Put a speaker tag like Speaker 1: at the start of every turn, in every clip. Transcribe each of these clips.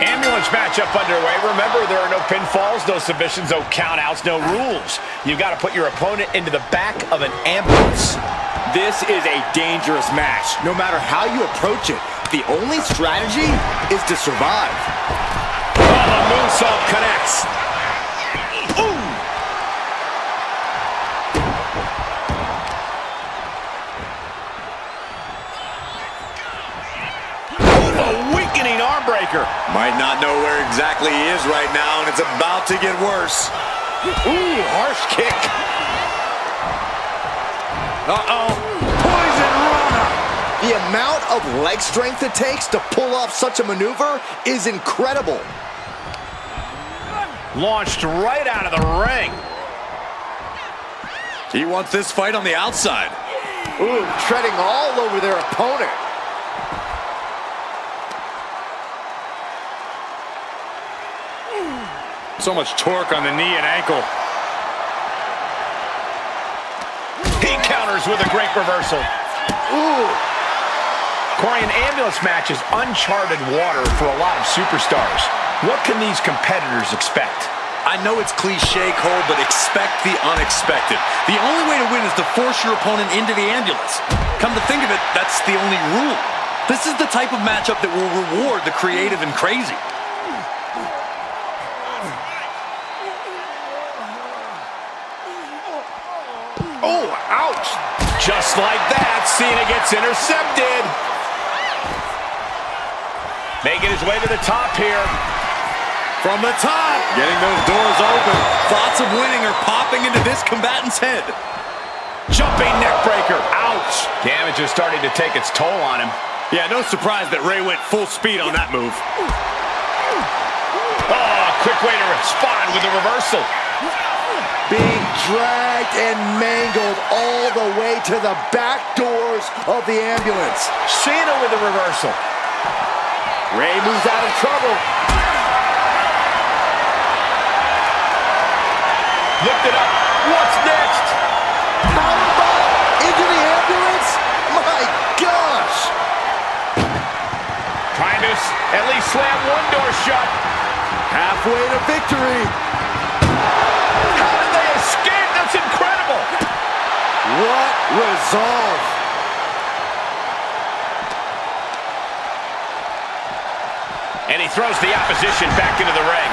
Speaker 1: Ambulance matchup underway. Remember, there are no pinfalls, no submissions, no countouts, no rules. You've got to put your opponent into the back of an ambulance.
Speaker 2: This is a dangerous match. No matter how you approach it, the only strategy is to survive.
Speaker 1: Oh, the moonsault connects. Ooh! Arm breaker.
Speaker 2: Might not know where exactly he is right now, and it's about to get worse.
Speaker 1: Ooh, harsh kick. Uh-oh.
Speaker 2: Poison Rana. The amount of leg strength it takes to pull off such a maneuver is incredible.
Speaker 1: Launched right out of the ring.
Speaker 2: He wants this fight on the outside. Ooh, treading all over their opponent.
Speaker 1: So much torque on the knee and ankle. He counters with a great reversal.
Speaker 2: Ooh.
Speaker 1: Corey, an ambulance match is uncharted water for a lot of superstars. What can these competitors expect?
Speaker 2: I know it's cliche, Cole, but expect the unexpected. The only way to win is to force your opponent into the ambulance. Come to think of it, that's the only rule. This is the type of matchup that will reward the creative and crazy.
Speaker 1: Oh, ouch! Just like that, Cena gets intercepted. Making his way to the top here.
Speaker 2: From the top, getting those doors open. Thoughts of winning are popping into this combatant's head.
Speaker 1: Jumping neck breaker. Ouch! Damage is starting to take its toll on him.
Speaker 2: Yeah, no surprise that Ray went full speed on that move.
Speaker 1: Oh, quick way to respond with a reversal.
Speaker 2: Being dragged and mangled all the way to the back doors of the ambulance.
Speaker 1: Cena with a reversal.
Speaker 2: Ray moves out of trouble.
Speaker 1: Lift it up. What's next?
Speaker 2: Powerbomb into the ambulance? My gosh!
Speaker 1: Trying to at least slam one door shut.
Speaker 2: Halfway to victory.
Speaker 1: How did they escape? That's incredible.
Speaker 2: What resolve.
Speaker 1: And he throws the opposition back into the ring.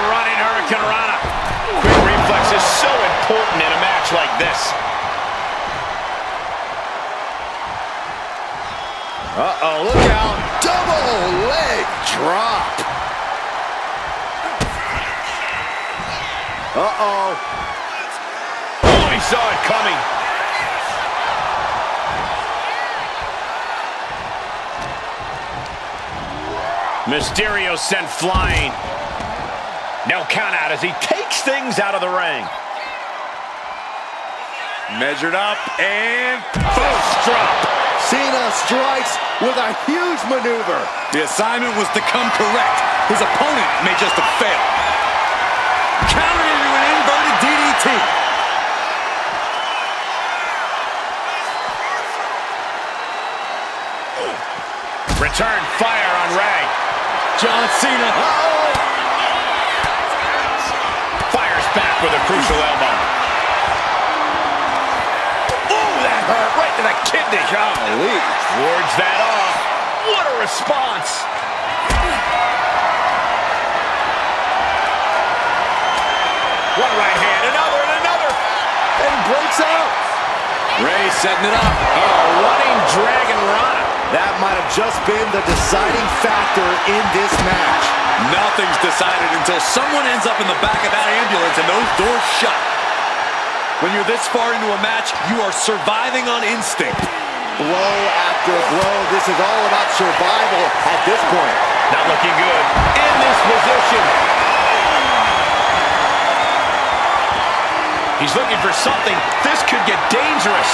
Speaker 1: Running Hurricane Rana. Quick reflex is so important in a match like this.
Speaker 2: Uh-oh, look out. Double leg drop. Uh-oh.
Speaker 1: Oh, he saw it coming. Mysterio sent flying. No count out as he takes things out of the ring.
Speaker 2: Measured up and
Speaker 1: First drop.
Speaker 2: Cena strikes with a huge maneuver. The assignment was to come correct. His opponent may just have failed. Countered into an inverted DDT.
Speaker 1: Return fire on Ray.
Speaker 2: John Cena.
Speaker 1: Fires back with a crucial elbow. Ooh, that hurt right to the kidney.
Speaker 2: Golly.
Speaker 1: Wards that off. What a response. One right hand, another and another.
Speaker 2: And breaks out. Ray setting it up.
Speaker 1: Oh, running Dragon Rana.
Speaker 2: That might have just been the deciding factor in this match. Nothing's decided until someone ends up in the back of that ambulance and those doors shut. When you're this far into a match, you are surviving on instinct. Blow after blow. This is all about survival at this point.
Speaker 1: Not looking good. In this position. He's looking for something. This could get dangerous.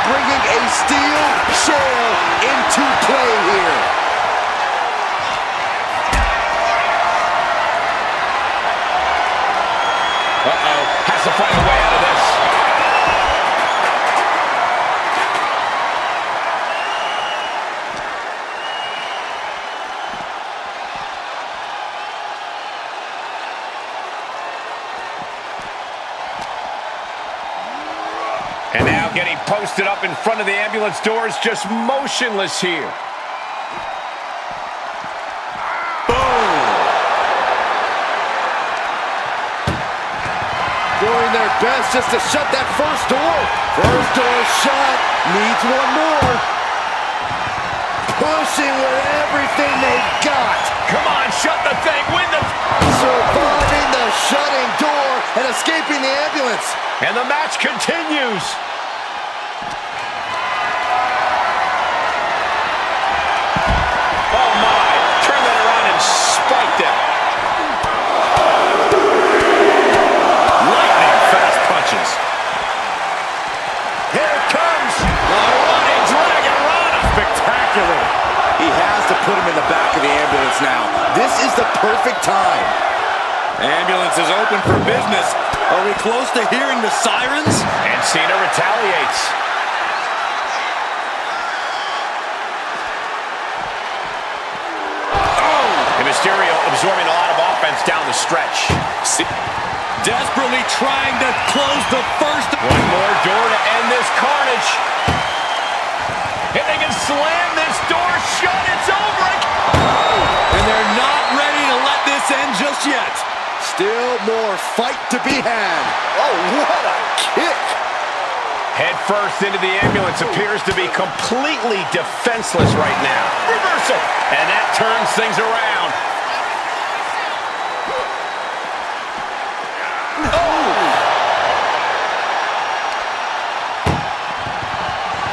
Speaker 2: Bringing a steel chair into play here.
Speaker 1: Uh-oh. Has to find a way out of this. And now getting posted up in front of the ambulance doors, just motionless here.
Speaker 2: Doing their best just to shut that first door. First door shut. Needs one more. Pushing with everything they've got.
Speaker 1: Come on, shut the thing. Win the...
Speaker 2: Surviving the shutting door and escaping the ambulance.
Speaker 1: And the match continues. Oh, my. Turn that around and spike them.
Speaker 2: Here it comes. The running dragon run. Spectacular. He has to put him in the back of the ambulance now. This is the perfect time. Ambulance is open for business. Are we close to hearing the sirens?
Speaker 1: And CENA retaliates. Oh! And Mysterio absorbing a lot of offense down the stretch.
Speaker 2: Desperately trying to close the first.
Speaker 1: One more door to end this carnage. If they can slam this door shut, it's over.
Speaker 2: And they're not ready to let this end just yet. Still more fight to be had. Oh, what a kick.
Speaker 1: Head first into the ambulance, appears to be completely defenseless right now. Reversal. And that turns things around.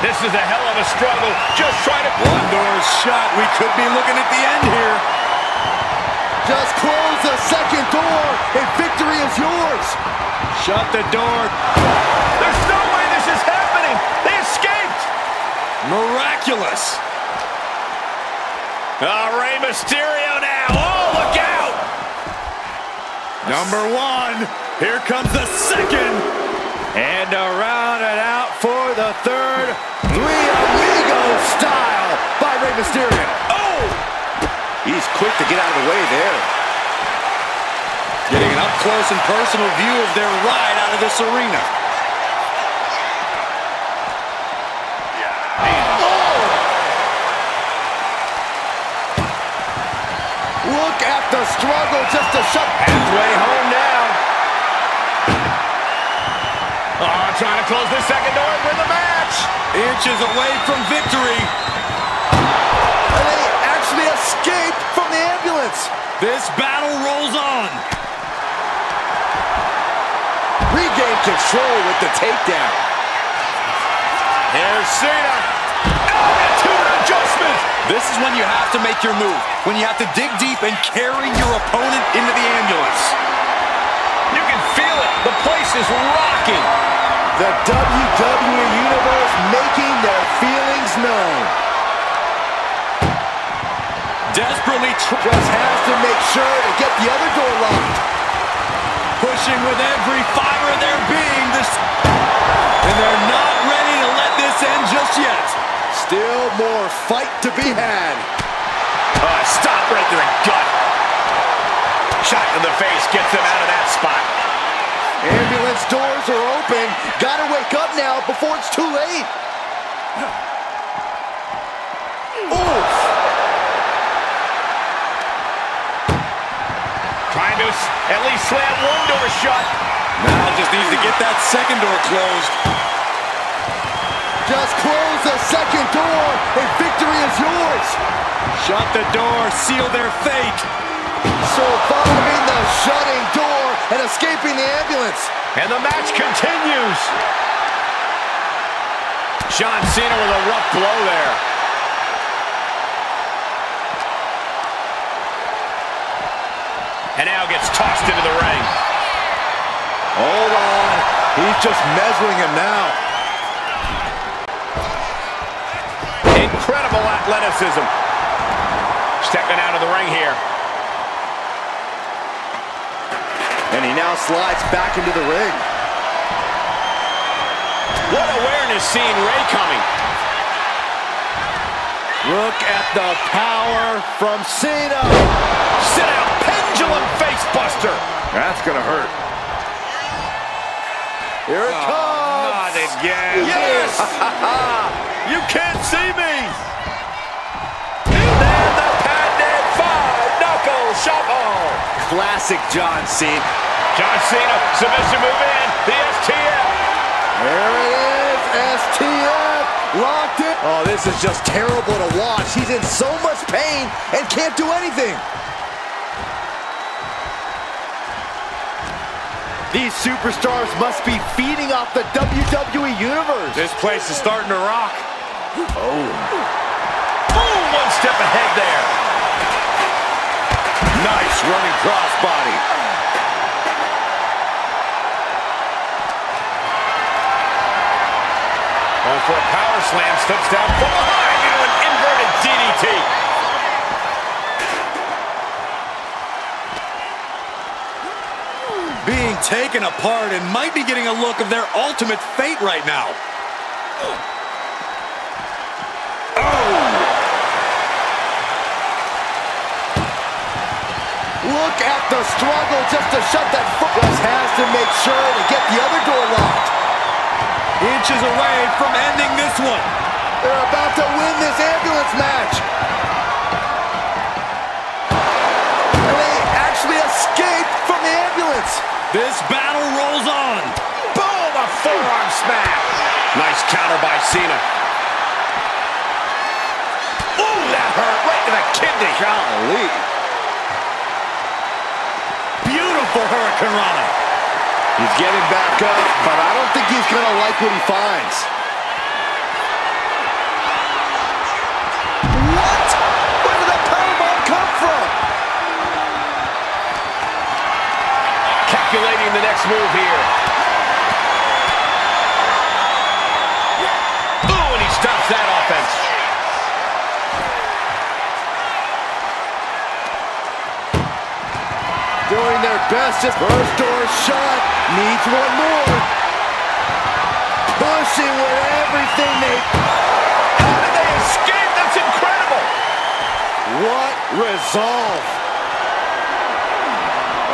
Speaker 1: This is a hell of a struggle. Just trying to...
Speaker 2: One door shut. We could be looking at the end here. Just close the second door, and victory is yours. Shut the door.
Speaker 1: There's no way this is happening. They escaped.
Speaker 2: Miraculous.
Speaker 1: Rey Mysterio now. Oh, look out.
Speaker 2: Number one. Here comes the second. And to round it out for the third, Three Amigos style by Rey Mysterio. Oh! He's quick to get out of the way there. Getting an up-close and personal view of their ride out of this arena. Oh! Look at the struggle just to shut.
Speaker 1: Halfway home now. Trying to close this second door and win the match.
Speaker 2: Inches away from victory. And they actually escaped from the ambulance. This battle rolls on. Regain control with the takedown.
Speaker 1: Here's CENA. Attitude adjustment.
Speaker 2: This is when you have to make your move. When you have to dig deep and carry your opponent into the ambulance.
Speaker 1: You can feel it. The place is rocking.
Speaker 2: The WWE Universe making their feelings known. Desperately just has to make sure to get the other door locked. Pushing with every fiber of their being. And they're not ready to let this end just yet. Still more fight to be had.
Speaker 1: Stop right there and gut. Shot in the face gets them out of that spot.
Speaker 2: Ambulance doors are open. Gotta wake up now before it's too late. Oof.
Speaker 1: Trying to at least slam one door shut.
Speaker 2: Now just needs to get that second door closed. Just close the second door and victory is yours. Shut the door, seal their fate. Surviving the shutting door and escaping the ambulance.
Speaker 1: And the match continues. John Cena with a rough blow there. And now gets tossed into the ring.
Speaker 2: Hold on. He's just measuring him now.
Speaker 1: Incredible athleticism. Stepping out of the ring here.
Speaker 2: And he now slides back into the ring.
Speaker 1: What awareness seeing Rey coming.
Speaker 2: Look at the power from Cena.
Speaker 1: Sit out, pendulum face buster.
Speaker 2: That's gonna hurt. Here it comes.
Speaker 1: They
Speaker 2: again. Yes! You can't see me!
Speaker 1: And the patented 5-knuckle shuffle.
Speaker 2: Classic John Cena.
Speaker 1: John Cena, submission move in, the STF.
Speaker 3: There it is, STF, locked in. Oh, this is just terrible to watch. He's in so much pain and can't do anything. These superstars must be feeding off the WWE Universe.
Speaker 2: This place is starting to rock.
Speaker 1: Oh. Boom, one step ahead there.
Speaker 2: Nice running crossbody.
Speaker 1: Going for a power slam, steps down from behind into an inverted DDT.
Speaker 2: Being taken apart and might be getting a look of their ultimate fate right now.
Speaker 3: Look at the struggle just to shut that foot. Just has to make sure to get the other door locked.
Speaker 2: Inches away from ending this one.
Speaker 3: They're about to win this ambulance match. And they actually escaped from the ambulance.
Speaker 2: This battle rolls on.
Speaker 1: Boom, a forearm smash. Nice counter by Cena. Ooh, that hurt right to the kidney.
Speaker 3: Golly.
Speaker 2: Beautiful hurricanrana.
Speaker 3: He's getting back up, but I don't think he's going to like what he finds. What? Where did that powerbomb come from?
Speaker 1: Calculating the next move here. Ooh, and he stops that offense.
Speaker 3: Doing their best, just first door shut. Needs one more. Pushing with everything they...
Speaker 1: How did they escape? That's incredible.
Speaker 3: What resolve.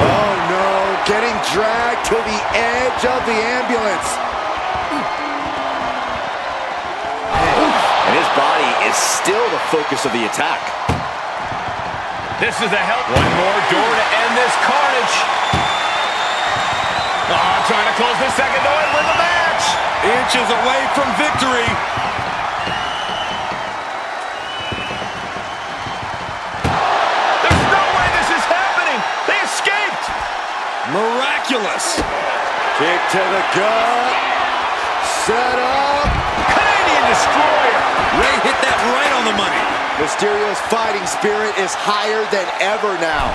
Speaker 3: Oh no, getting dragged to the edge of the ambulance. And his body is still the focus of the attack.
Speaker 1: This is a help. One more door to end this carnage. Oh, trying to close the second door and win the match.
Speaker 2: Inches away from victory.
Speaker 1: There's no way this is happening. They escaped.
Speaker 2: Miraculous.
Speaker 3: Kick to the gut. Set up.
Speaker 1: Canadian Destroyer.
Speaker 2: Ray hit that right on the money.
Speaker 3: Mysterio's fighting spirit is higher than ever now.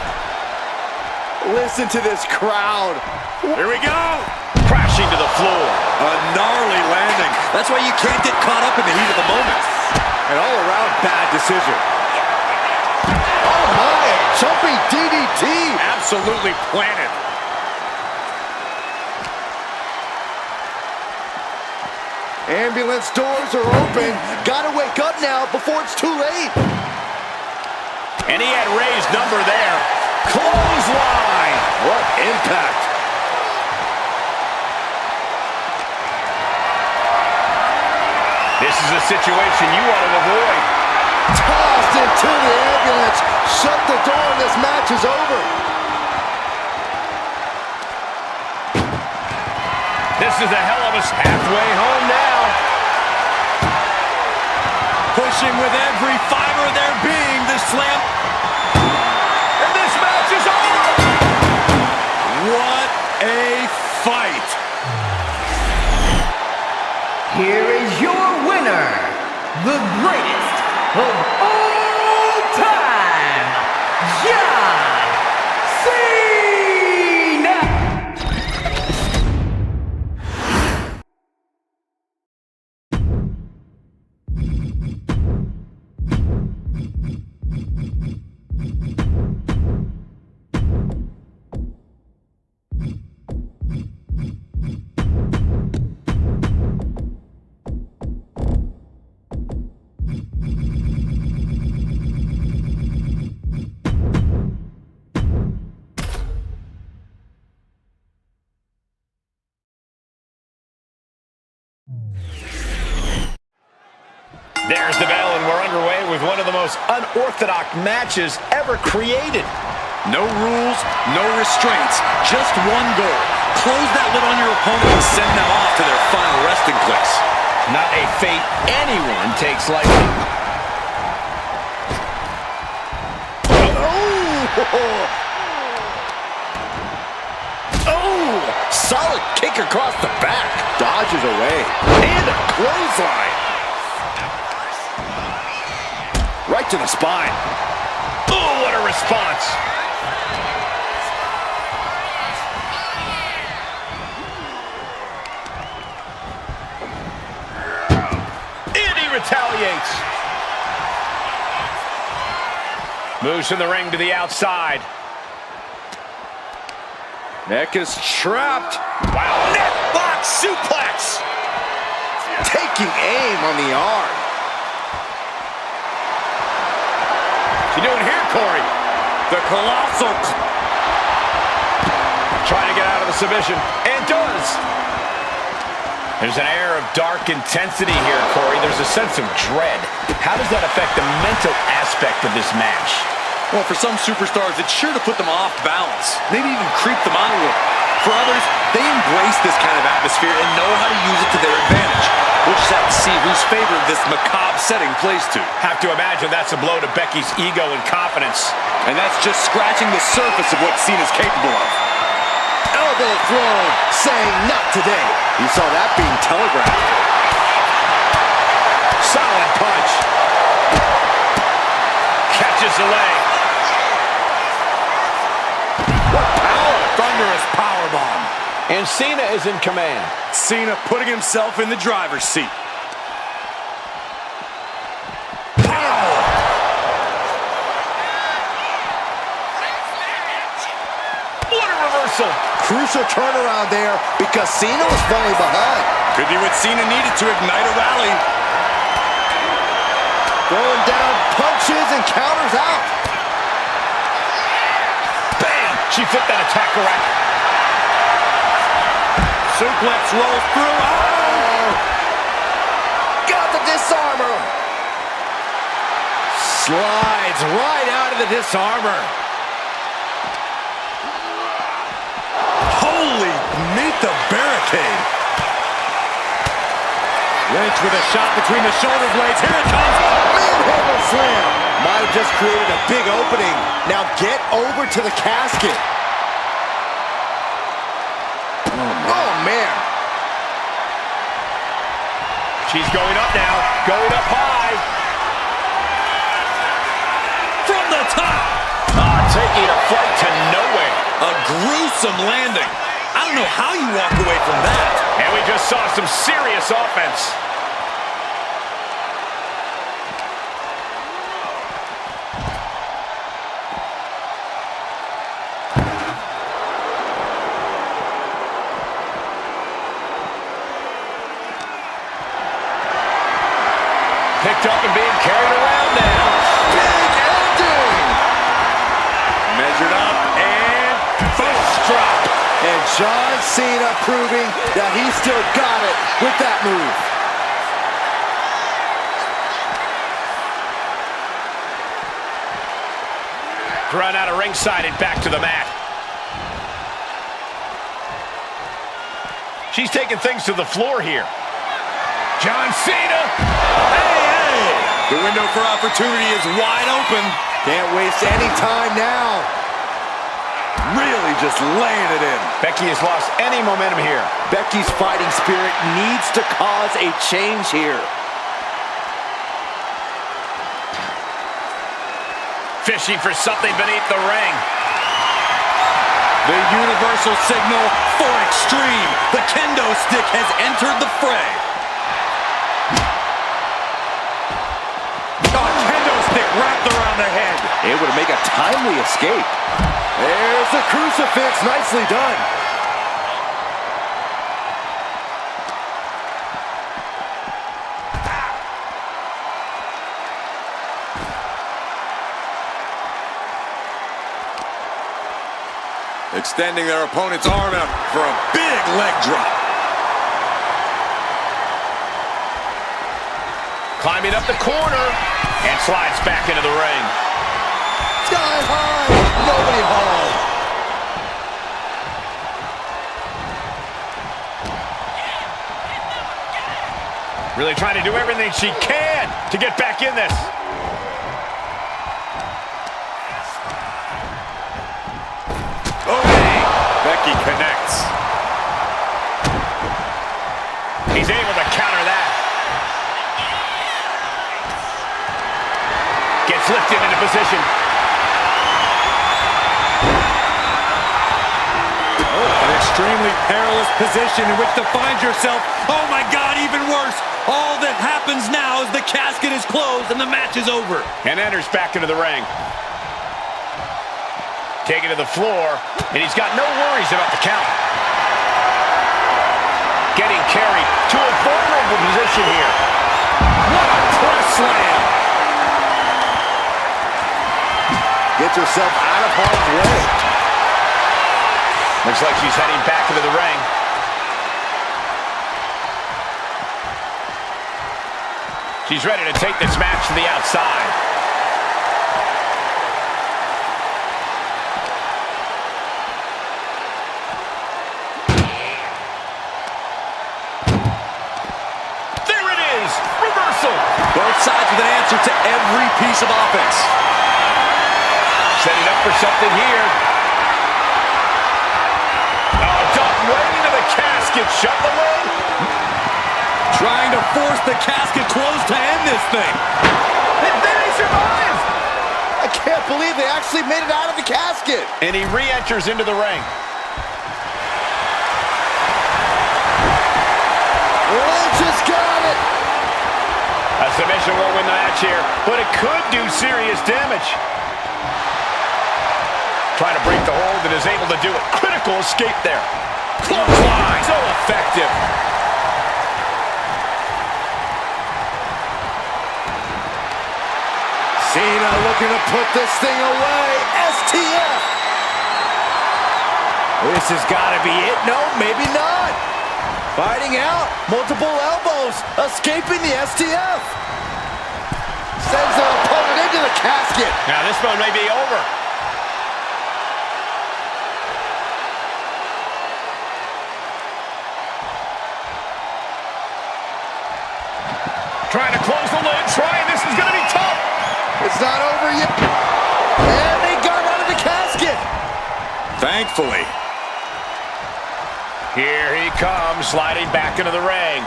Speaker 3: Listen to this crowd.
Speaker 2: Here we go.
Speaker 1: Crashing to the floor.
Speaker 2: A gnarly landing. That's why you can't get caught up in the heat of the moment.
Speaker 3: An all-around bad decision. Oh my, jumping DDT.
Speaker 2: Absolutely planted.
Speaker 3: Ambulance doors are open. Gotta wake up now before it's too late.
Speaker 1: And he had Ray's number there. Clothesline.
Speaker 3: What impact.
Speaker 1: This is a situation you want to avoid.
Speaker 3: Tossed into the ambulance. Shut the door and this match is over.
Speaker 1: This is a hell of a halfway home now.
Speaker 2: Pushing with every fiber of their being, the slam.
Speaker 1: And this match is over.
Speaker 2: What a fight.
Speaker 4: Here is your winner, the greatest of all time, John Cena!
Speaker 1: There's the bell, and we're underway with one of the most unorthodox matches ever created.
Speaker 2: No rules, no restraints, just one goal. Close that lid on your opponent and send them off to their final resting place.
Speaker 1: Not a fate anyone takes lightly.
Speaker 3: Oh, solid kick across the back. Dodges away. And a clothesline. Right to the spine.
Speaker 1: Oh, what a response. And he retaliates. Moves from the ring to the outside.
Speaker 3: Neck is trapped.
Speaker 1: Wow, neck lock suplex.
Speaker 3: Taking aim on the arm.
Speaker 1: What's he doing here, Corey?
Speaker 2: The Colossal.
Speaker 1: Trying to get out of the submission. And does. There's an air of dark intensity here, Corey. There's a sense of dread. How does that affect the mental aspect of this match?
Speaker 2: Well, for some superstars, it's sure to put them off balance. Maybe even creep them out a little. For others, they embrace this kind of atmosphere and know how to use it to their advantage. We'll just have to see whose favor this macabre setting plays to.
Speaker 1: Have to imagine that's a blow to Becky's ego and confidence.
Speaker 2: And that's just scratching the surface of what CENA's capable of.
Speaker 3: Elbow thrown, saying not today. You saw that being telegraphed.
Speaker 1: Solid punch. Catches the leg.
Speaker 3: What power!
Speaker 2: Thunderous powerbomb.
Speaker 1: And CENA is in command.
Speaker 2: CENA putting himself in the driver's seat.
Speaker 1: What a reversal.
Speaker 3: Crucial turnaround there because CENA was falling behind.
Speaker 2: Could be what CENA needed to ignite a rally.
Speaker 3: Throwing down punches and counters out.
Speaker 1: Bam! She flipped that attack around.
Speaker 2: Suplex rolls through. Oh!
Speaker 3: Got the disarmor. Slides right out of the disarmor.
Speaker 2: Holy, meet the barricade. Lynch with a shot between the shoulder blades. Here it comes.
Speaker 3: Manhandle slam. Might have just created a big opening. Now get over to the casket. Oh, man.
Speaker 1: She's going up now. Going up high.
Speaker 2: From the top.
Speaker 1: Taking a flight to nowhere.
Speaker 2: A gruesome landing. I don't know how you walk away from that.
Speaker 1: And we just saw some serious offense. Picked up and being carried around now.
Speaker 3: Big ending.
Speaker 2: Measured up and first drop.
Speaker 3: And John Cena proving that he still got it with that move.
Speaker 1: Run out of ringside and back to the mat. She's taking things to the floor here. John Cena.
Speaker 2: The window for opportunity is wide open.
Speaker 3: Can't waste any time now.
Speaker 2: Really just laying it in.
Speaker 1: Becky has lost any momentum here.
Speaker 3: Becky's fighting spirit needs to cause a change here.
Speaker 1: Fishing for something beneath the ring.
Speaker 2: The universal signal for extreme. The kendo stick has entered the fray. Kendo stick wrapped around the head.
Speaker 3: Able to make a timely escape. There's the crucifix. Nicely done.
Speaker 2: Extending their opponent's arm out for a big leg drop.
Speaker 1: Climbing up the corner and slides back into the ring.
Speaker 3: Sky high, nobody home.
Speaker 1: Really trying to do everything she can to get back in this.
Speaker 2: Okay, Becky connects.
Speaker 1: He's able to counter that. Gets lifted into position.
Speaker 2: An extremely perilous position in which to find yourself. Oh my God, even worse. All that happens now is the casket is closed and the match is over.
Speaker 1: And enters back into the ring. Taken to the floor, and he's got no worries about the count. Getting carried to a vulnerable position here. What a press slam.
Speaker 3: Gets herself out of harm's way.
Speaker 1: Looks like she's heading back into the ring. She's ready to take this match to the outside. There it is! Reversal!
Speaker 2: Both sides with an answer to every piece of offense.
Speaker 1: Setting up for something here. Oh, dumped right into the casket. Shut the lid.
Speaker 2: Trying to force the casket closed to end this thing.
Speaker 3: And then he survives! I can't believe they actually made it out of the casket.
Speaker 1: And he re-enters into the ring.
Speaker 3: Lynch has got it.
Speaker 1: A submission won't win the match here, but it could do serious damage. Trying to break the hold and is able to do it. Critical escape there. Clothesline, so effective.
Speaker 3: CENA looking to put this thing away. STF. This has got to be it. No, maybe not. Fighting out. Multiple elbows. Escaping the STF. Sends their opponent into the casket.
Speaker 1: Now this one may be over. Trying to close the lid. This is going to be tough.
Speaker 3: It's not over yet. And they got out of the casket.
Speaker 2: Thankfully.
Speaker 1: Here he comes, sliding back into the ring.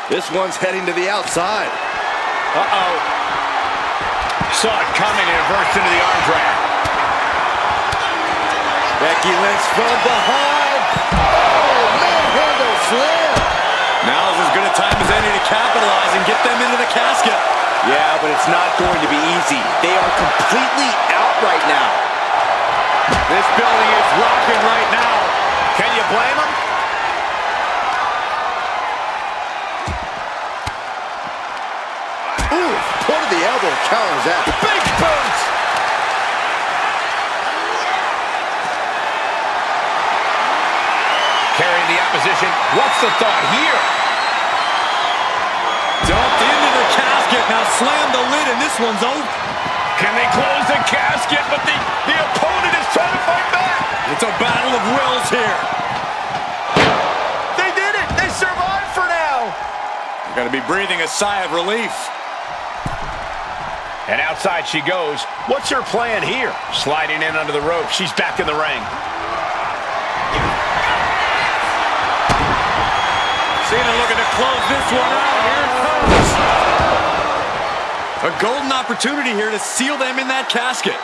Speaker 3: This one's heading to the outside.
Speaker 1: Uh-oh. Saw it coming and it burst into the arm drag.
Speaker 3: Becky Lynch from behind. Oh, manhandle slam.
Speaker 2: Now is as good a time as any to capitalize and get them into the casket.
Speaker 3: Yeah, but it's not going to be easy. They are completely out right now.
Speaker 1: This building is rocking right now. Can you blame them?
Speaker 3: Ooh, point of the elbow counters that.
Speaker 1: Big boot! Carrying the opposition. What's the thought here?
Speaker 2: Dumped into the casket. Now slam the lid and this one's over.
Speaker 1: Can they close the casket? But the opponent is trying to fight back.
Speaker 2: It's a battle of wills here.
Speaker 1: They did it. They survived for now.
Speaker 2: You're going to be breathing a sigh of relief.
Speaker 1: And outside she goes. What's her plan here? Sliding in under the rope. She's back in the ring.
Speaker 2: CENA looking to close this one out. Here it comes. A golden opportunity here to seal them in that casket.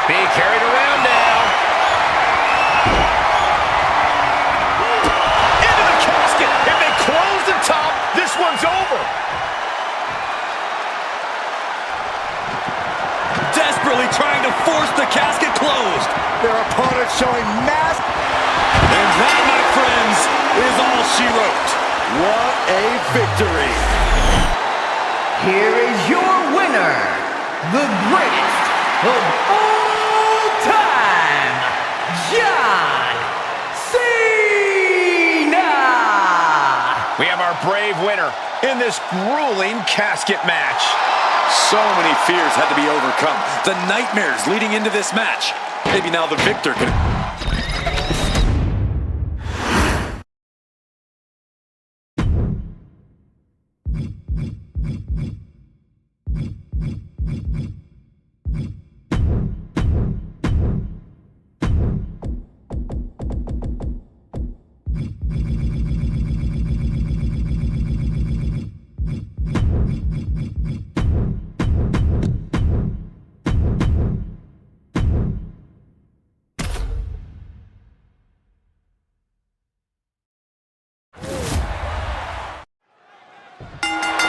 Speaker 1: Being carried around now. Into the casket. If they close the top, this one's over.
Speaker 2: Desperately trying to force the casket closed.
Speaker 3: Their opponent showing mass.
Speaker 2: And that, my friends, is all she wrote.
Speaker 3: What a victory.
Speaker 4: here is your winner, the greatest of all time, John Cena!
Speaker 1: We have our brave winner in this grueling casket match.
Speaker 2: So many fears had to be overcome. The nightmares leading into this match. Maybe now the victor can...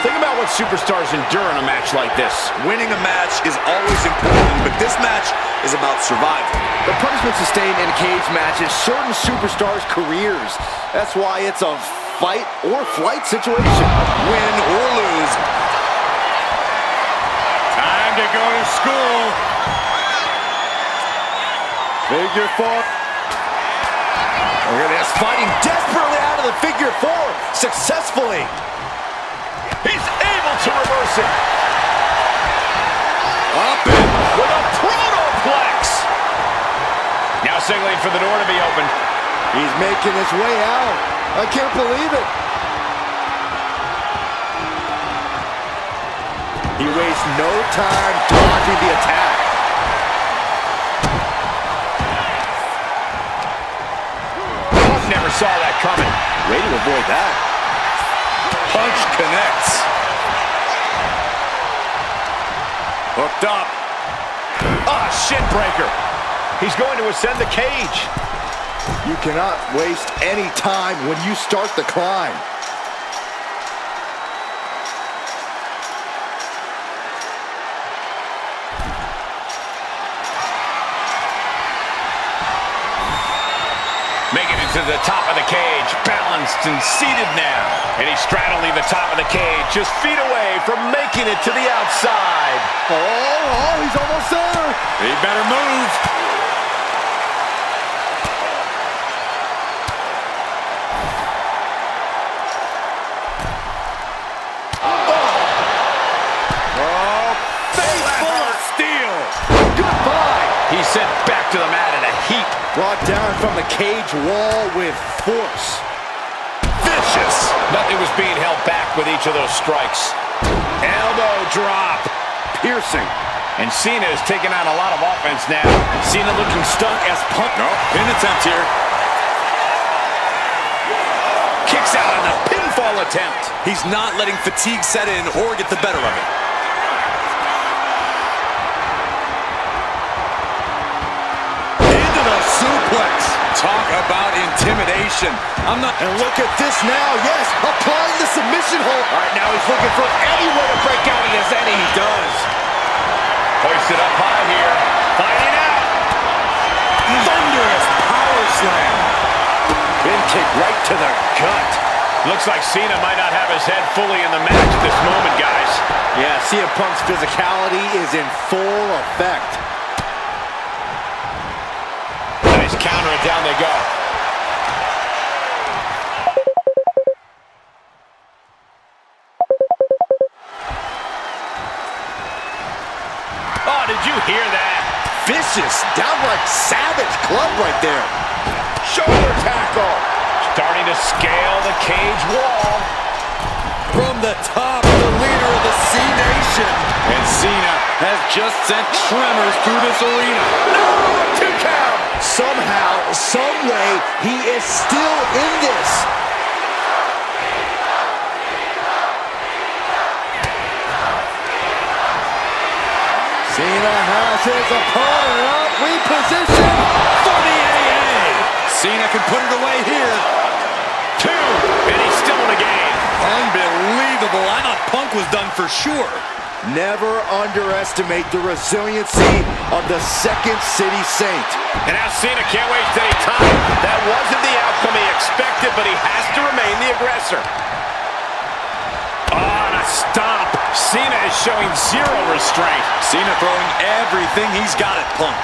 Speaker 1: Think about what superstars endure in a match like this.
Speaker 2: Winning a match is always important, but this match is about survival.
Speaker 3: The punishment sustained in cage matches shorten superstars' careers. That's why it's a fight or flight situation.
Speaker 2: Win or lose. Time to go to school.
Speaker 3: Figure four. Look at this, fighting desperately out of the figure four, successfully.
Speaker 1: He's able to reverse it.
Speaker 2: Up it.
Speaker 1: With a protoplex. Now signaling for the door to be opened.
Speaker 3: He's making his way out. I can't believe it. He wastes no time dodging the attack.
Speaker 1: Never saw that coming.
Speaker 3: Way to avoid that.
Speaker 2: Punch connects. Hooked up.
Speaker 1: Ah, shin breaker. He's going to ascend the cage.
Speaker 3: You cannot waste any time when you start the climb.
Speaker 1: Making it to the top of the cage, balanced and seated now. And he's straddling the top of the cage, just feet away from making it to the outside.
Speaker 3: Oh, he's almost there.
Speaker 2: He better move.
Speaker 1: Oh,
Speaker 2: Full of steel.
Speaker 3: Goodbye.
Speaker 1: he's sent back to the mat in a heap.
Speaker 3: Brought down from the cage wall with force.
Speaker 1: Vicious. Nothing was being held back with each of those strikes. Elbow drop.
Speaker 3: Piercing.
Speaker 1: And Cena is taking on a lot of offense now. Cena looking stuck as Punk.
Speaker 2: No, pin attempt here.
Speaker 1: Kicks out on the pinfall attempt.
Speaker 2: He's not letting fatigue set in or get the better of it. Into the suplex. Talk about intimidation.
Speaker 3: And look at this now, yes, applying the submission hold. All right, now he's looking for any way to break out against any. He does.
Speaker 1: Hoisted up high here. Fighting out.
Speaker 2: Thunderous power slam.
Speaker 3: Pin kick right to the gut.
Speaker 1: Looks like Cena might not have his head fully in the match at this moment, guys.
Speaker 3: Yeah, CM Punk's physicality is in full effect.
Speaker 1: Nice counter, and down they go. Oh, did you hear that?
Speaker 3: Vicious, downright savage club right there.
Speaker 1: Shoulder tackle. Starting to scale the cage wall.
Speaker 2: From the top, the leader of the C Nation. And Cena has just sent tremors through this arena.
Speaker 3: No, 2 count. Somehow, some way, he is still in this. Cena has his opponent up, repositioned for the AA.
Speaker 2: Cena can put it away here.
Speaker 1: 2, and he's still in the game.
Speaker 2: Unbelievable. I thought Punk was done for sure.
Speaker 3: Never underestimate the resiliency of the Second City Saint.
Speaker 1: And now Cena can't waste any time. That wasn't the outcome he expected, but he has to remain the aggressor. On a stomp. Cena is showing zero restraint.
Speaker 2: Cena throwing everything he's got at Punk.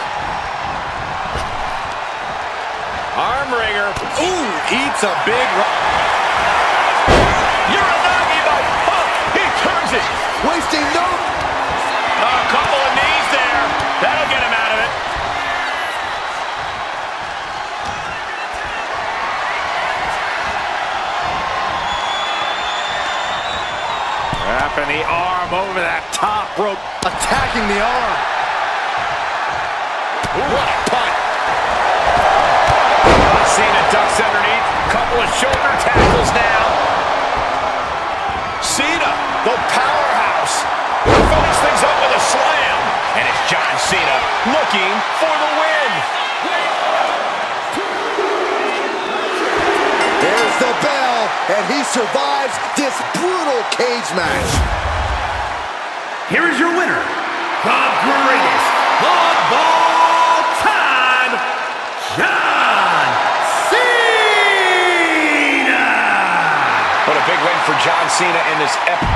Speaker 1: Arm wringer.
Speaker 2: Ooh, eats a big...
Speaker 1: Uranagi by Punk. He turns it.
Speaker 3: Wasting no...
Speaker 1: A couple of knees there. That'll get him out of it. Wrapping the arm over that top rope.
Speaker 3: Attacking the arm.
Speaker 1: Ooh, what a punt. Cena ducks underneath. Couple of shoulder tackles now. Cena, the powerhouse, will finish things up with a slam. And it's John Cena looking for the win.
Speaker 3: There's the bell, and he survives this brutal cage match.
Speaker 4: Here is your winner, the greatest of all time, John Cena!
Speaker 1: What a big win for John Cena in this epic.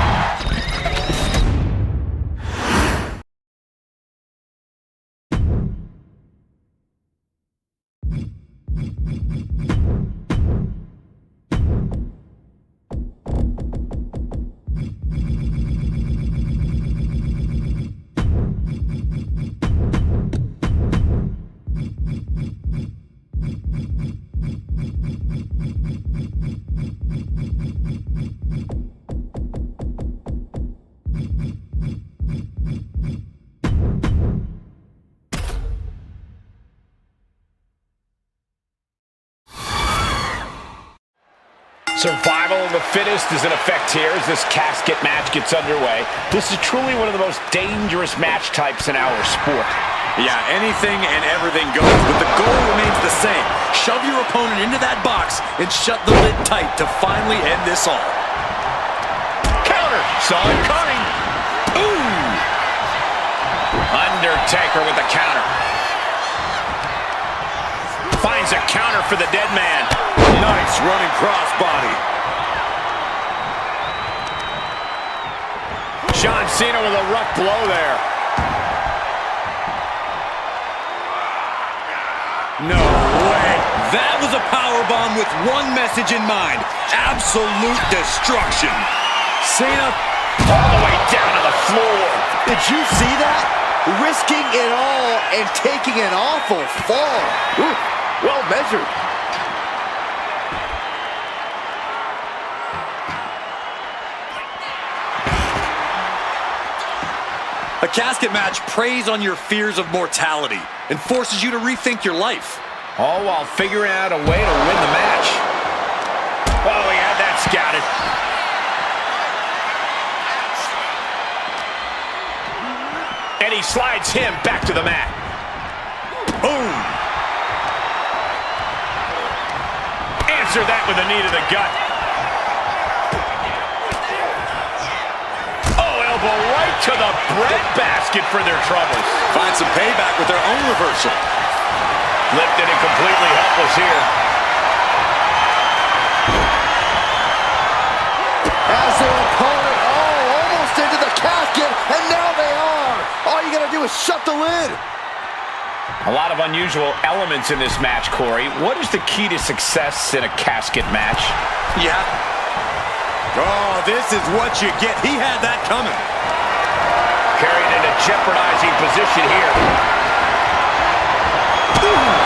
Speaker 1: Survival of the fittest is in effect here as this casket match gets underway. This is truly one of the most dangerous match types in our sport.
Speaker 2: Yeah, anything and everything goes, but the goal remains the same. Shove your opponent into that box and shut the lid tight to finally end this all.
Speaker 1: Counter! Saw it coming! Ooh! Undertaker with the counter. Finds a counter for the dead man.
Speaker 2: Nice running crossbody.
Speaker 1: John Cena with a rough blow there.
Speaker 2: No way. That was a powerbomb with one message in mind. Absolute destruction. Cena
Speaker 1: all the way down to the floor.
Speaker 3: Did you see that? Risking it all and taking an awful fall. Ooh, well measured.
Speaker 2: A casket match preys on your fears of mortality and forces you to rethink your life.
Speaker 1: All while figuring out a way to win the match. Oh, he had that scouted. And he slides him back to the mat.
Speaker 2: Boom!
Speaker 1: Answer that with a knee to the gut. Right to the breadbasket for their troubles.
Speaker 2: Find some payback with their own reversal.
Speaker 1: Lifted and completely helpless here.
Speaker 3: As their opponent, almost into the casket, and now they are. All you gotta do is shut the lid.
Speaker 1: A lot of unusual elements in this match, Corey. What is the key to success in a casket match?
Speaker 2: Yeah. Oh, this is what you get. He had that coming.
Speaker 1: Carried into jeopardizing position here. Ooh.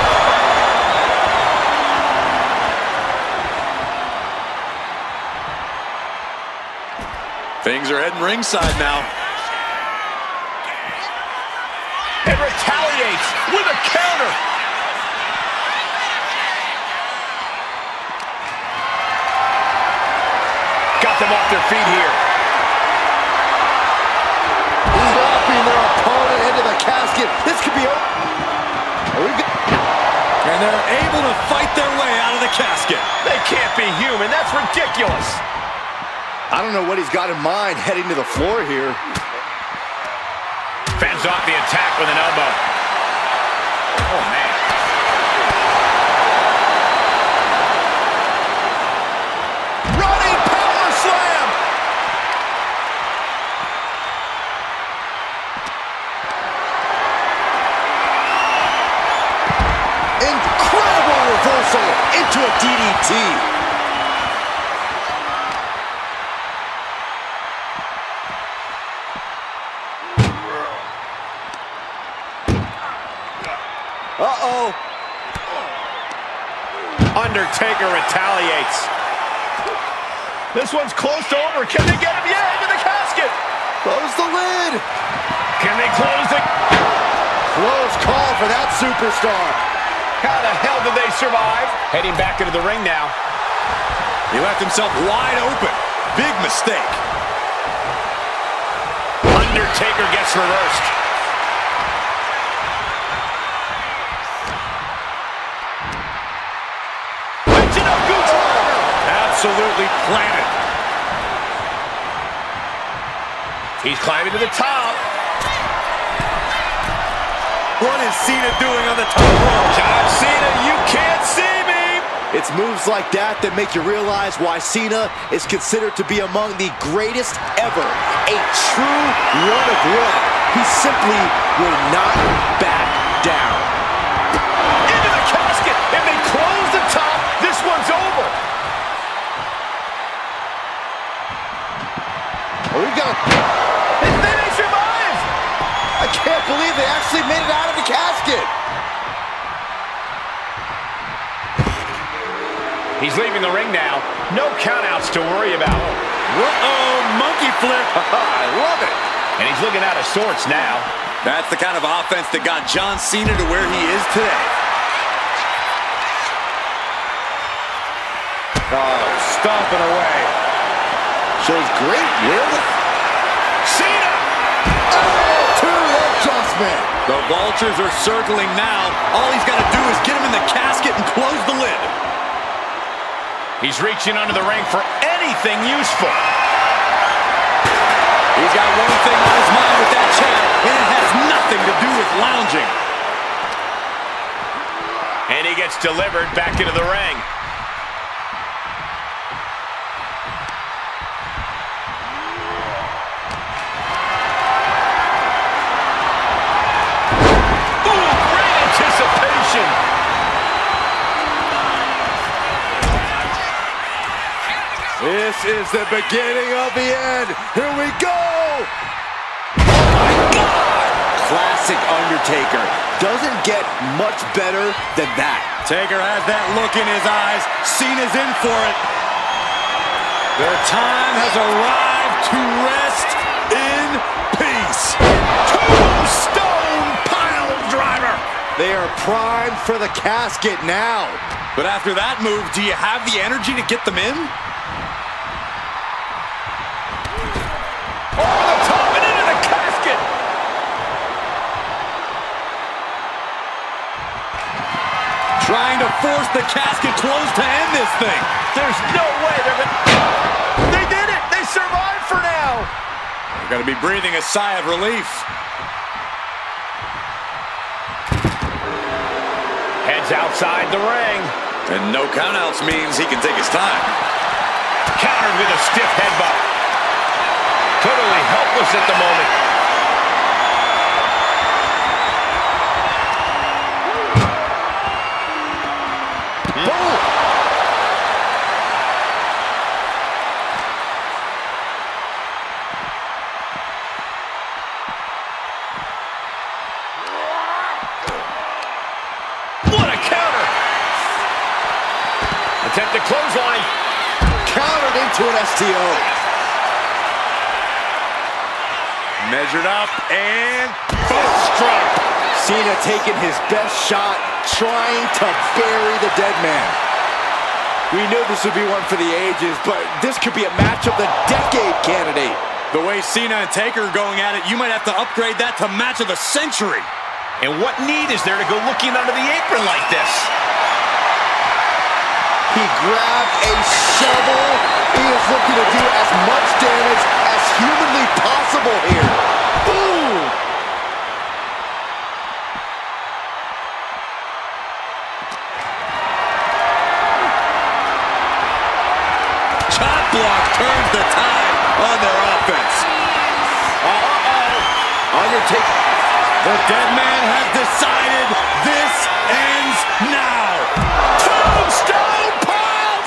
Speaker 2: Things are heading ringside now.
Speaker 1: And retaliates with a counter. Got them off their feet here.
Speaker 3: Dropping their opponent into the casket. This could be over.
Speaker 2: And they're able to fight their way out of the casket.
Speaker 1: They can't be human. That's ridiculous.
Speaker 3: I don't know what he's got in mind heading to the floor here.
Speaker 1: Fends off the attack with an elbow. Oh, man. Running power slam.
Speaker 3: guarantee. Uh-oh.
Speaker 1: Undertaker retaliates. This one's close to over. Can they get him? Yeah, into the casket.
Speaker 3: Close the lid.
Speaker 1: Can they close the...
Speaker 3: Close call for that superstar.
Speaker 1: How the hell did they survive? Heading back into the ring now.
Speaker 2: He left himself wide open. Big mistake.
Speaker 1: Undertaker gets reversed.
Speaker 2: Absolutely planted.
Speaker 1: He's climbing to the top.
Speaker 2: What is Cena doing on the top rope?
Speaker 1: John Cena, you can't see me.
Speaker 3: It's moves like that that make you realize why Cena is considered to be among the greatest ever. A true one of one. He simply will not back down.
Speaker 1: Into the casket. If they close the top, this one's over.
Speaker 3: We got.
Speaker 1: They may survive.
Speaker 3: I can't believe they actually made it out of the casket.
Speaker 1: He's leaving the ring now. No countouts to worry about.
Speaker 2: Uh-oh, monkey flip.
Speaker 3: I love it.
Speaker 1: And he's looking out of sorts now.
Speaker 2: That's the kind of offense that got John Cena to where he is today.
Speaker 3: Oh, stomping away. Shows great will.
Speaker 1: Cena!
Speaker 3: Oh, 2 adjustment.
Speaker 2: The vultures are circling now. All he's got to do is get him in the casket and close the lid.
Speaker 1: He's reaching under the ring for anything useful.
Speaker 2: He's got one thing on his mind with that chair, and it has nothing to do with lounging.
Speaker 1: And he gets delivered back into the ring.
Speaker 3: This is the beginning of the end. Here we go. Oh my God. Classic Undertaker. Doesn't get much better than that.
Speaker 2: Taker has that look in his eyes. Cena's in for it. Their time has arrived to rest in peace.
Speaker 1: Tombstone pile driver.
Speaker 3: They are primed for the casket now.
Speaker 2: But after that move, do you have the energy to get them in?
Speaker 1: Over the top and into the casket.
Speaker 2: Trying to force the casket closed to end this thing.
Speaker 1: There's no way they're gonna... They did it! They survived for now!
Speaker 2: They're going to be breathing a sigh of relief.
Speaker 1: Heads outside the ring.
Speaker 2: And no countouts means he can take his time.
Speaker 1: Countered with a stiff headbutt. Totally helpless at the moment.
Speaker 3: Boom!
Speaker 1: What a counter! Attempted clothesline.
Speaker 3: Countered into an STO.
Speaker 2: Measured up and
Speaker 1: Fist drop.
Speaker 3: Cena taking his best shot, trying to bury the dead man. We knew this would be one for the ages, but this could be a match of the decade candidate.
Speaker 2: the way Cena and Taker are going at it, you might have to upgrade that to match of the century.
Speaker 1: And what need is there to go looking under the apron like this?
Speaker 3: He grabbed a shovel. He is looking to do as much damage as humanly possible here. Boom!
Speaker 2: Chop block turns the tide on their offense.
Speaker 3: Undertaker.
Speaker 2: The dead man has decided this ends now.
Speaker 1: Tombstone pile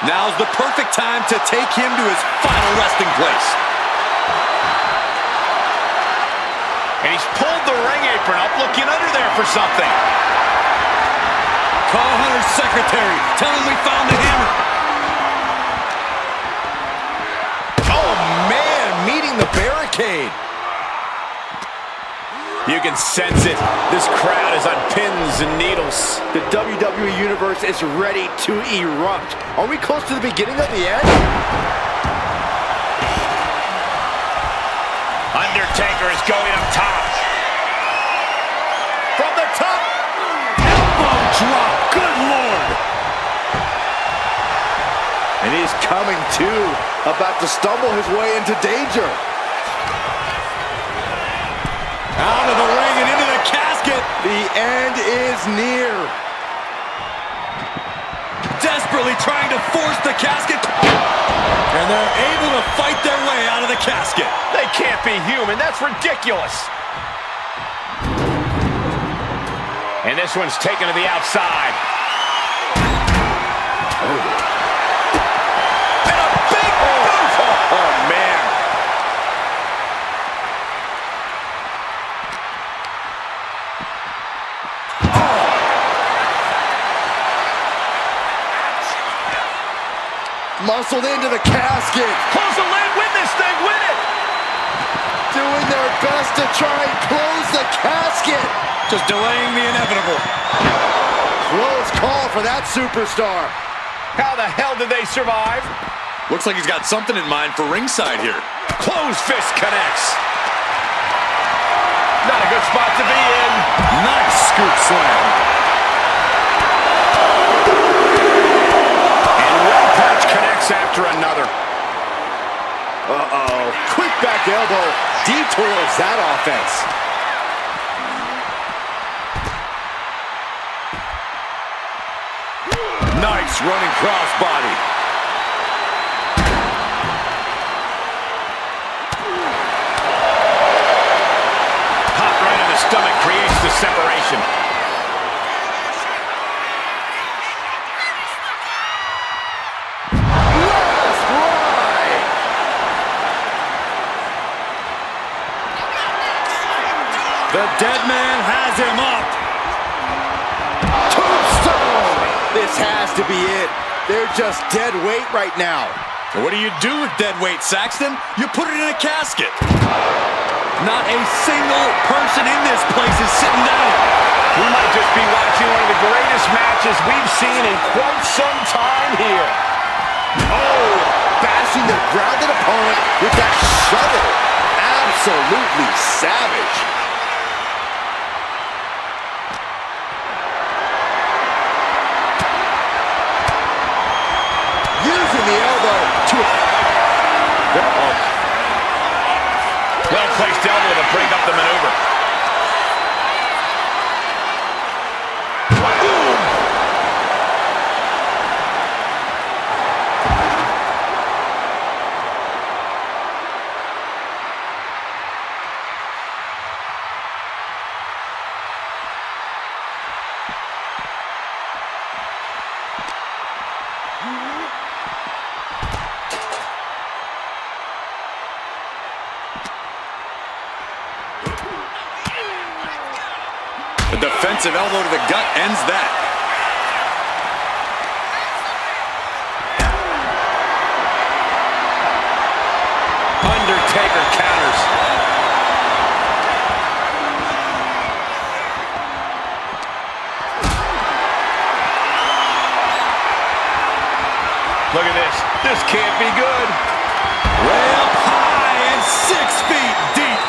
Speaker 2: Now's the perfect time to take him to his final resting place.
Speaker 1: And he's pulled the ring apron up, looking under there for something.
Speaker 2: Call Hunter's secretary. Tell him we found the hammer.
Speaker 3: Oh, man, meeting the barricade.
Speaker 1: You can sense it. This crowd is on pins and needles.
Speaker 3: The WWE Universe is ready to erupt. Are we close to the beginning of the end?
Speaker 1: Undertaker is going up top.
Speaker 3: From the top. Elbow drop. Good Lord. And he's coming to. About to stumble his way into danger.
Speaker 2: Out of the ring and into the casket.
Speaker 3: The end is near.
Speaker 2: Desperately trying to force the casket. And they're able to fight their way out of the casket.
Speaker 1: They can't be human. That's ridiculous. And this one's taken to the outside.
Speaker 3: And a big boot. Oh, man. Muscled into the casket.
Speaker 1: Close the lid, win this thing, win it!
Speaker 3: Doing their best to try and close the casket.
Speaker 2: Just delaying the inevitable.
Speaker 3: Close call for that superstar.
Speaker 1: How the hell did they survive?
Speaker 2: Looks like he's got something in mind for ringside here.
Speaker 1: Close fist connects. Not a good spot to be in.
Speaker 2: Nice scoop slam.
Speaker 1: Punch connects after another.
Speaker 3: Uh-oh. Quick back elbow detours that offense.
Speaker 2: Nice running crossbody.
Speaker 1: Pop right in the stomach creates the separation.
Speaker 2: The dead man has him up.
Speaker 3: Tombstone! This has to be it. They're just dead weight right now.
Speaker 2: What do you do with dead weight, Saxton? You put it in a casket. Not a single person in this place is sitting down.
Speaker 1: We might just be watching one of the greatest matches we've seen in quite some time here.
Speaker 3: Oh, bashing the grounded opponent with that shovel. Absolutely savage. Using the elbow to...
Speaker 1: Well-placed elbow to break up the maneuver.
Speaker 2: A defensive elbow to the gut ends that.
Speaker 1: Undertaker counters. Look at this. This can't be good.
Speaker 2: Way up high and 6 feet deep.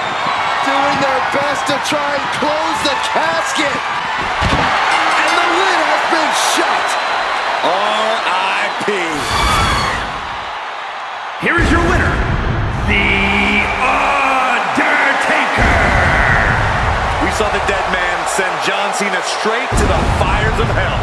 Speaker 3: Doing their best to try and close the casket. And the lid has been shut.
Speaker 2: R.I.P.
Speaker 4: Here is your winner, The Undertaker.
Speaker 2: We saw the dead man send John Cena straight to the fires of hell.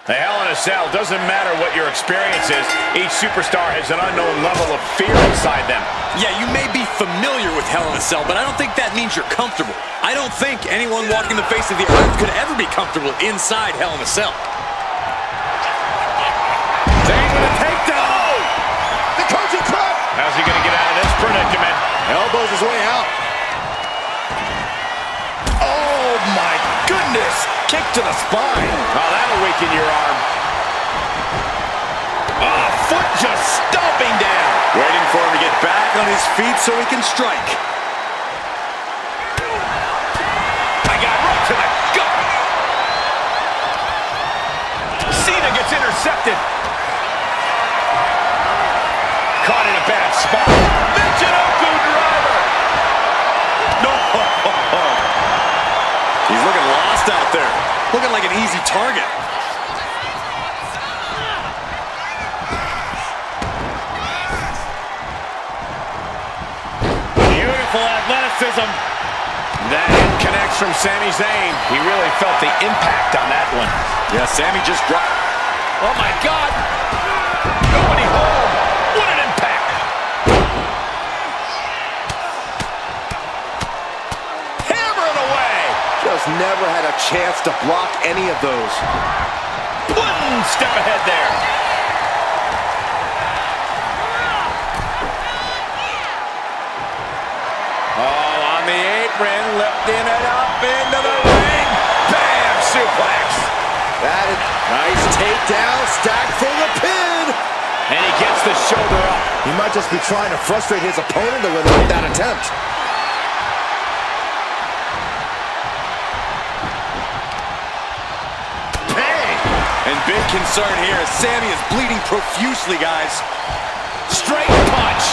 Speaker 1: The Hell in a Cell, doesn't matter what your experience is, each superstar has an unknown level of fear inside them.
Speaker 2: Yeah, you may be familiar with Hell in a Cell, but I don't think that means you're comfortable. I don't think anyone walking the face of the earth could ever be comfortable inside Hell in a Cell.
Speaker 3: Zayn with a takedown! Oh! The coaching club!
Speaker 1: How's he going to get out of this predicament?
Speaker 3: Elbows his way out. Oh my goodness! Kick to the spine.
Speaker 1: Oh, that'll weaken your arm.
Speaker 3: Oh, foot just stomping down.
Speaker 2: Waiting for him to get back on his feet so he can strike.
Speaker 1: I got right to the gut. CENA gets intercepted. Caught in a bad spot. Michinoku driver.
Speaker 2: No. He's looking lost out there. Looking like an easy target.
Speaker 1: Beautiful athleticism. That hit connects from Sami Zayn. He really felt the impact on that one.
Speaker 2: Yeah, Sami just dropped.
Speaker 1: Oh my God. Nobody home. What an impact. Hammering away.
Speaker 3: Just never had a chance to block any of those.
Speaker 1: One step ahead there. Oh, on the apron, lifting it up into the ring. Bam, suplex.
Speaker 3: That is nice takedown, stacked for the pin.
Speaker 1: And he gets the shoulder up.
Speaker 3: He might just be trying to frustrate his opponent a little with that attempt.
Speaker 2: And big concern here as Sami is bleeding profusely, guys.
Speaker 1: Straight punch.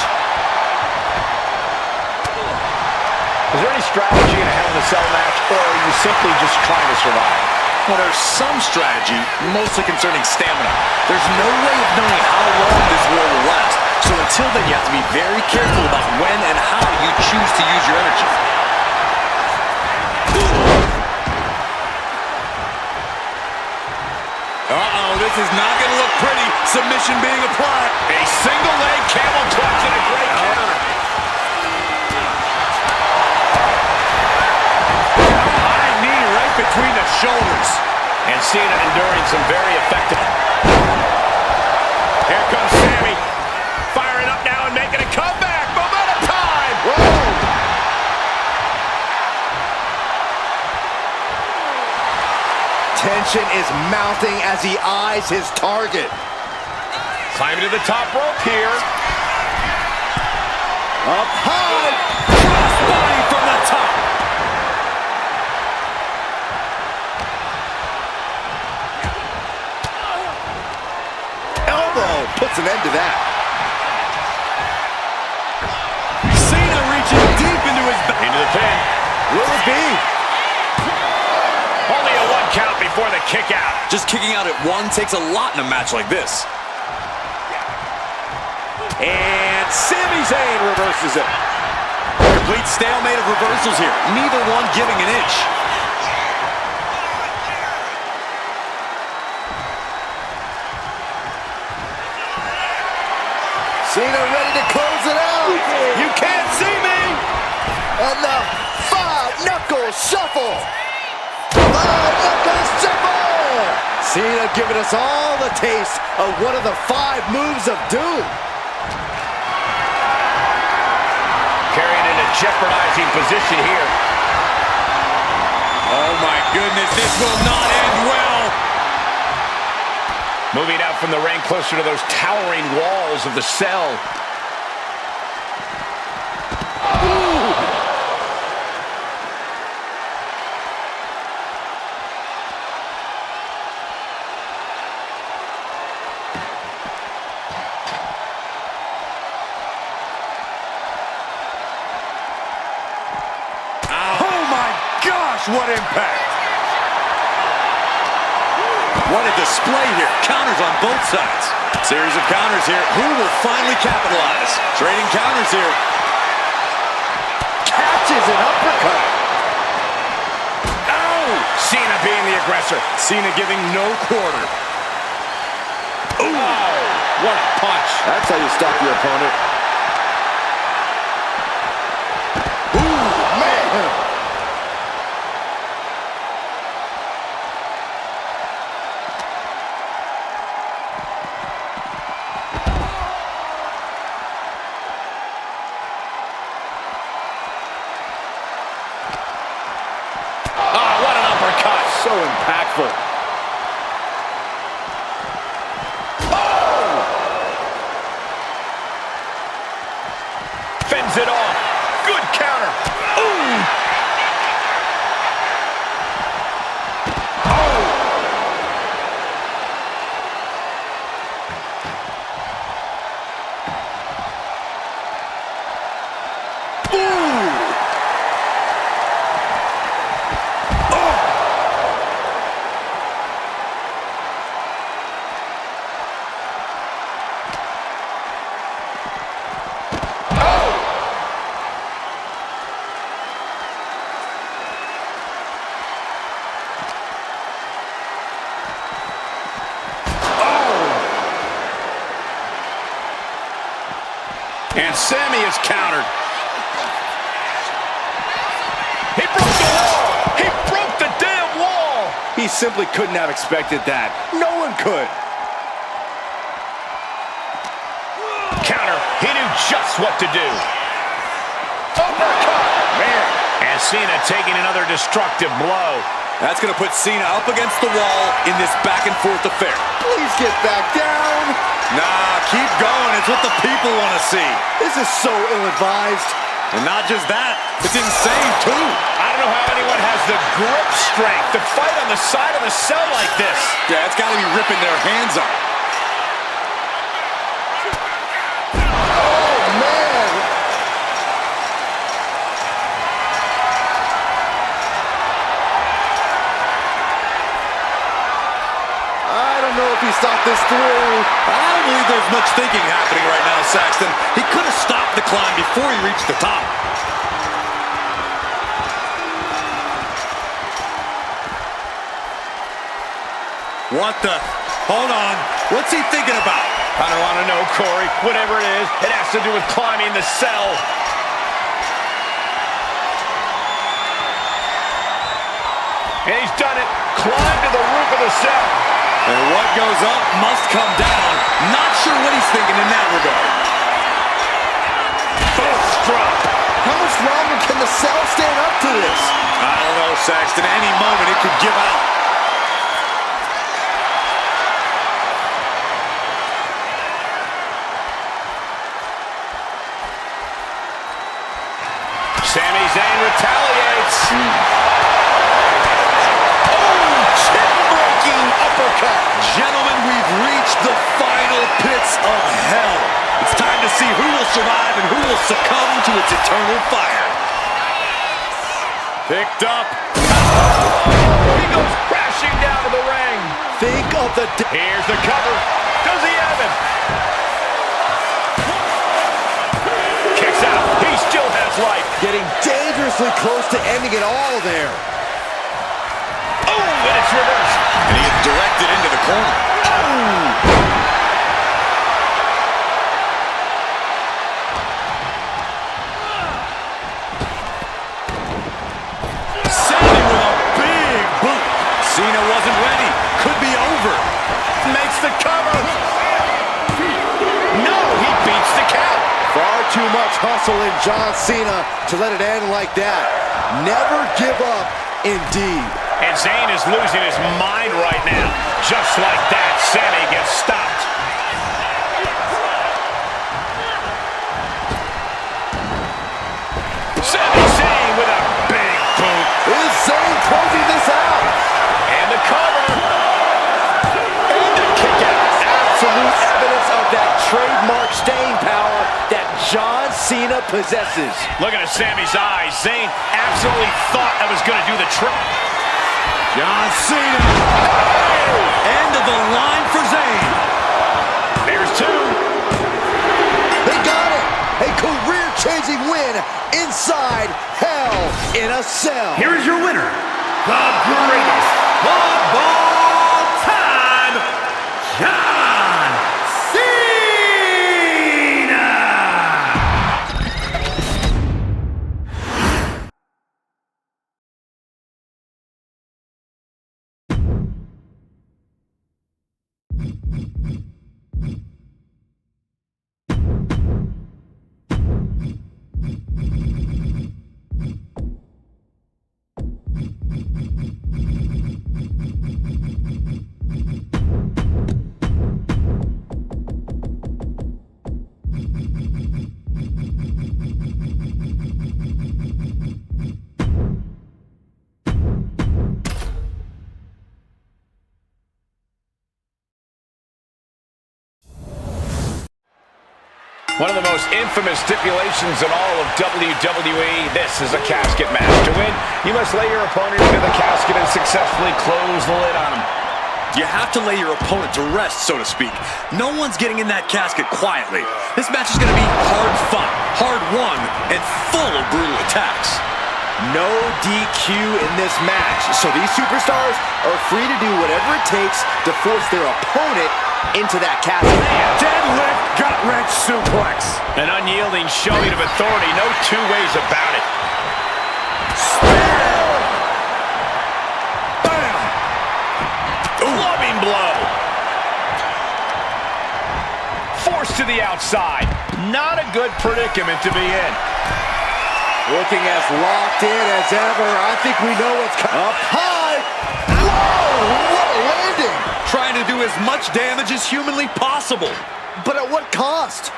Speaker 1: Is there any strategy in a Hell in a Cell match, or are you simply just trying to survive?
Speaker 2: Well, there's some strategy, mostly concerning stamina. There's no way of knowing how long this war will last. So until then, you have to be very careful about when and how you choose to use your energy. Uh-oh, this is not going to look pretty. Submission being applied.
Speaker 1: A single leg camel clutch and a great counter.
Speaker 2: High knee right between the shoulders.
Speaker 1: And CENA enduring some very effective. Here comes Sami. Firing up now and making a comeback. Momentum time.
Speaker 3: Whoa! Tension is mounting as he eyes his target.
Speaker 1: Climbing to the top rope here.
Speaker 3: Up high.
Speaker 2: Crossbody from the top.
Speaker 3: Elbow puts an end to that.
Speaker 2: CENA reaching deep into his back.
Speaker 1: Into the pin.
Speaker 3: Will it be?
Speaker 1: Only a 1 count before the kick out.
Speaker 2: Just kicking out at one takes a lot in a match like this.
Speaker 3: And Sami Zayn reverses it.
Speaker 2: Complete stalemate of reversals here. Neither one giving an inch.
Speaker 3: CENA ready to close it out.
Speaker 2: You can't see me.
Speaker 3: And the 5-knuckle shuffle. 5-knuckle shuffle. CENA giving us all the taste of one of the 5 moves of doom.
Speaker 1: Carrying in a jeopardizing position here.
Speaker 2: Oh my goodness, this will not end well.
Speaker 1: Moving out from the ring closer to those towering walls of the cell.
Speaker 2: What impact! What a display here. Counters on both sides. Series of counters here. Who will finally capitalize? Trading counters here.
Speaker 3: Catches an uppercut.
Speaker 1: Oh! CENA being the aggressor.
Speaker 2: CENA giving no quarter.
Speaker 1: What a punch.
Speaker 3: That's how you stop your opponent. Ooh, man.
Speaker 1: What an uppercut.
Speaker 3: So impactful.
Speaker 1: Fends it off. Good counter. Ooh. And Sammy is countered. He broke the wall. He broke the damn wall.
Speaker 3: He simply couldn't have expected that. No one could.
Speaker 1: Counter. He knew just what to do. Uppercut. Man. And CENA taking another destructive blow.
Speaker 2: That's going to put CENA up against the wall in this back-and-forth affair.
Speaker 3: Please get back down.
Speaker 2: Nah, keep going. It's what the people want to see.
Speaker 3: This is so ill-advised.
Speaker 2: And not just that, it's insane, too.
Speaker 1: I don't know how anyone has the grip strength to fight on the side of the cell like this.
Speaker 2: Yeah, it's got to be ripping their hands off.
Speaker 3: Oh, man. I don't know if he thought this through.
Speaker 2: I don't believe there's much thinking happening right now, Saxton. He could have stopped the climb before he reached the top. What the? Hold on. What's he thinking about?
Speaker 1: I don't want to know, Corey. Whatever it is, it has to do with climbing the cell. And he's done it. Climbed to the roof of the cell.
Speaker 2: And what goes up must come down. Not sure what he's thinking in that regard.
Speaker 1: Both struck.
Speaker 3: How much longer can the cell stand up to this?
Speaker 2: I don't know, Saxton. Any moment it could give out.
Speaker 1: Sami Zayn retaliates. Oh, chin-breaking uppercut.
Speaker 2: Gentlemen, we've reached the final pits of hell. It's time to see who will survive and who will succumb to its eternal fire.
Speaker 1: Picked up. He goes crashing down to the ring.
Speaker 3: Think of the...
Speaker 1: Here's the cover. Does he have him? Kicks out. He still has life.
Speaker 3: Getting dangerously close to ending it all there.
Speaker 1: Oh, and it's reversed.
Speaker 2: And he is directed into the corner.
Speaker 1: Oh!
Speaker 2: Sammy with a big boot. CENA wasn't ready. Could be over.
Speaker 1: Makes the cover. No, he beats the count.
Speaker 3: Far too much hustle in John Cena to let it end like that. Never give up, indeed.
Speaker 1: And Zayn is losing his mind right now. Just like that, Sami gets stopped. Sami Zayn with a big boot.
Speaker 3: Is Zayn closing this out?
Speaker 1: And the cover. And the kick out.
Speaker 3: Absolute evidence of that trademark staying power that John Cena possesses.
Speaker 1: Looking at Sami's eyes, Zayn absolutely thought I was going to do the trick.
Speaker 2: John Cena. Oh! End of the line for Zayn.
Speaker 1: There's two.
Speaker 3: They got it. A career-changing win inside Hell in a Cell.
Speaker 4: Here is your winner, the greatest of all time, John
Speaker 1: One of the most infamous stipulations in all of WWE, this is a casket match. To win, you must lay your opponent into the casket and successfully close the lid on him.
Speaker 2: You have to lay your opponent to rest, so to speak. No one's getting in that casket quietly. This match is going to be hard fought, hard won, and full of brutal attacks.
Speaker 3: No DQ in this match, so these superstars are free to do whatever it takes to force their opponent into that casket.
Speaker 4: Deadlift gut-wrench suplex.
Speaker 1: An unyielding showing of authority, no two ways about it.
Speaker 3: Bam!
Speaker 1: Clubbing blow. Forced to the outside. Not a good predicament to be in.
Speaker 3: Looking as locked in as ever. I think we know what's coming. Up high. Whoa, what a landing.
Speaker 2: Trying to do as much damage as humanly possible.
Speaker 3: But at what cost?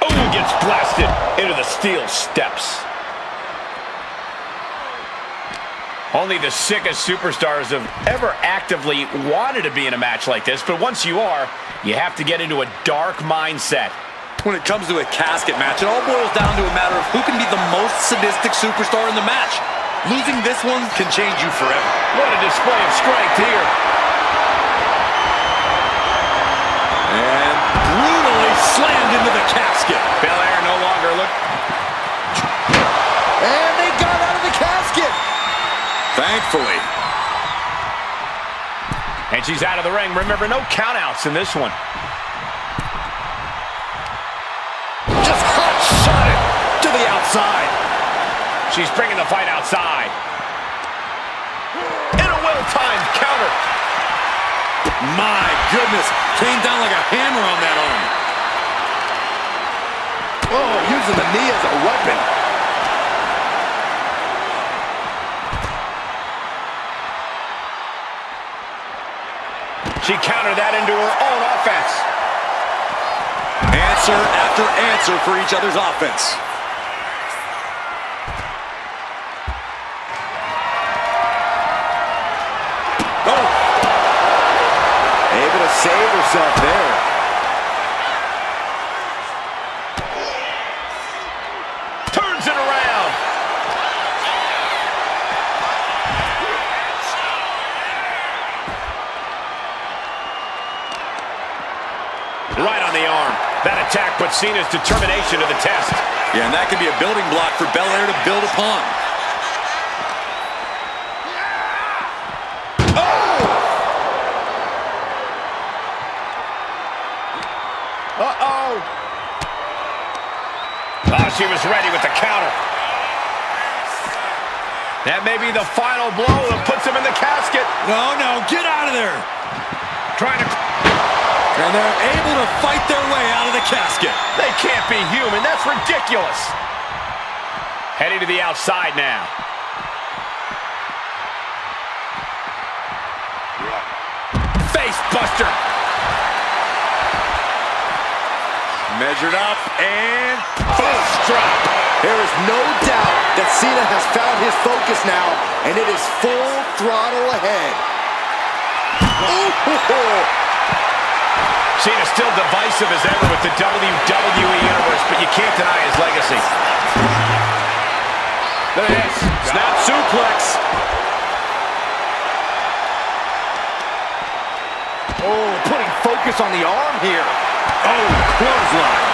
Speaker 1: Oh, gets blasted into the steel steps. Only the sickest superstars have ever actively wanted to be in a match like this, but once you are, you have to get into a dark mindset.
Speaker 2: When it comes to a casket match, it all boils down to a matter of who can be the most sadistic superstar in the match. Losing this one can change you forever.
Speaker 1: What a display of strength here.
Speaker 2: And brutally slammed into the casket.
Speaker 1: Belair no longer look.
Speaker 3: And they got out of the casket.
Speaker 2: Thankfully.
Speaker 1: And she's out of the ring. Remember, no countouts in this one.
Speaker 3: Just hot shot it to the outside.
Speaker 1: She's bringing the fight outside. And a well-timed counter.
Speaker 2: My goodness. Came down like a hammer on that arm.
Speaker 3: Oh, using the knee as a weapon.
Speaker 1: She countered that into her own offense.
Speaker 2: Answer after answer for each other's offense.
Speaker 3: Oh! Able to save herself there.
Speaker 1: Turns it around. Right on the arm. That attack put CENA's determination to the test.
Speaker 2: Yeah, and that could be a building block for Belair to build upon.
Speaker 3: Uh-oh.
Speaker 1: Oh, she was ready with the counter. That may be the final blow that puts him in the casket.
Speaker 2: No, no, get out of there.
Speaker 1: Trying to...
Speaker 2: And they're able to fight their way out of the casket.
Speaker 1: They can't be human. That's ridiculous. Heading to the outside now. Face buster.
Speaker 2: Measured up and
Speaker 1: Fist drop.
Speaker 3: There is no doubt that CENA has found his focus now, and it is full throttle ahead. Ooh.
Speaker 1: CENA's still divisive as ever with the WWE Universe, but you can't deny his legacy. Look at this.
Speaker 2: snap suplex.
Speaker 3: Oh, putting focus on the arm here.
Speaker 2: Oh, clothesline.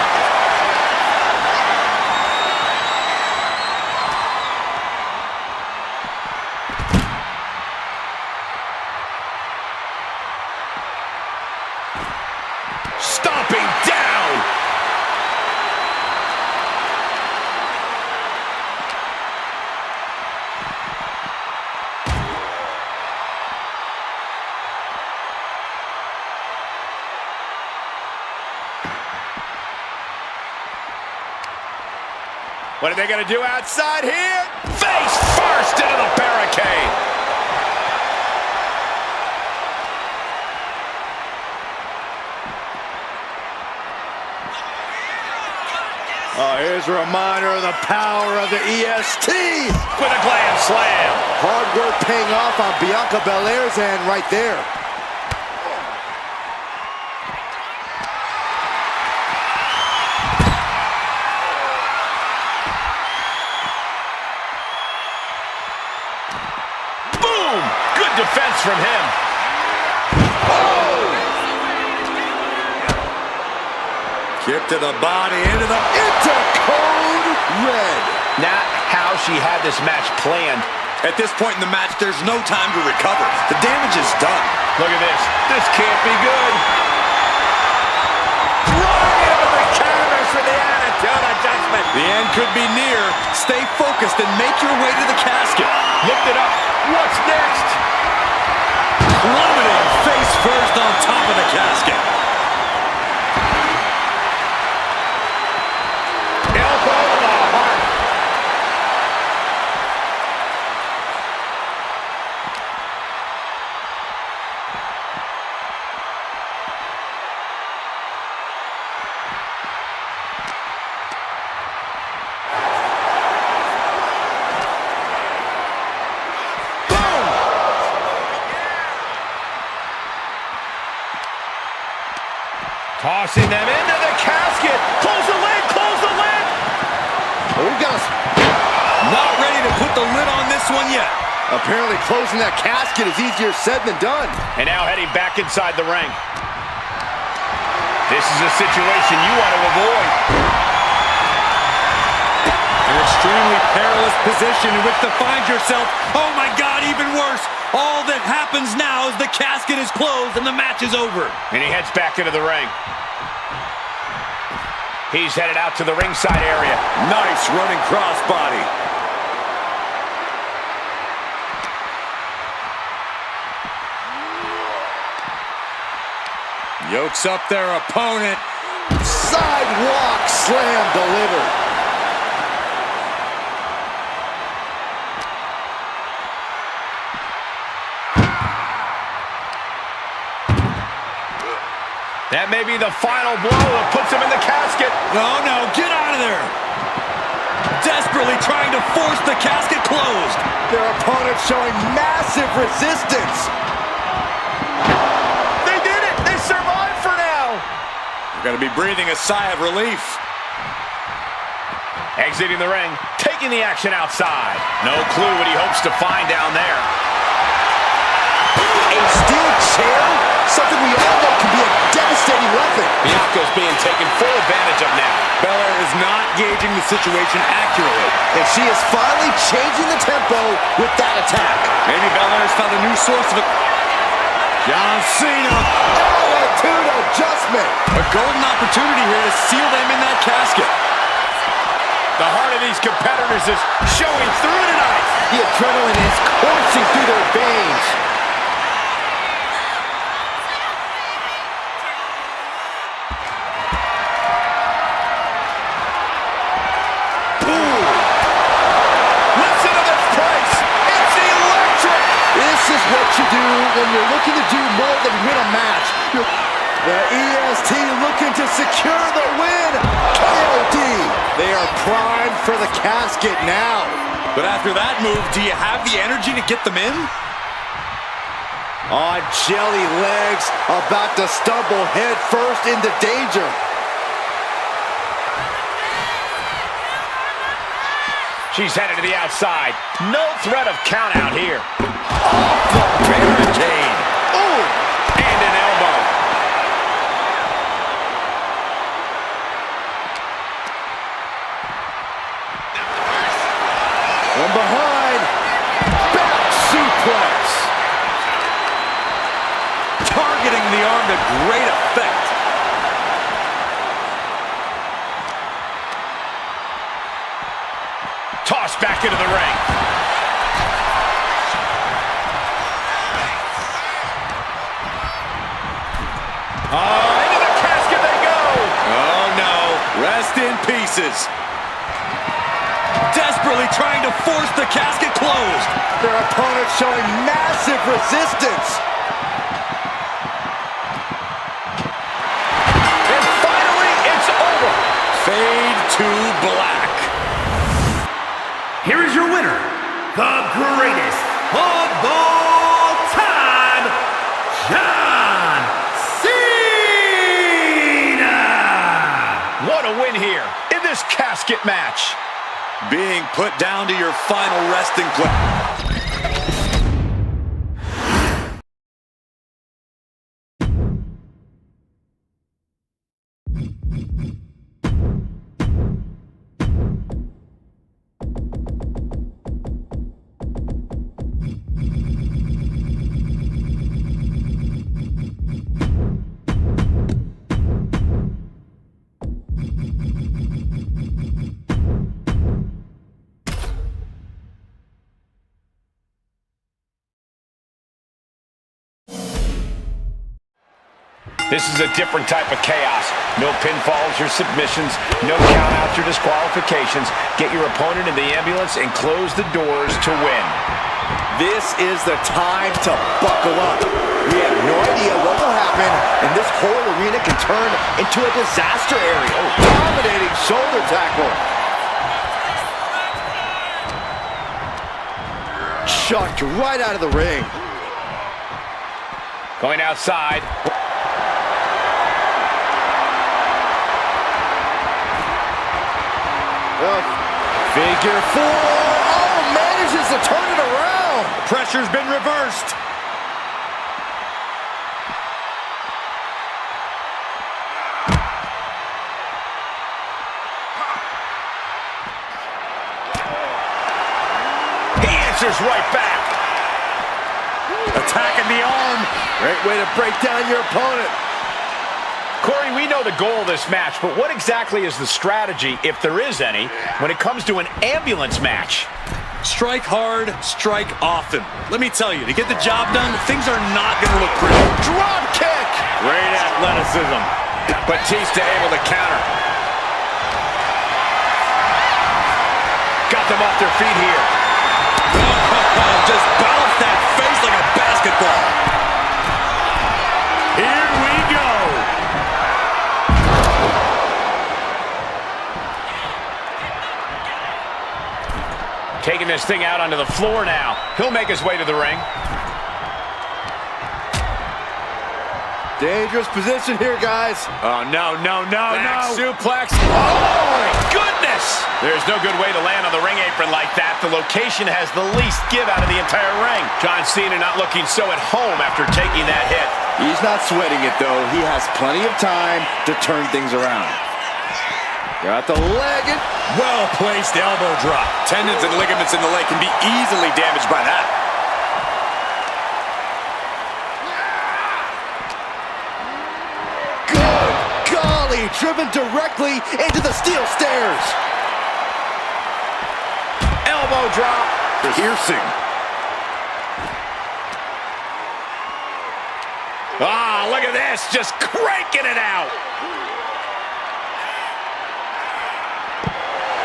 Speaker 1: Stomping down. What are they going to do outside here? Face first into the barricade.
Speaker 3: Oh, here's Here's a reminder of the power of the EST.
Speaker 1: With a glam slam.
Speaker 3: Hard work paying off on Bianca Belair's end right there.
Speaker 1: Boom! Good defense from him.
Speaker 2: Kick to the body, into
Speaker 3: code red.
Speaker 1: Not how she had this match planned.
Speaker 2: At this point in the match, there's no time to recover. The damage is done.
Speaker 1: Look at this. This can't be good.
Speaker 4: Right into the canvas with the attitude adjustment.
Speaker 2: The end could be near. Stay focused and make your way to the casket.
Speaker 1: Lift it up. What's next?
Speaker 2: Plummeting face first on top of the casket.
Speaker 1: Elbow to the heart. Tossing them into the casket. Close the lid, close the lid.
Speaker 3: Oh, we got
Speaker 2: Not ready to put the lid on this one yet.
Speaker 3: apparently closing that casket is easier said than done.
Speaker 1: And now heading back inside the ring. This is a situation you want to avoid.
Speaker 2: An extremely perilous position in which to find yourself. Oh my God, even worse. All that happens now is the casket is closed and the match is over.
Speaker 1: And he heads back into the ring. He's headed out to the ringside area.
Speaker 2: Nice running crossbody. Yokes up their opponent.
Speaker 3: Sidewalk slam delivered.
Speaker 1: That may be the final blow that puts him in the casket.
Speaker 2: Oh no, get out of there. Desperately trying to force the casket closed.
Speaker 3: Their opponent showing massive resistance.
Speaker 1: They did it! They survived for now!
Speaker 2: You're gonna be breathing a sigh of relief.
Speaker 1: Exiting the ring, taking the action outside. No clue what he hopes to find down there.
Speaker 3: A steel chair? Something we all know can be a devastating weapon.
Speaker 1: Bianca's being taken full advantage of now.
Speaker 2: Belair is not gauging the situation accurately.
Speaker 3: And she is finally changing the tempo with that attack.
Speaker 2: Maybe Belair's found a new source of it. John Cena.
Speaker 3: Attitude adjustment.
Speaker 2: A golden opportunity here to seal them in that casket.
Speaker 1: The heart of these competitors is showing through tonight.
Speaker 3: The adrenaline is coursing through their veins.
Speaker 1: Listen to this place. It's electric.
Speaker 3: This is what you do when you're looking to do more than win a match. The EST looking to secure the win. KOD. They are primed for the casket now.
Speaker 2: But after that move, do you have the energy to get them in?
Speaker 3: On jelly legs, about to stumble head first into danger.
Speaker 1: She's headed to the outside. No threat of count out here.
Speaker 2: Off the barricade.
Speaker 1: Ooh, and an elbow.
Speaker 3: From behind, back suplex.
Speaker 2: Targeting the arm to great effect.
Speaker 1: Tossed back into the ring. Into the casket they go.
Speaker 2: Oh no, rest in pieces. Desperately trying to force the casket closed.
Speaker 3: Their opponent showing massive resistance.
Speaker 1: And finally, it's over.
Speaker 2: Fade to black.
Speaker 4: is your winner, the greatest of all time, John Cena!
Speaker 1: What a win here in this casket match.
Speaker 2: Being put down to your final resting place.
Speaker 1: This is a different type of chaos. No pinfalls or submissions, no countouts or disqualifications. Get your opponent in the ambulance and close the doors to win.
Speaker 3: This is the time to buckle up. We have no idea what will happen, and this whole arena can turn into a disaster area. Oh, dominating shoulder tackle. Chucked right out of the ring.
Speaker 1: Going outside.
Speaker 3: Figure four. Oh, manages to turn it around.
Speaker 2: Pressure's been reversed.
Speaker 1: He answers right back.
Speaker 2: Attacking the arm.
Speaker 3: Great way to break down your opponent.
Speaker 1: Corey, we know the goal of this match, but what exactly is the strategy, if there is any, when it comes to an ambulance match?
Speaker 2: Strike hard, strike often. Let me tell you, to get the job done, things are not going to look pretty.
Speaker 3: Drop kick.
Speaker 1: Great athleticism. Batista able to counter. Got them off their feet here.
Speaker 2: Just bounce that face like a basketball.
Speaker 1: Here we go. Taking this thing out onto the floor now. He'll make his way to the ring.
Speaker 3: Dangerous position here, guys.
Speaker 1: Oh, no.
Speaker 2: Back suplex.
Speaker 1: Oh, my goodness. There's no good way to land on the ring apron like that. The location has the least give out of the entire ring. John Cena not looking so at home after taking that hit.
Speaker 3: He's not sweating it, though. He has plenty of time to turn things around. Got the leg.
Speaker 2: Well-placed elbow drop. Tendons and ligaments in the leg can be easily damaged by that.
Speaker 3: Good golly, driven directly into the steel stairs.
Speaker 1: Elbow drop.
Speaker 2: Piercing.
Speaker 1: Ah, look at this. Just cranking it out.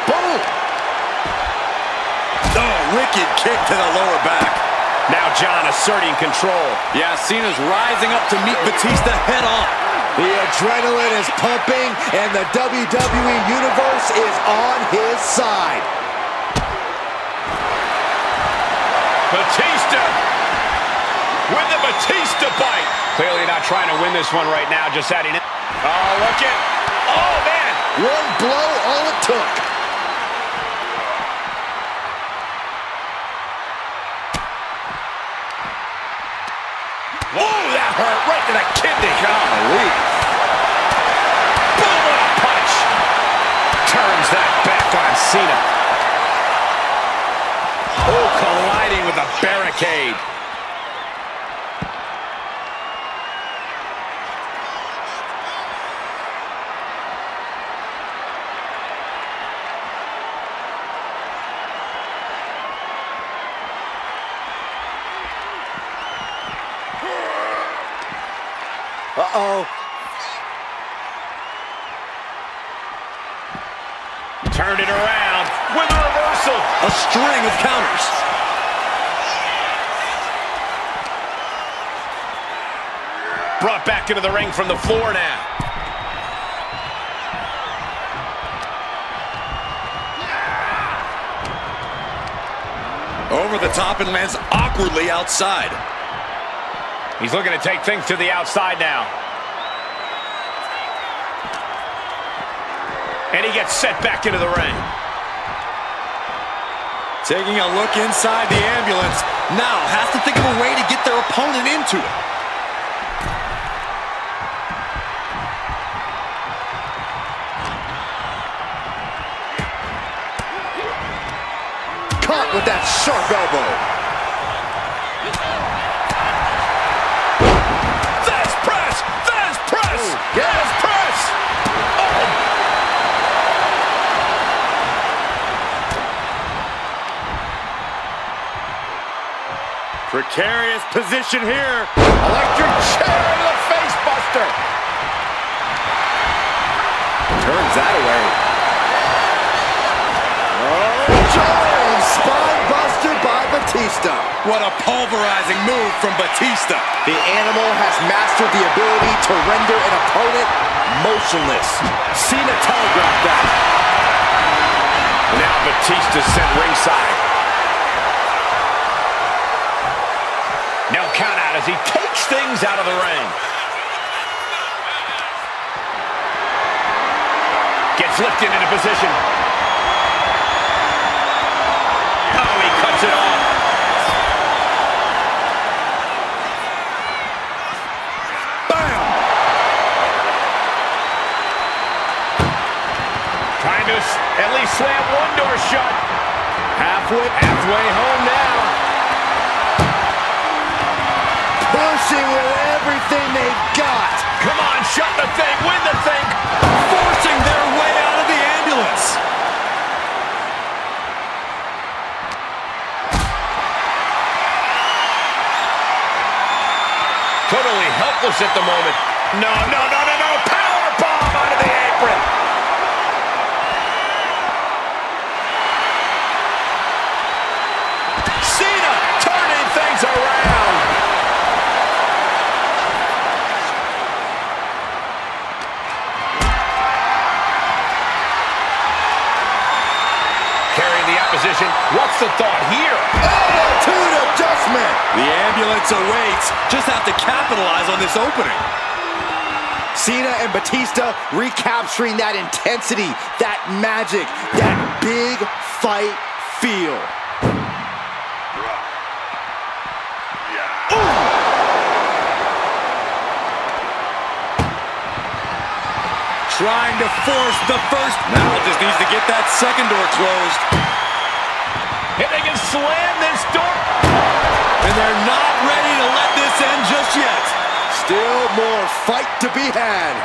Speaker 3: Boom.
Speaker 2: Oh, wicked kick to the lower back.
Speaker 1: Now John asserting control.
Speaker 2: Yeah, Cena's rising up to meet Batista head on.
Speaker 3: The adrenaline is pumping, and the WWE Universe is on his side.
Speaker 1: Batista with the Batista bite. Clearly not trying to win this one right now, just adding it. Oh, look at. Oh, man.
Speaker 3: One blow, all it took.
Speaker 1: Oh, that hurt right to the kidney. Golly. Boom, what a punch. Turns that back on Cena. Oh, colliding with a barricade.
Speaker 3: Uh-oh.
Speaker 1: Turned it around with a reversal.
Speaker 2: A string of counters.
Speaker 1: Brought back into the ring from the floor now.
Speaker 2: Over the top and lands awkwardly outside.
Speaker 1: He's looking to take things to the outside now. And he gets set back into the ring.
Speaker 2: Taking a look inside the ambulance. Now has to think of a way to get their opponent into it.
Speaker 3: Caught with that sharp elbow.
Speaker 1: There's press! There's press!
Speaker 3: Ooh, yeah.
Speaker 1: There's press! Oh!
Speaker 2: Precarious position here.
Speaker 1: Electric chair to the face buster.
Speaker 3: Turns that away. Oh, Jones! Spine buster by Batista.
Speaker 2: What a pulverizing move from Batista.
Speaker 3: The animal has mastered the ability to render an opponent motionless. CENA telegraphed that.
Speaker 1: Now Batista sent ringside. No count out as he takes things out of the ring. Gets lifted into position. Oh, he cuts it off.
Speaker 3: Bam!
Speaker 1: Trying to at least slam one door shut. Halfway home now.
Speaker 3: Pushing with everything they've got.
Speaker 1: Come on, shut the thing, win the thing.
Speaker 2: Forcing their way out of the ambulance.
Speaker 1: Totally helpless at the moment. No. Power bomb out of the apron. CENA turning things around. Carrying the opposition. What's the thought here?
Speaker 3: Attitude adjustment.
Speaker 2: The ambulance awaits. Just have to capitalize on this opening.
Speaker 3: CENA and Batista recapturing that intensity, that magic, that big fight feel.
Speaker 2: Trying to force the first. Now just needs to get that second door closed.
Speaker 1: If they can slam this door.
Speaker 2: And they're not ready to let this end just yet.
Speaker 3: Still more fight to be had.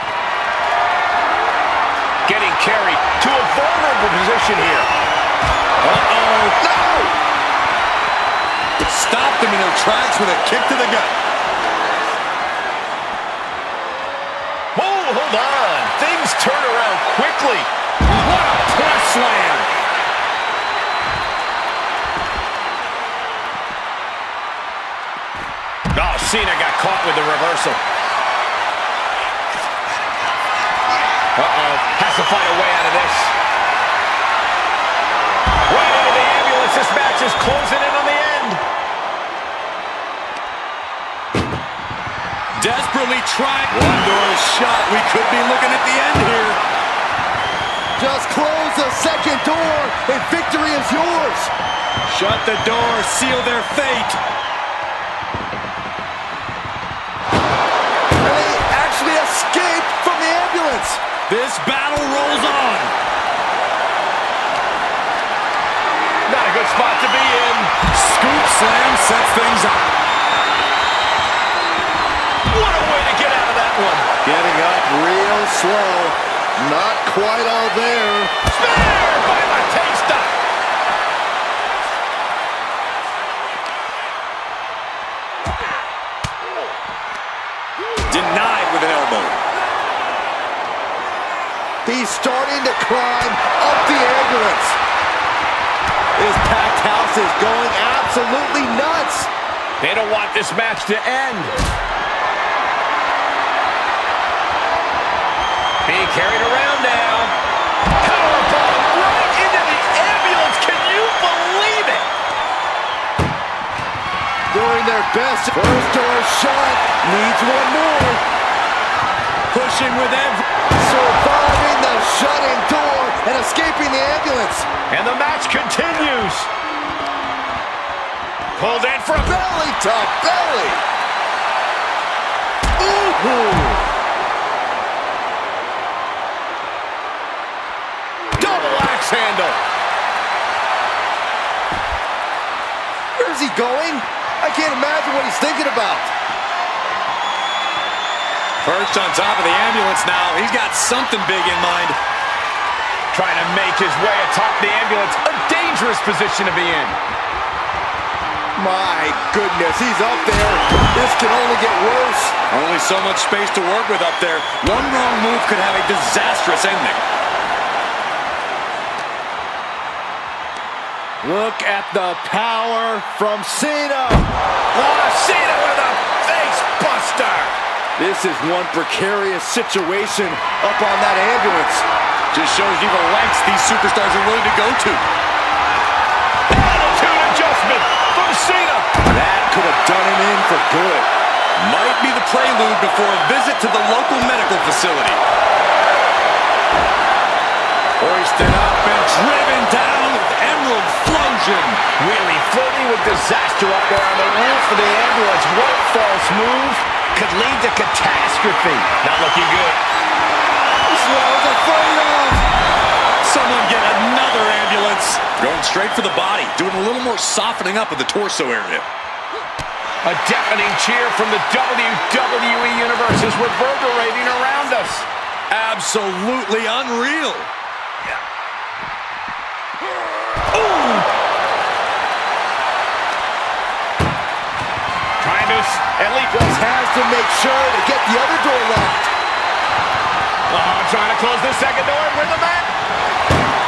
Speaker 1: Getting carried to a vulnerable position here.
Speaker 2: Uh-oh.
Speaker 3: No!
Speaker 2: Stopped them in their tracks with a kick to the gut.
Speaker 1: Oh, hold on. Things turn around quickly. What a press slam. Oh, CENA got caught with the reversal. Uh-oh. Has to find a way out of this. Right into the ambulance. This match is closing in on the end.
Speaker 2: Desperately trying. One door is shut. We could be looking at the end here.
Speaker 3: Just close the second door and victory is yours.
Speaker 2: Shut the door. Seal their fate.
Speaker 3: They actually escaped from the ambulance.
Speaker 2: This battle rolls on.
Speaker 1: Not a good spot to be in.
Speaker 2: Scoop slam sets things up.
Speaker 1: What a way to get out of that one.
Speaker 3: Getting up real slow. Not quite all there.
Speaker 1: Spear by Batista.
Speaker 2: Denied with an elbow.
Speaker 3: He's starting to climb up the ambulance. This packed house is going absolutely nuts.
Speaker 1: They don't want this match to end. Being carried around now. Powerbomb right into the ambulance. Can you believe it?
Speaker 3: doing their best. First door shut. Needs one more.
Speaker 2: Pushing with every...
Speaker 3: Surviving the shut-in door and escaping the ambulance.
Speaker 1: And the match continues. Pulled in for a...
Speaker 3: Belly to belly. Ooh.
Speaker 1: Double axe handle.
Speaker 3: Where's he going? I can't imagine what he's thinking about.
Speaker 2: Perched on top of the ambulance now. He's got something big in mind.
Speaker 1: Trying to make his way atop the ambulance. A dangerous position to be in.
Speaker 3: My goodness, he's up there. This can only get worse.
Speaker 2: Only so much space to work with up there. One wrong move could have a disastrous ending.
Speaker 3: Look at the power from CENA.
Speaker 1: Oh, CENA with a face buster.
Speaker 3: This is one precarious situation up on that ambulance.
Speaker 2: Just shows you the lengths these superstars are willing to go to.
Speaker 1: Attitude adjustment from CENA.
Speaker 3: That could have done him in for good.
Speaker 2: Might be the prelude before a visit to the local medical facility. Hoisted up and driven down with Emerald Flosion.
Speaker 1: Really floating with disaster up there on the roof of the ambulance. What false move could lead to catastrophe. Not looking good.
Speaker 3: This is what I was afraid of.
Speaker 2: Someone get another ambulance. Going straight for the body, doing a little more softening up of the torso area.
Speaker 1: A deafening cheer from the WWE Universe is reverberating around us.
Speaker 2: Absolutely unreal.
Speaker 1: Ooh! Trying to at least
Speaker 3: Just has to make sure to get the other door locked.
Speaker 1: trying to close the second door with the mat.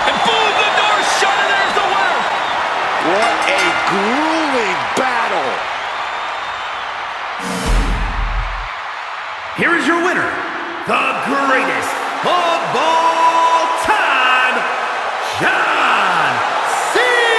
Speaker 1: And boom, the door's shut, and there's the winner.
Speaker 3: What a grueling battle.
Speaker 4: Here is your winner, the greatest of all time, John Cena!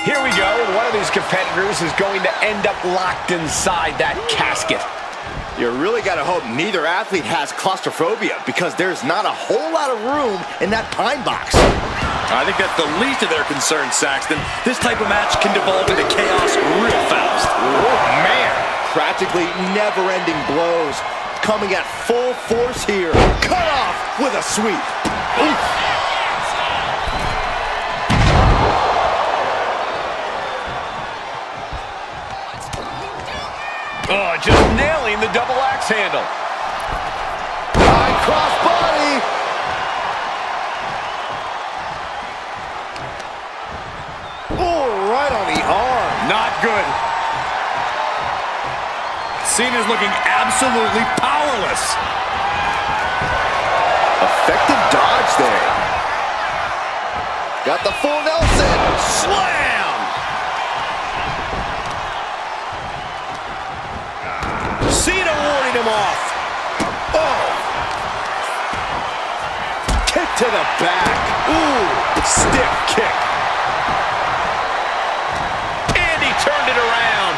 Speaker 1: Here we go, and one of these competitors is going to end up locked inside that casket.
Speaker 3: You really got to hope neither athlete has claustrophobia, because there's not a whole lot of room in that pine box.
Speaker 2: I think that's the least of their concerns, Saxton. This type of match can devolve into chaos real fast.
Speaker 3: Oh, man. Practically never-ending blows coming at full force here. Cut off with a sweep. Oof.
Speaker 1: Oh, just nailing the double axe handle.
Speaker 3: High cross body. Oh, right on the arm.
Speaker 2: Not good. Cena's looking absolutely powerless.
Speaker 3: Effective dodge there. Got the full Nelson. Slam.
Speaker 1: Cena warding him off.
Speaker 3: Oh. Kick to the back. Ooh, stiff kick.
Speaker 1: And he turned it around.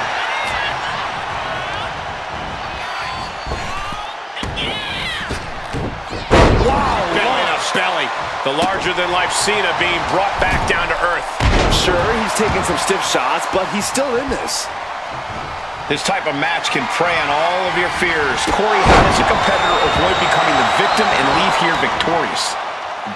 Speaker 1: Wow, belly to belly. The larger-than-life Cena being brought back down to earth.
Speaker 3: Sure, he's taking some stiff shots, but he's still in this.
Speaker 1: This type of match can prey on all of your fears. Corey, how does a competitor avoid becoming the victim and leave here victorious?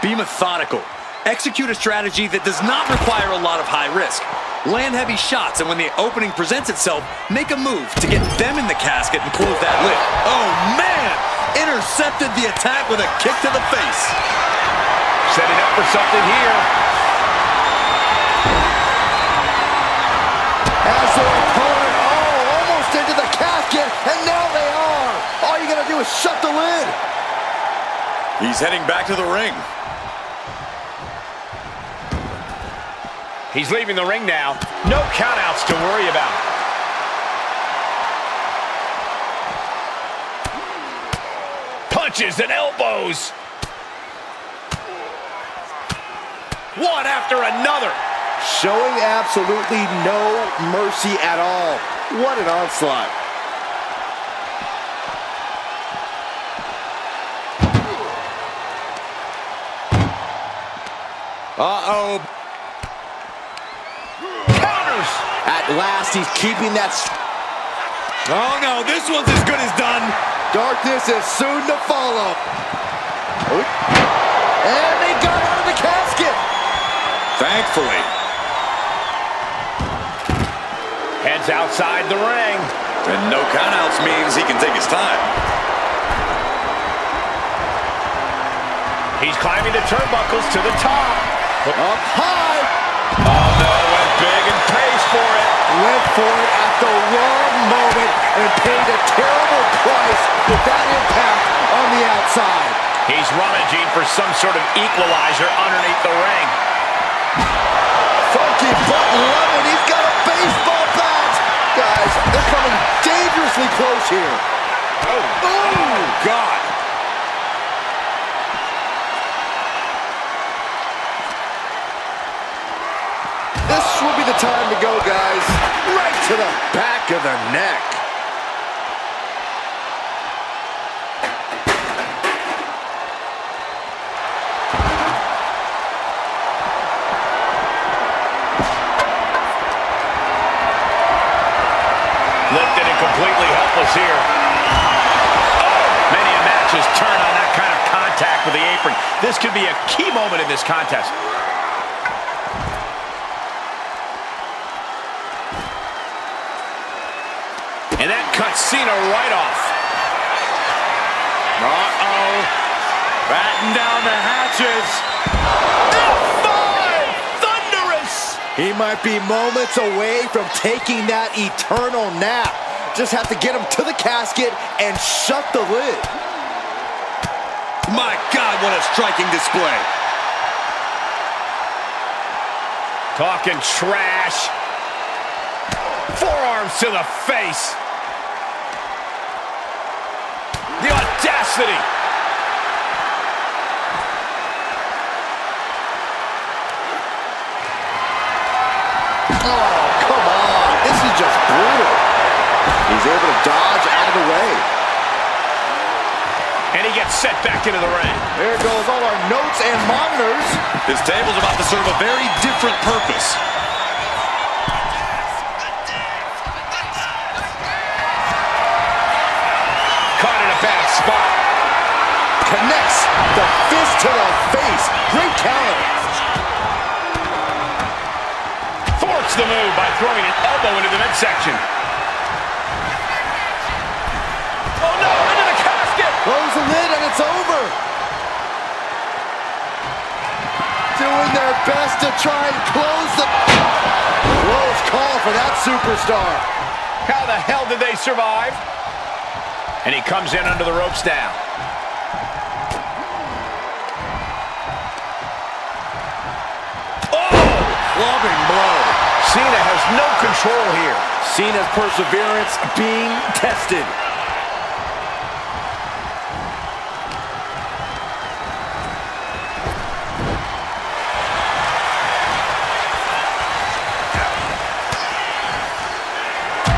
Speaker 2: Be methodical. Execute a strategy that does not require a lot of high risk. Land heavy shots, and when the opening presents itself, make a move to get them in the casket and close that lid. Oh, man! Intercepted the attack with a kick to the face.
Speaker 1: Setting up for something here.
Speaker 3: As their opponent, almost into the casket, and now they are. All you gotta do is shut the lid.
Speaker 2: He's heading back to the ring.
Speaker 1: He's leaving the ring now. No countouts to worry about. Punches and elbows. One after another.
Speaker 3: Showing absolutely no mercy at all. What an onslaught.
Speaker 2: Uh-oh.
Speaker 1: Counters.
Speaker 3: At last, he's keeping that.
Speaker 2: Oh, no, this one's as good as done.
Speaker 3: Darkness is soon to follow. And they got out of the casket.
Speaker 2: Thankfully.
Speaker 1: Heads outside the ring.
Speaker 2: And no countouts means he can take his time.
Speaker 1: He's climbing the turnbuckles to the top.
Speaker 3: Up high.
Speaker 1: Oh no, went big and pays for it.
Speaker 3: Went for it at the wrong moment and paid a terrible price with that impact on the outside.
Speaker 1: He's rummaging for some sort of equalizer underneath the ring.
Speaker 3: Funky butt loving. He's got a baseball bat. Guys, they're coming dangerously close here.
Speaker 2: Oh, God.
Speaker 3: This will be the time to go, guys. Right to the back of the neck.
Speaker 1: Lifted and completely helpless here. Oh, many matches turn on that kind of contact with the apron. This could be a key moment in this contest. And that cuts CENA right off.
Speaker 2: Uh-oh. Batten down the hatches.
Speaker 1: F5! Thunderous!
Speaker 3: He might be moments away from taking that eternal nap. Just have to get him to the casket and shut the lid.
Speaker 2: My God, what a striking display.
Speaker 1: Talking trash. Forearms to the face. The audacity.
Speaker 3: Oh, come on. This is just brutal. He's able to dodge out of the way.
Speaker 1: And he gets set back into the ring.
Speaker 3: There goes all our notes and monitors.
Speaker 2: This table's about to serve a very different purpose.
Speaker 1: Caught in a bad spot.
Speaker 3: Connects the fist to the face. Great counter.
Speaker 1: Thwarts the move by throwing an elbow into the midsection. Oh no, into the casket!
Speaker 3: Close the lid and it's over. Doing their best to try and close the... Close call for that superstar.
Speaker 1: How the hell did they survive? And he comes in under the ropes now. Oh!
Speaker 3: Clubbing blow.
Speaker 1: CENA has no control here.
Speaker 3: CENA's perseverance being tested.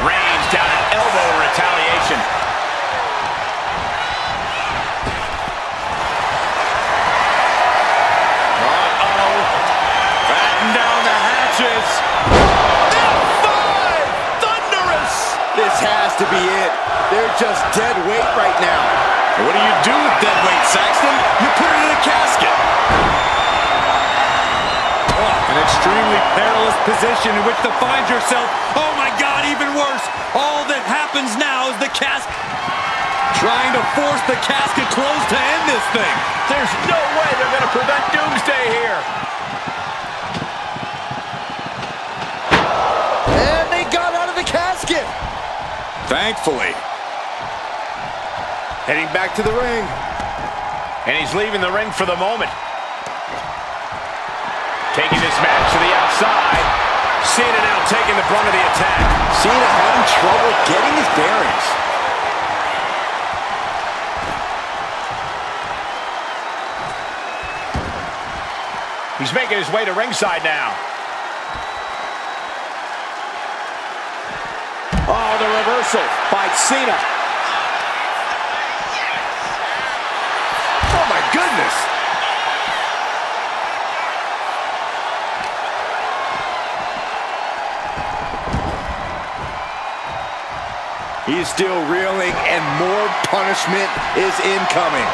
Speaker 1: Rains down an elbow in retaliation.
Speaker 3: This has to be it. They're just dead weight right now.
Speaker 2: What do you do with dead weight, Saxton? You put it in a casket. perilous position in which to find yourself. Oh my God, even worse. All that happens now is the casket trying to force the casket closed to end this thing.
Speaker 1: There's no way they're going to prevent doomsday here.
Speaker 3: And they got out of the casket.
Speaker 2: Thankfully.
Speaker 3: Heading back to the ring.
Speaker 1: And he's leaving the ring for the moment. Taking this match to the outside. CENA now taking the brunt of the attack.
Speaker 3: CENA having trouble getting his bearings.
Speaker 1: He's making his way to ringside now.
Speaker 3: Oh, the reversal by CENA. Oh my goodness. He's still reeling and more punishment is incoming.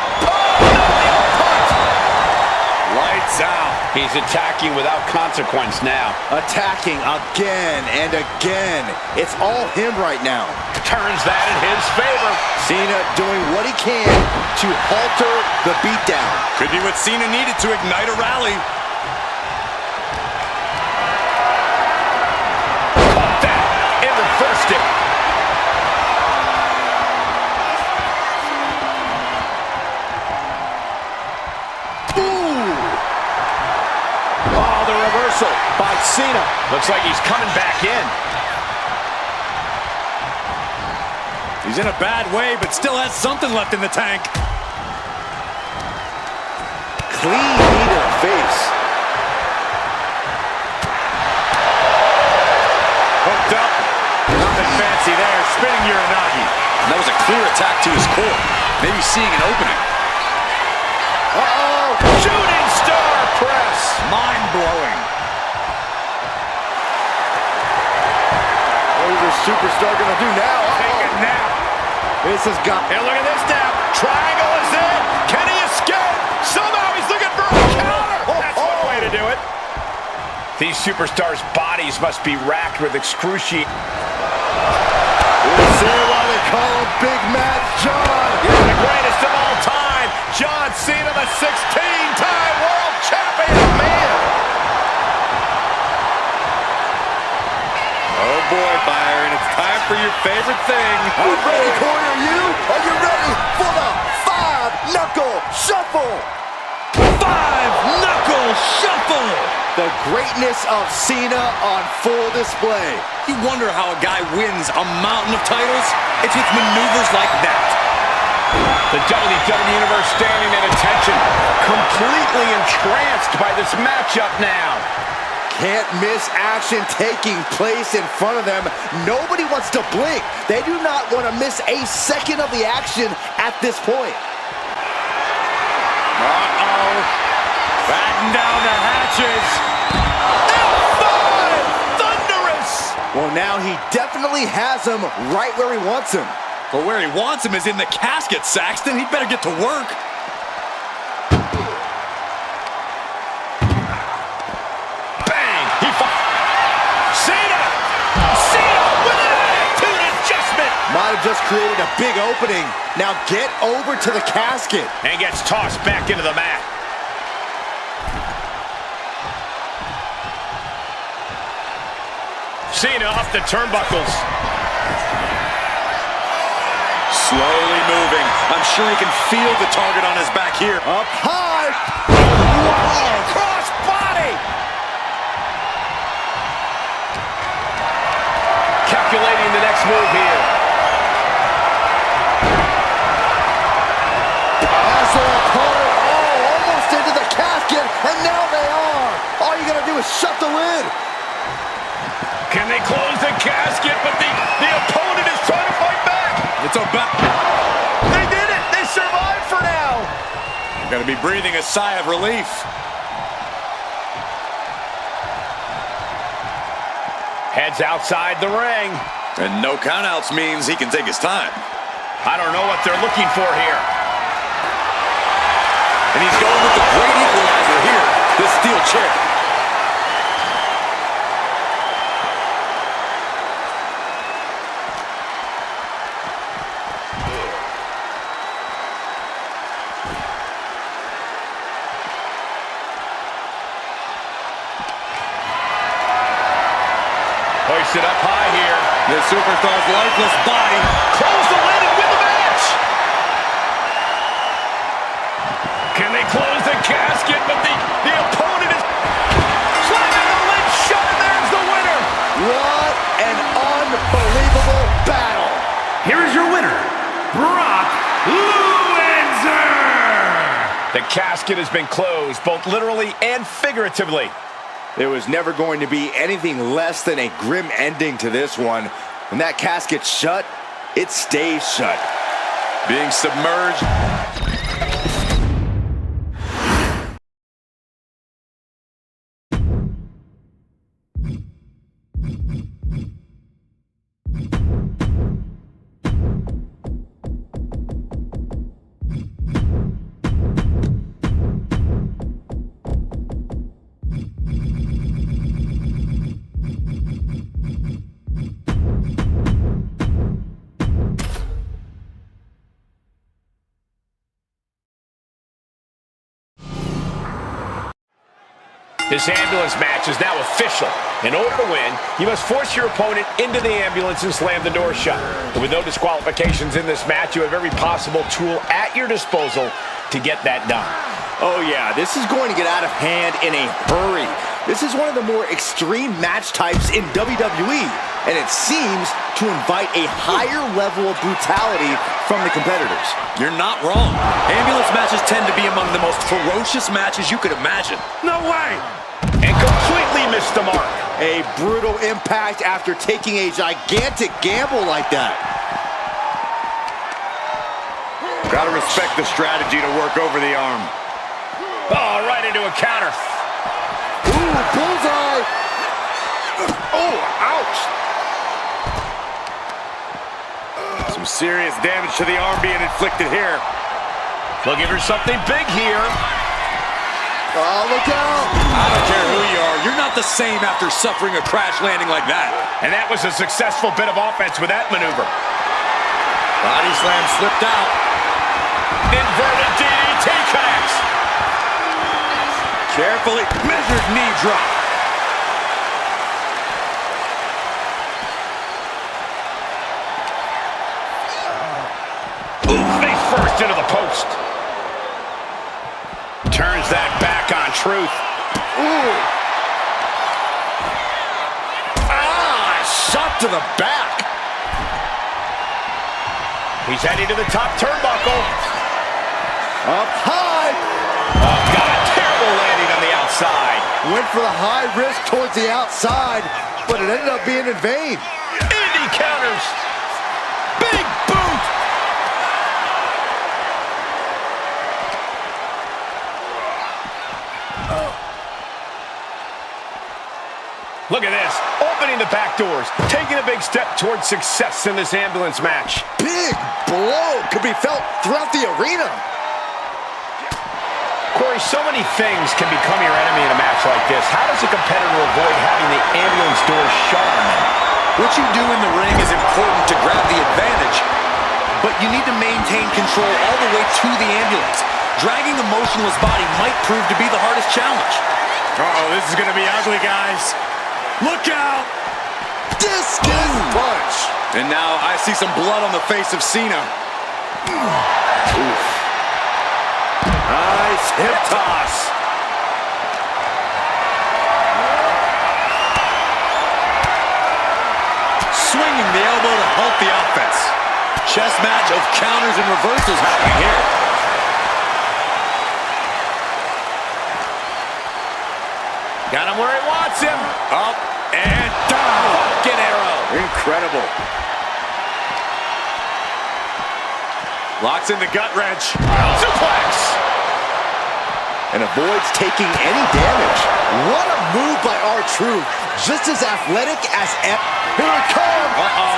Speaker 2: Lights out.
Speaker 1: He's attacking without consequence now.
Speaker 3: Attacking again and again. It's all him right now.
Speaker 1: Turns that in his favor.
Speaker 3: CENA doing what he can to halter the beatdown.
Speaker 2: Could be what CENA needed to ignite a rally.
Speaker 1: Caught that and reversed it.
Speaker 3: By CENA.
Speaker 1: Looks like he's coming back in.
Speaker 2: He's in a bad way, but still has something left in the tank.
Speaker 3: Clean knee to the face.
Speaker 2: Hooked up. Nothing fancy there. Spinning Uranagi. And that was a clear attack to his core. Maybe seeing an opening.
Speaker 1: Uh-oh! Shooting star press!
Speaker 2: Mind-blowing.
Speaker 3: What is this superstar gonna do now?
Speaker 1: Take a nap.
Speaker 3: This has got...
Speaker 1: And look at this now. Triangle is in. Can he escape? Somehow he's looking for a counter. That's one way to do it. These superstars' bodies must be racked with excruciating...
Speaker 3: Is there why they call him Big Matt John?
Speaker 1: He's the greatest of all time. John Cena, the 16-time world champion. Man.
Speaker 2: Oh boy, Byron, it's time for your favorite thing.
Speaker 3: I'm ready, Corey, are you? Are you ready for the five-knuckle shuffle?
Speaker 2: Five-knuckle shuffle!
Speaker 3: The greatness of CENA on full display.
Speaker 2: You wonder how a guy wins a mountain of titles? It's with maneuvers like that.
Speaker 1: The WWE Universe standing at attention, completely entranced by this matchup now.
Speaker 3: Can't miss action taking place in front of them. Nobody wants to blink. They do not want to miss a second of the action at this point.
Speaker 2: Uh-oh. Batten down the hatches.
Speaker 1: F5! Thunderous!
Speaker 3: Well, now he definitely has him right where he wants him.
Speaker 2: But where he wants him is in the casket, Saxton. He'd better get to work.
Speaker 1: Bang! Cena! Cena with an attitude adjustment!
Speaker 3: Might have just created a big opening. Now get over to the casket.
Speaker 1: And gets tossed back into the mat. Cena up the turnbuckles.
Speaker 2: Slowly moving. I'm sure he can feel the target on his back here.
Speaker 3: Up high.
Speaker 1: Wow! Cross body! Calculating the next move here.
Speaker 3: As their opponent, almost into the casket, and now they are. All you gotta do is shut the lid.
Speaker 1: Can they close the casket? But the opponent is trying to fight back.
Speaker 2: It's about...
Speaker 1: They did it! They survived for now!
Speaker 2: You're gonna be breathing a sigh of relief.
Speaker 1: Heads outside the ring.
Speaker 2: And no countouts means he can take his time.
Speaker 1: I don't know what they're looking for here.
Speaker 2: And he's going with the great equalizer here, this steel chair.
Speaker 1: it up high here.
Speaker 2: The superstar's lifeless body.
Speaker 1: Close the lid and win the match. Can they close the casket? But the opponent is slamming the lid shut, and there's the winner.
Speaker 3: What an unbelievable battle.
Speaker 4: Here is your winner, Brock Lesnar.
Speaker 1: The casket has been closed, both literally and figuratively.
Speaker 3: There was never going to be anything less than a grim ending to this one. When that casket's shut, it stays shut.
Speaker 2: Being submerged.
Speaker 1: This ambulance match is now official. In order to win, you must force your opponent into the ambulance and slam the door shut. And with no disqualifications in this match, you have every possible tool at your disposal to get that done.
Speaker 3: Oh yeah, this is going to get out of hand in a hurry. This is one of the more extreme match types in WWE, and it seems to invite a higher level of brutality from the competitors.
Speaker 2: You're not wrong. Ambulance matches tend to be among the most ferocious matches you could imagine.
Speaker 4: No way.
Speaker 1: And completely missed the mark.
Speaker 3: A brutal impact after taking a gigantic gamble like that.
Speaker 2: Gotta respect the strategy to work over the arm.
Speaker 1: Oh, right into a counter.
Speaker 3: Ooh, bullseye! Oh, ouch!
Speaker 2: Some serious damage to the arm being inflicted here.
Speaker 1: Looking for something big here.
Speaker 3: Oh, look out!
Speaker 2: I don't care who you are, you're not the same after suffering a crash landing like that.
Speaker 1: And that was a successful bit of offense with that maneuver.
Speaker 2: Body slam slipped out.
Speaker 1: Inverted DDT connects.
Speaker 2: Carefully measured knee drop.
Speaker 1: Ooh, face first into the post. Turns that back on truth.
Speaker 3: Ooh! Ah, shot to the back.
Speaker 1: He's heading to the top turnbuckle.
Speaker 3: Up high.
Speaker 1: Oh, God, terrible landing on the outside.
Speaker 3: Went for the high risk towards the outside, but it ended up being in vain.
Speaker 1: Indy counters. Big boot. Look at this, opening the back doors, taking a big step towards success in this ambulance match.
Speaker 3: Big blow could be felt throughout the arena.
Speaker 1: Corey, so many things can become your enemy in a match like this. How does a competitor avoid having the ambulance doors shut on them?
Speaker 2: What you do in the ring is important to grab the advantage, but you need to maintain control all the way to the ambulance. Dragging the motionless body might prove to be the hardest challenge.
Speaker 1: Uh-oh, this is going to be ugly, guys. Look out!
Speaker 3: Discus punch.
Speaker 2: And now I see some blood on the face of CENA.
Speaker 3: Oof. Nice hip toss.
Speaker 2: Swinging the elbow to halt the offense. Chess match of counters and reversals happening here.
Speaker 1: Got him where he wants him.
Speaker 2: Up and down.
Speaker 1: Fucking arrow.
Speaker 3: Incredible.
Speaker 2: Locks in the gut wrench.
Speaker 1: Suplex.
Speaker 3: And avoids taking any damage. What a move by R-Truth. Just as athletic as Here it comes.
Speaker 1: Uh-oh.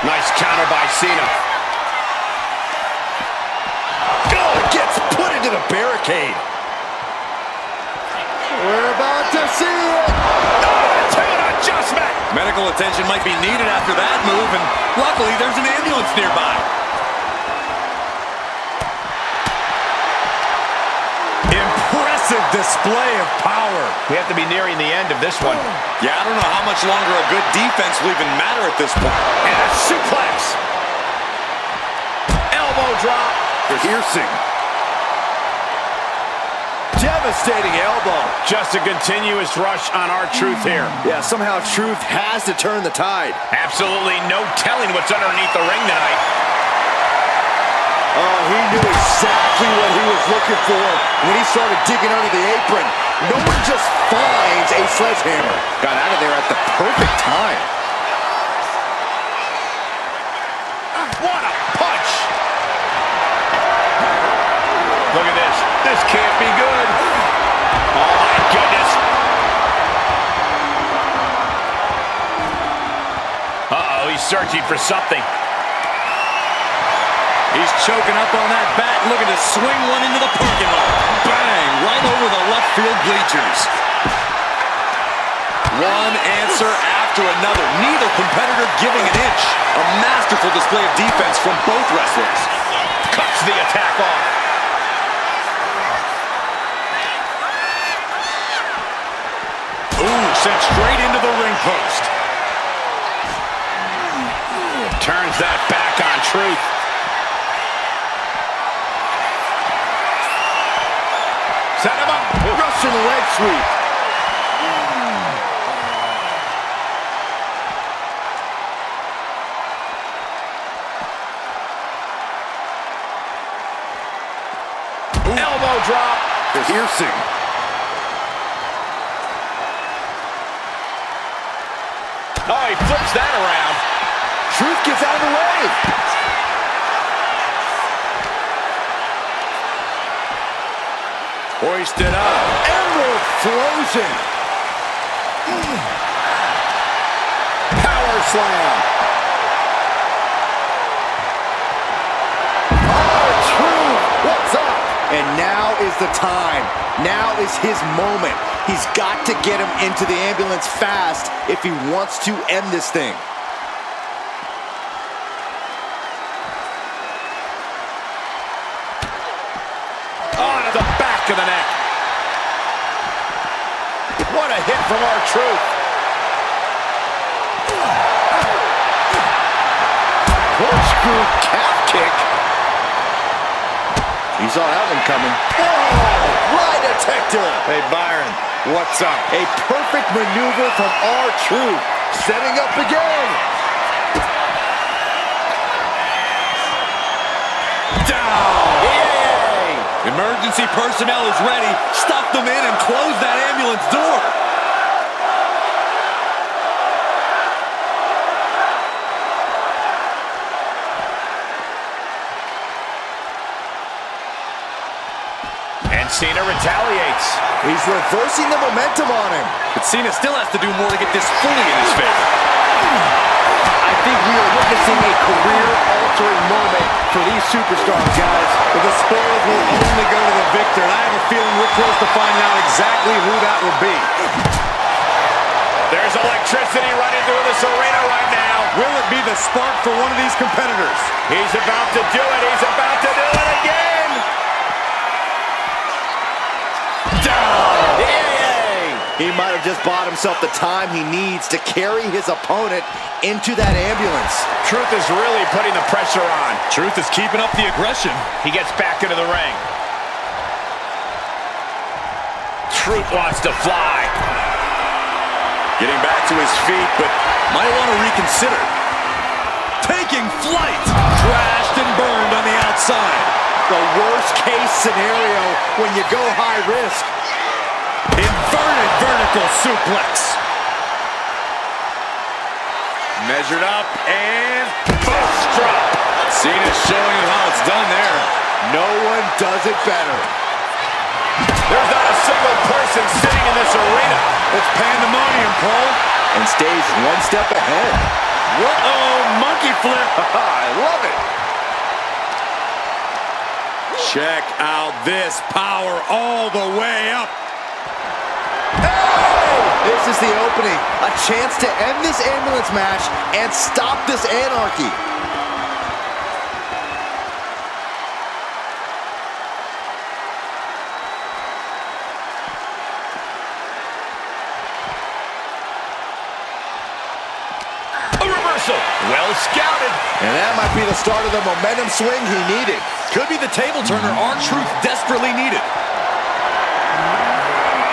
Speaker 1: Nice counter by CENA.
Speaker 3: Oh, gets put into the barricade. We're about to see it.
Speaker 1: Oh, to an adjustment.
Speaker 2: Medical attention might be needed after that move, and luckily there's an ambulance nearby. Impressive display of power.
Speaker 1: We have to be nearing the end of this one.
Speaker 2: Yeah, I don't know how much longer a good defense will even matter at this point.
Speaker 1: And a suplex. Elbow drop.
Speaker 3: Piercing. Devastating elbow.
Speaker 1: Just a continuous rush on R-Truth here.
Speaker 3: Yeah, somehow Truth has to turn the tide.
Speaker 1: Absolutely no telling what's underneath the ring tonight.
Speaker 3: Oh, he knew exactly what he was looking for when he started digging under the apron. No one just finds a sledgehammer. Got out of there at the perfect time.
Speaker 1: What a punch! Look at this. This can't be good. Oh, my goodness. Uh-oh, he's searching for something.
Speaker 2: He's choking up on that bat, looking to swing one into the parking lot. Bang! Right over the left field bleachers. One answer after another. Neither competitor giving an inch. A masterful display of defense from both wrestlers.
Speaker 1: Cuts the attack off.
Speaker 2: Ooh, sent straight into the ring post.
Speaker 1: Turns that back on Truth. Set him up.
Speaker 3: Russian leg sweep.
Speaker 1: Elbow drop.
Speaker 3: Piercing.
Speaker 1: Oh, he flips that around.
Speaker 3: Truth gets out of the way.
Speaker 2: Hoisted up.
Speaker 3: Emerald frozen. Power slam. Oh, Truth, what's up? And now is the time. Now is his moment. He's got to get him into the ambulance fast if he wants to end this thing.
Speaker 1: Onto the back of the neck. What a hit from R-Truth.
Speaker 3: Corkscrew calf kick. He saw that one coming. Whoa! Lie detector.
Speaker 1: Hey, Byron, what's up?
Speaker 3: A perfect maneuver from R-Truth. Setting up again.
Speaker 2: Down. Yay! Emergency personnel is ready. Stuff them in and close that ambulance door.
Speaker 1: CENA retaliates.
Speaker 3: He's reversing the momentum on him.
Speaker 2: But CENA still has to do more to get this fully in his favor.
Speaker 3: I think we are witnessing a career-altering moment for these superstars, guys.
Speaker 2: The spoils will only go to the victor, and I have a feeling we're close to finding out exactly who that will be.
Speaker 1: There's electricity running through this arena right now.
Speaker 2: Will it be the spark for one of these competitors?
Speaker 1: He's about to do it. He's about to do it again. Down. Yay!
Speaker 3: He might have just bought himself the time he needs to carry his opponent into that ambulance.
Speaker 1: Truth is really putting the pressure on.
Speaker 2: Truth is keeping up the aggression.
Speaker 1: He gets back into the ring. Truth wants to fly.
Speaker 2: Getting back to his feet, but might want to reconsider. Taking flight. Crashed and burned on the outside.
Speaker 3: The worst case scenario when you go high risk.
Speaker 2: Inverted vertical suplex. Measured up and
Speaker 1: First drop.
Speaker 2: CENA's showing him how it's done there.
Speaker 3: No one does it better.
Speaker 1: There's not a single person sitting in this arena.
Speaker 2: It's pandemonium, Paul.
Speaker 3: And stays one step ahead.
Speaker 2: Whoa, monkey flip.
Speaker 3: I love it.
Speaker 2: Check out this power all the way up.
Speaker 3: This is the opening. A chance to end this ambulance match and stop this anarchy.
Speaker 1: Well scouted.
Speaker 3: And that might be the start of the momentum swing he needed.
Speaker 2: Could be the table turner R-Truth desperately needed.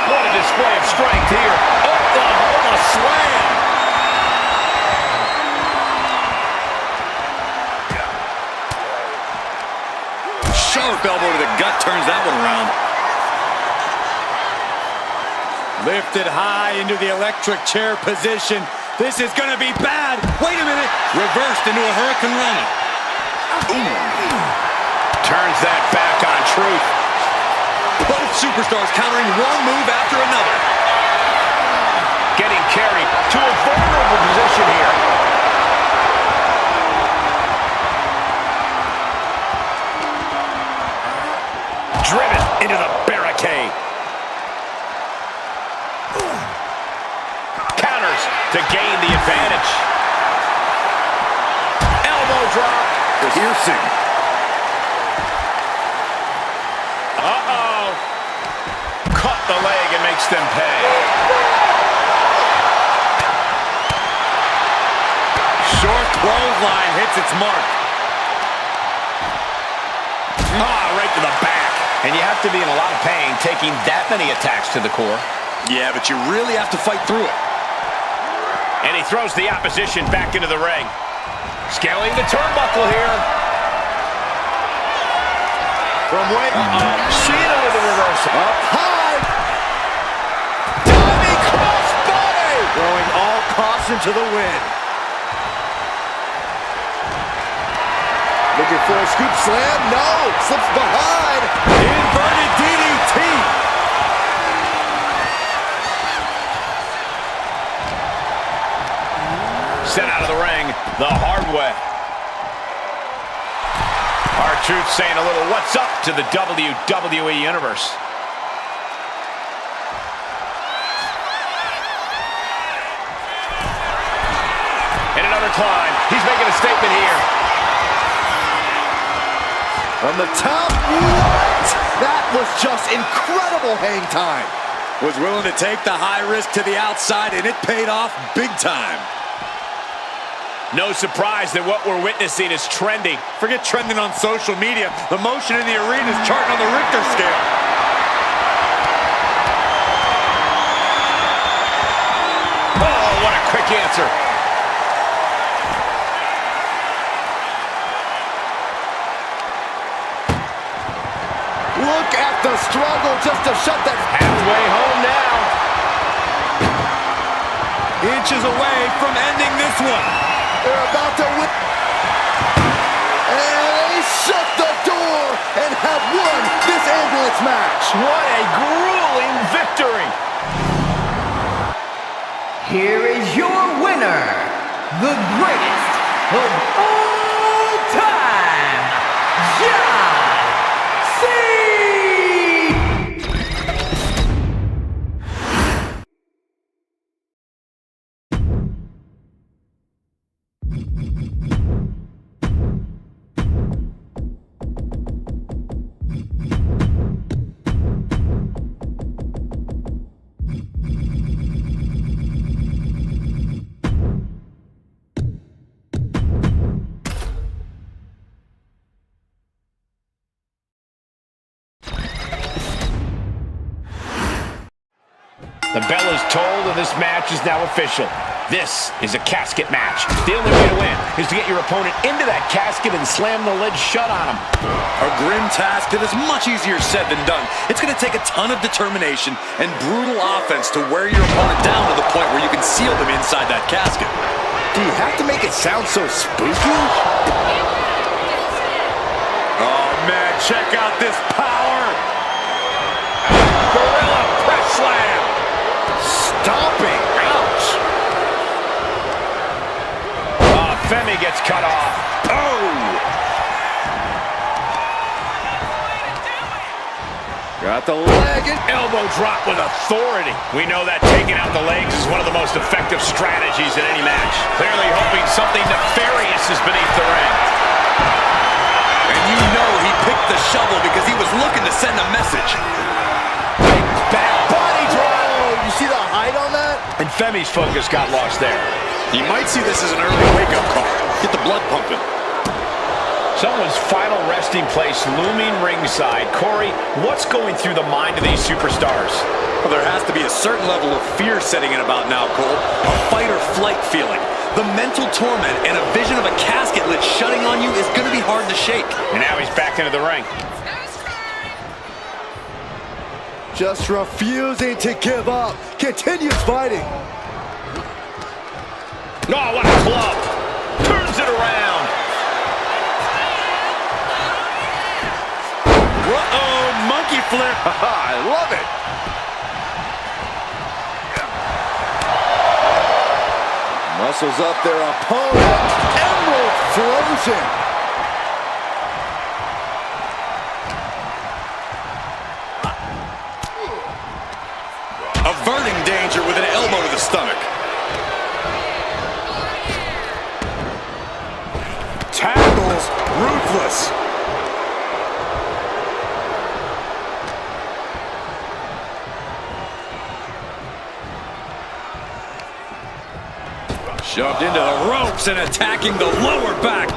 Speaker 1: What a display of strength here. Oklahoma slam.
Speaker 2: Sharp elbow to the gut turns that one around. Lifted high into the electric chair position. This is going to be bad. Wait a minute. Reversed into a Hurricane Rana.
Speaker 1: Turns that back on Truth.
Speaker 2: Both superstars countering one move after another.
Speaker 1: Getting carried to a vulnerable position here. Driven into the barricade. Counters to gain the advantage. Elbow drop.
Speaker 2: Piercing.
Speaker 1: Uh-oh. Cut the leg and makes them pay.
Speaker 2: Short clothesline hits its mark.
Speaker 1: Right to the back. And you have to be in a lot of pain taking that many attacks to the core.
Speaker 2: Yeah, but you really have to fight through it.
Speaker 1: And he throws the opposition back into the ring. Scaling the turnbuckle here. From way CENA with the reversal.
Speaker 3: Up high. Diving crossbody. Throwing all caution to the wind. Looking for a scoop slam. No. Slips behind.
Speaker 2: Inverted DDT.
Speaker 1: Sent out of the ring the hard way. R-Truth saying a little what's up to the WWE Universe. And another climb. He's making a statement here.
Speaker 3: From the top. What? That was just incredible hang time.
Speaker 2: Was willing to take the high risk to the outside, and it paid off big time.
Speaker 1: No surprise that what we're witnessing is trending.
Speaker 2: Forget trending on social media. The motion in the arena is charting on the Richter scale.
Speaker 1: Oh, what a quick answer.
Speaker 3: Look at the struggle just to shut that.
Speaker 1: Halfway home now.
Speaker 2: Inches away from ending this one.
Speaker 3: They're about to win. And they shut the door and have won this ambulance match.
Speaker 1: What a grueling victory.
Speaker 5: Here is your winner, the greatest of all time, G.SKILL!
Speaker 1: The bell is tolled and this match is now official. This is a casket match. The only way to win is to get your opponent into that casket and slam the lid shut on him.
Speaker 2: A grim task that is much easier said than done. It's going to take a ton of determination and brutal offense to wear your opponent down to the point where you can seal them inside that casket.
Speaker 3: Do you have to make it sound so spooky?
Speaker 2: Oh man, check out this power!
Speaker 1: Gorilla press slam.
Speaker 3: Stomping. Ouch.
Speaker 1: Femi gets cut off. Oh!
Speaker 3: Got the leg and
Speaker 1: Elbow drop with authority. We know that taking out the legs is one of the most effective strategies in any match. Clearly hoping something nefarious is beneath the ring.
Speaker 2: And you know he picked the shovel because he was looking to send a message.
Speaker 1: Back body drop.
Speaker 3: oh, you see the height on that?
Speaker 1: And Femi's focus got lost there.
Speaker 2: You might see this as an early wake-up call. Get the blood pumping.
Speaker 1: Someone's final resting place looming ringside. Corey, what's going through the mind of these superstars?
Speaker 2: Well, there has to be a certain level of fear setting in about now, Cole. A fight or flight feeling. The mental torment and a vision of a casket lid shutting on you is going to be hard to shake.
Speaker 1: And now he's back into the ring.
Speaker 3: Just refusing to give up. Continues fighting.
Speaker 1: Oh, what a club. Turns it around.
Speaker 2: Uh-oh, monkey flip. I love it.
Speaker 3: Muscles up their opponent. Emerald frozen.
Speaker 2: Averting danger with an elbow to the stomach. Tackles ruthless. Shoved into the ropes and attacking the lower back.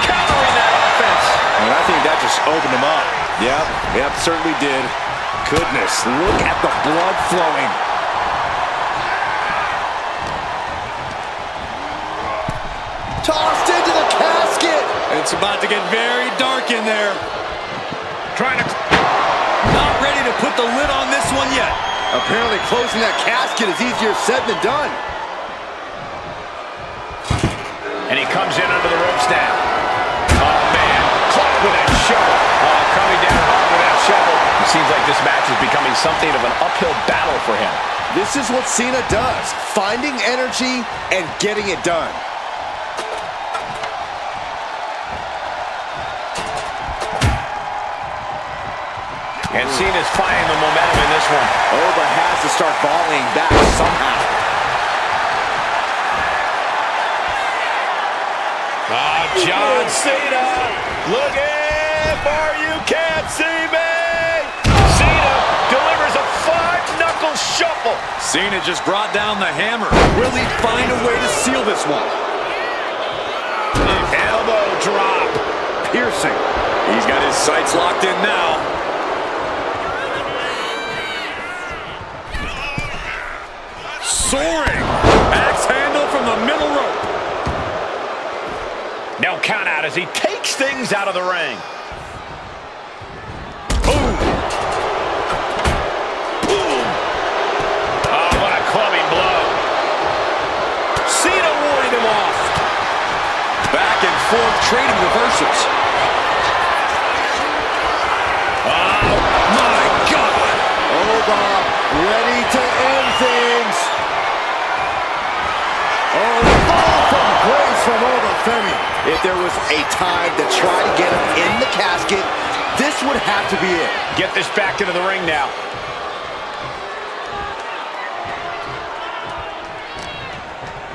Speaker 1: Countering that offense.
Speaker 3: And I think that just opened him up. Yep, certainly did. Goodness, look at the blood flowing. Tossed into the casket.
Speaker 2: It's about to get very dark in there. Trying to... Not ready to put the lid on this one yet.
Speaker 3: Apparently closing that casket is easier said than done.
Speaker 1: And he comes in under the ropes now. Oh, man. Caught with that shovel. Oh, coming down hard with that shovel. It seems like this match is becoming something of an uphill battle for him.
Speaker 3: This is what CENA does. Finding energy and getting it done.
Speaker 1: And CENA's finding the momentum in this one.
Speaker 3: Oh, but has to start volleying back somehow.
Speaker 1: John Cena looking for you can't see me. Cena delivers a 5-knuckle shuffle.
Speaker 2: Cena just brought down the hammer. Will he find a way to seal this one?
Speaker 1: Elbow drop.
Speaker 2: Piercing. He's got his sights locked in now. Soaring. Axe handle from the middle rope.
Speaker 1: No count out as he takes things out of the ring. Boom. Boom. Oh, what a clubbing blow. Cena warding him off.
Speaker 2: Back and forth trading reversals.
Speaker 1: Oh, my God.
Speaker 3: Oba ready to end things. Oh, fall from grace from Oba Femi. If there was a time to try to get him in the casket, this would have to be it.
Speaker 1: Get this back into the ring now.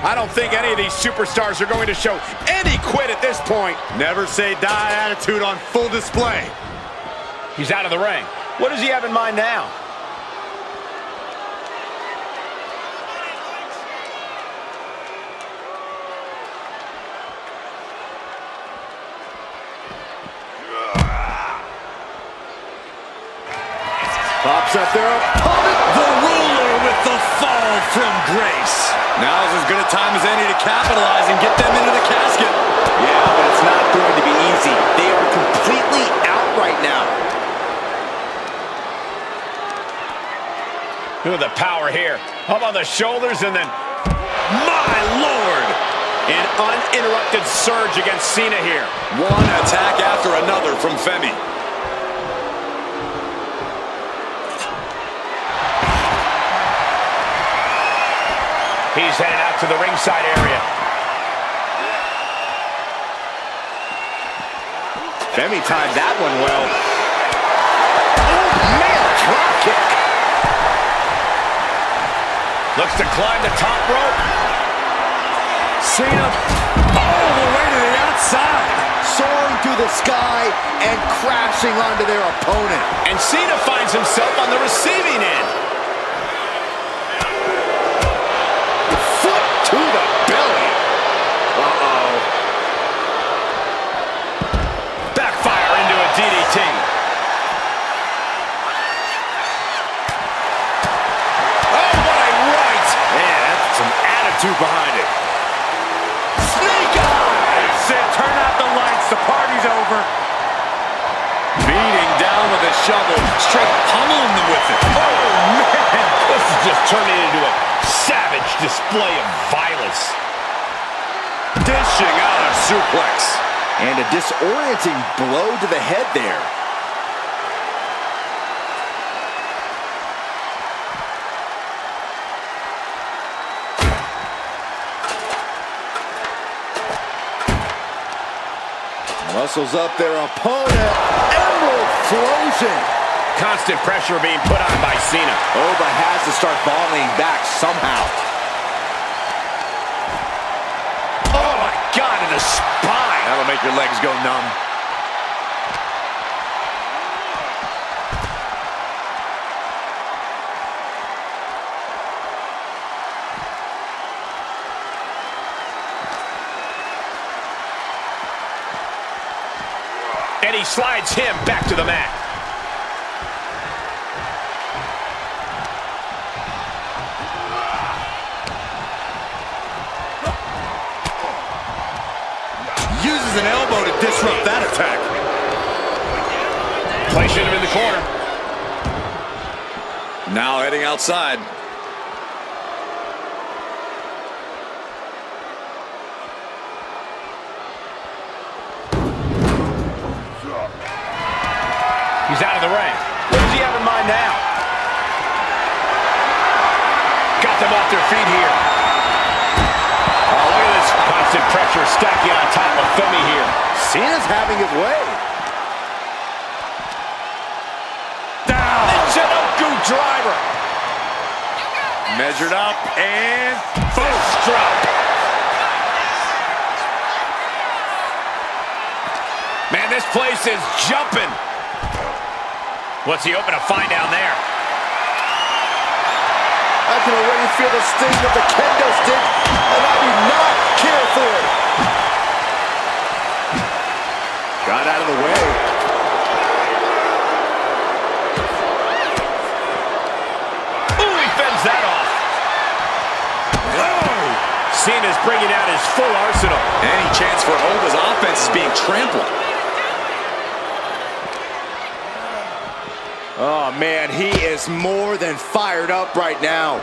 Speaker 1: I don't think any of these superstars are going to show any quit at this point.
Speaker 2: Never say die attitude on full display.
Speaker 1: He's out of the ring. What does he have in mind now?
Speaker 3: Pops up there.
Speaker 2: The ruler with the fall from grace. Now's as good a time as any to capitalize and get them into the casket.
Speaker 3: Yeah, but it's not going to be easy. They are completely out right now.
Speaker 1: Look at the power here. Up on the shoulders and then,
Speaker 2: My Lord!
Speaker 1: an uninterrupted surge against Cena here.
Speaker 2: One attack after another from Femi.
Speaker 1: He's headed out to the ringside area.
Speaker 3: Femi timed that one well. Oh, man, drop kick.
Speaker 1: Looks to climb the top rope.
Speaker 2: Cena all the way to the outside.
Speaker 3: Soaring through the the sky and crashing onto their opponent.
Speaker 1: And Cena finds himself on the receiving end.
Speaker 3: Foot to the belly. Uh-oh.
Speaker 1: Backfire into a DDT. Oh, what a right!
Speaker 2: Man, that's some attitude behind it.
Speaker 3: Snake eyes!
Speaker 2: Turn out the lights, the party's over. Beating down with a shovel, straight pummeling them with it.
Speaker 1: Oh, man! This is just turning into a savage display of violence.
Speaker 2: Dishing out a suplex.
Speaker 3: And a disorienting blow to the head there. Muscles up their opponent. Emerald Flosion.
Speaker 1: Constant pressure being put on by Cena.
Speaker 3: Oba has to start volleying back somehow.
Speaker 1: Oh, my God, in the spine.
Speaker 2: That'll make your legs go numb.
Speaker 1: And he slides him back to the mat.
Speaker 2: Uses an elbow to disrupt that attack.
Speaker 1: Placing him in the corner.
Speaker 2: Now heading outside.
Speaker 1: He's out of the ring. What does he have in mind now? Got them off their feet here. Oh, look at this constant pressure stacking on top of Femi here.
Speaker 3: Cena's having his way.
Speaker 1: Down. Michinoku driver.
Speaker 2: Measured up and
Speaker 1: Boom. Drop. Man, this place is jumping. What's he hoping to find down there?
Speaker 3: I can already feel the sting of the kendo stick, and I do not care for it. Got out of the way.
Speaker 1: Ooh, he fends that off. Oh! Cena's bringing out his full arsenal.
Speaker 2: any chance for Oba's offense is being trampled.
Speaker 3: Oh, man, he is more than fired up right now.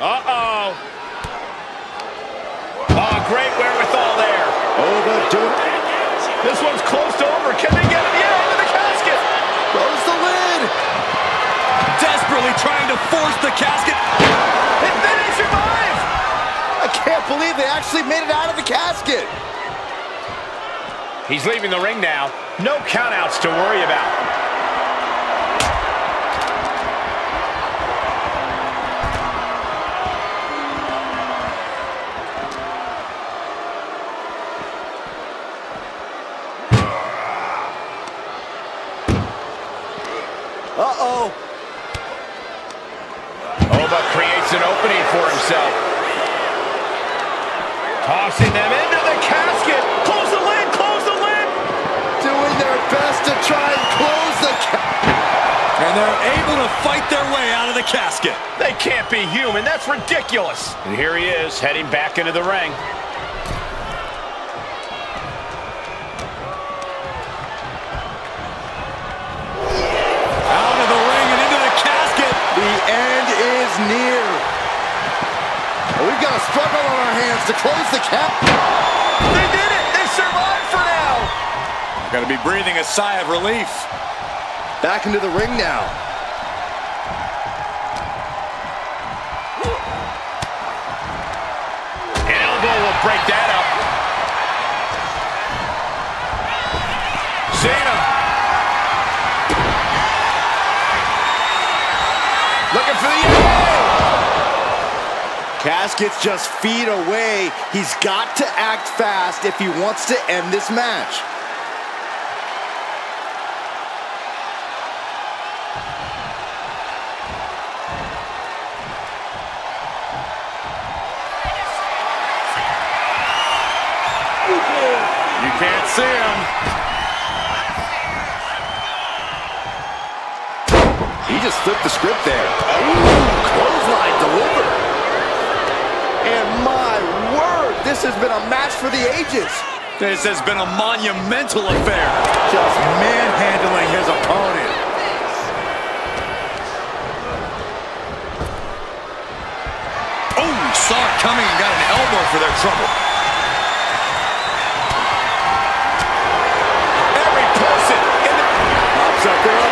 Speaker 1: Uh-oh. Oh, great wherewithal there.
Speaker 3: Oba Duke.
Speaker 1: This one's close to over. Can they get him? Yeah, into the casket.
Speaker 3: Close the lid.
Speaker 2: Desperately trying to force the casket.
Speaker 1: And then they survive.
Speaker 3: I can't believe they actually made it out of the casket.
Speaker 1: He's leaving the ring now. No countouts to worry about.
Speaker 3: Uh-oh.
Speaker 1: Oba creates an opening for himself. Tossing them into the casket. Close the lid, close the lid.
Speaker 3: Doing their best to try and close the
Speaker 2: And they're able to fight their way out of the casket.
Speaker 1: They can't be human. That's ridiculous. And here he is, heading back into the ring.
Speaker 2: Out of the ring and into the casket.
Speaker 3: The end is near. We've got a struggle on our hands to close the cap.
Speaker 1: They did it. They survived for now.
Speaker 2: Got to be breathing a sigh of relief.
Speaker 3: Back into the ring now.
Speaker 1: An elbow will break that up. Cena. Looking for the elbow.
Speaker 3: Casket's just feet away. He's got to act fast if he wants to end this match.
Speaker 2: You can't see him.
Speaker 3: He just flipped the script there. Ooh, clothesline delivered. And my word, this has been a match for the ages.
Speaker 2: This has been a monumental affair.
Speaker 3: Just manhandling his opponent.
Speaker 2: Oh, saw it coming and got an elbow for their trouble.
Speaker 1: Every person in the...
Speaker 3: Pops up there.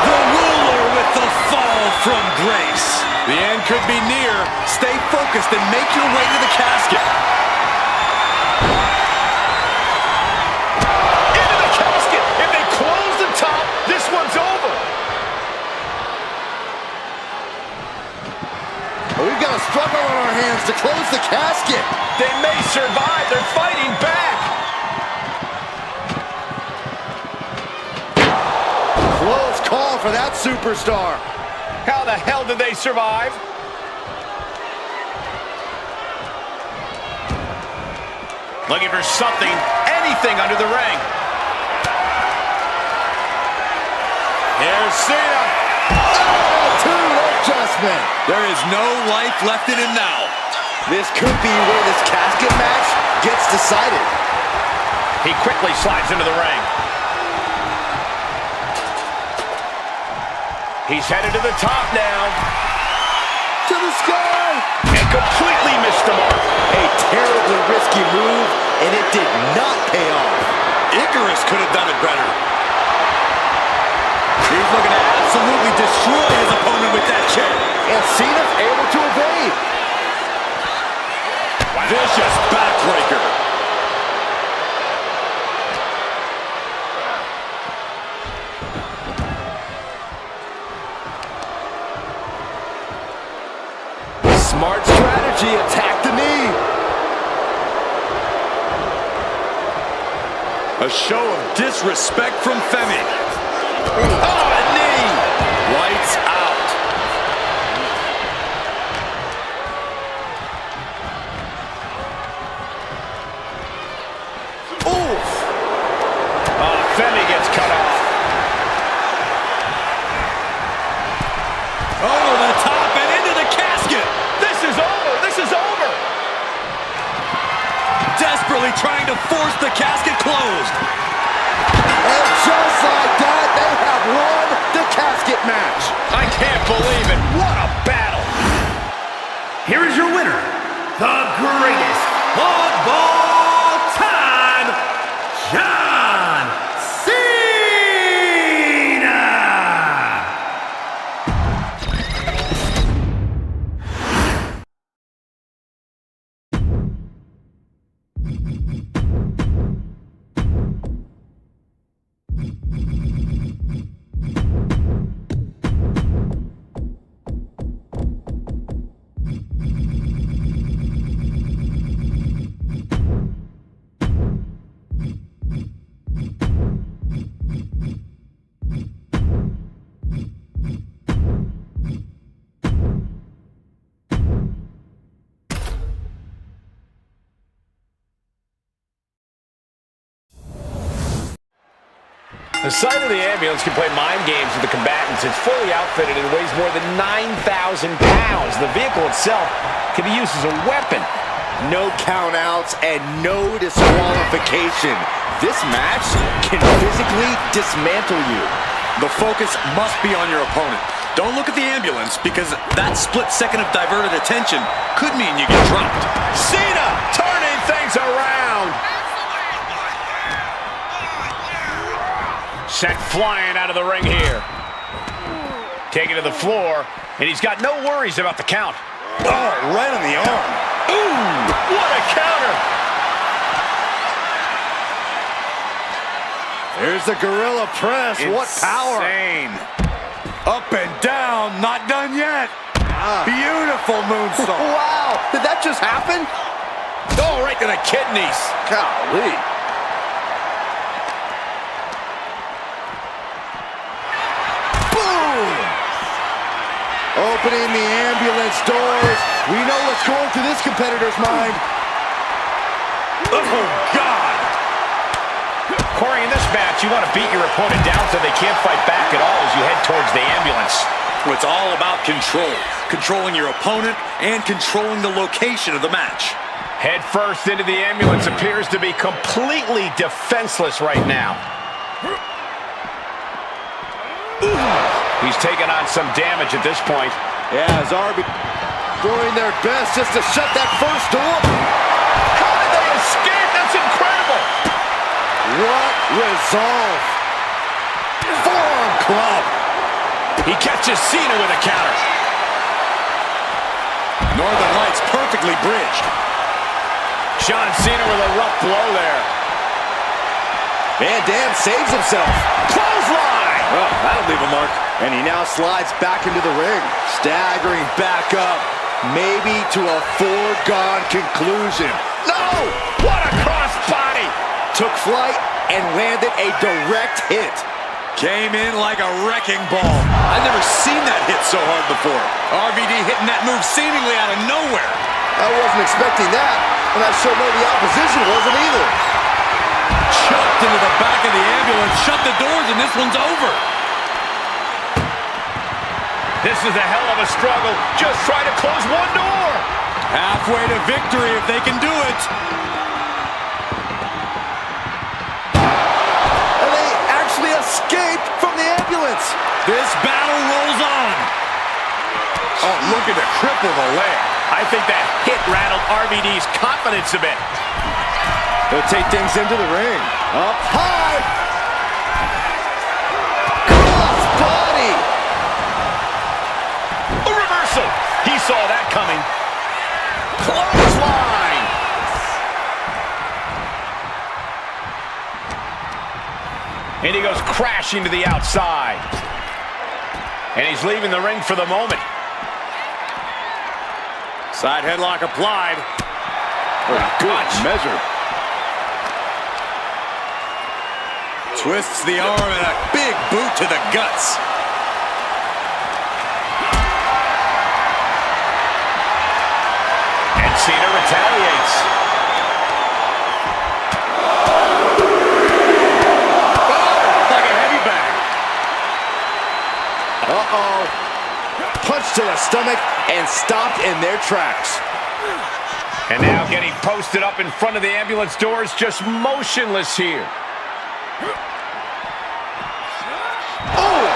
Speaker 2: The ruler with the fall from grace. The end could be near. Stay focused and make your way to the casket.
Speaker 1: Into the casket. If they close the top, this one's over.
Speaker 3: We've got a struggle on our hands to close the casket.
Speaker 1: They may survive. They're fighting back.
Speaker 3: Close call for that superstar.
Speaker 1: How the hell did they survive? Looking for something, anything under the ring. Here's CENA.
Speaker 3: Oh, two-leg adjustment.
Speaker 2: There is no life left in him now.
Speaker 3: This could be where this casket match gets decided.
Speaker 1: He quickly slides into the ring. He's headed to the top now.
Speaker 3: To the sky.
Speaker 1: And completely missed the mark.
Speaker 3: A terribly risky move, and it did not pay off.
Speaker 2: Icarus could have done it better. He's looking to absolutely destroy his opponent with that chair.
Speaker 3: And Cena's able to evade.
Speaker 2: Vicious backbreaker.
Speaker 3: Smart strategy, attack the knee.
Speaker 2: A show of disrespect from Femi. Oh, a knee! Lights out.
Speaker 3: Oof.
Speaker 1: Oh, Femi gets cut off.
Speaker 2: Over the top and into the casket.
Speaker 1: This is over. This is over.
Speaker 2: Desperately trying to force the casket closed.
Speaker 3: And just like that, they have won the casket match.
Speaker 1: I can't believe it. What a battle.
Speaker 4: Here is your winner, the greatest of all time, John Cena!
Speaker 1: The side of the ambulance can play mind games with the combatants. It's fully outfitted and weighs more than 9,000 pounds. The vehicle itself can be used as a weapon.
Speaker 3: No countouts and no disqualification. This match can physically dismantle you.
Speaker 2: The focus must be on your opponent. Don't look at the ambulance, because that split second of diverted attention could mean you get dropped.
Speaker 1: CENA turning things around. Sent flying out of the ring here. Taken to the floor, and he's got no worries about the count.
Speaker 2: Oh, right on the arm.
Speaker 1: Ooh, what a counter.
Speaker 3: There's the gorilla press. What power.
Speaker 2: Insane. Up and down, not done yet. Beautiful moonsault.
Speaker 3: Wow, did that just happen?
Speaker 1: Oh, right to the kidneys.
Speaker 3: Golly. Boom! Opening the ambulance doors. We know what's going through this competitor's mind.
Speaker 2: Oh, God.
Speaker 1: Corey, in this match, you want to beat your opponent down so they can't fight back at all as you head towards the ambulance.
Speaker 2: It's all about control. Controlling your opponent and controlling the location of the match.
Speaker 1: Head first into the ambulance appears to be completely defenseless right now. He's taking on some damage at this point.
Speaker 3: Yeah, as RB doing their best just to shut that first door.
Speaker 1: How did they escape? That's incredible.
Speaker 3: What resolve. Forearm club.
Speaker 1: He catches CENA with a counter.
Speaker 2: Northern Lights perfectly bridged.
Speaker 1: John Cena with a rough blow there.
Speaker 3: Van Dam saves himself.
Speaker 1: Clothesline!
Speaker 3: Oh, that'll leave a mark. And he now slides back into the ring. Staggering back up. Maybe to a foregone conclusion.
Speaker 1: No! What a crossbody!
Speaker 3: Took flight and landed a direct hit.
Speaker 2: Came in like a wrecking ball. I've never seen that hit so hard before. RVD hitting that move seemingly out of nowhere.
Speaker 3: I wasn't expecting that, and I sure know the opposition wasn't either.
Speaker 2: Chucked into the back of the ambulance, shut the doors, and this one's over.
Speaker 1: This is a hell of a struggle. Just try to close one door.
Speaker 2: Halfway to victory if they can do it.
Speaker 3: And they actually escaped from the ambulance.
Speaker 2: This battle rolls on. Oh, looking to cripple the leg.
Speaker 1: I think that hit rattled RVD's confidence a bit.
Speaker 3: They'll take things into the ring. Up high. Cross body.
Speaker 1: A reversal. He saw that coming. Clothesline. And he goes crashing to the outside. And he's leaving the ring for the moment.
Speaker 2: Side headlock applied.
Speaker 3: Good measure.
Speaker 2: Twists the arm and a big boot to the guts.
Speaker 1: And Cena retaliates.
Speaker 2: Oh, like a heavy bag.
Speaker 3: Uh-oh. Punch to the stomach and stopped in their tracks.
Speaker 1: And now getting posted up in front of the ambulance doors, just motionless here.
Speaker 3: Oh!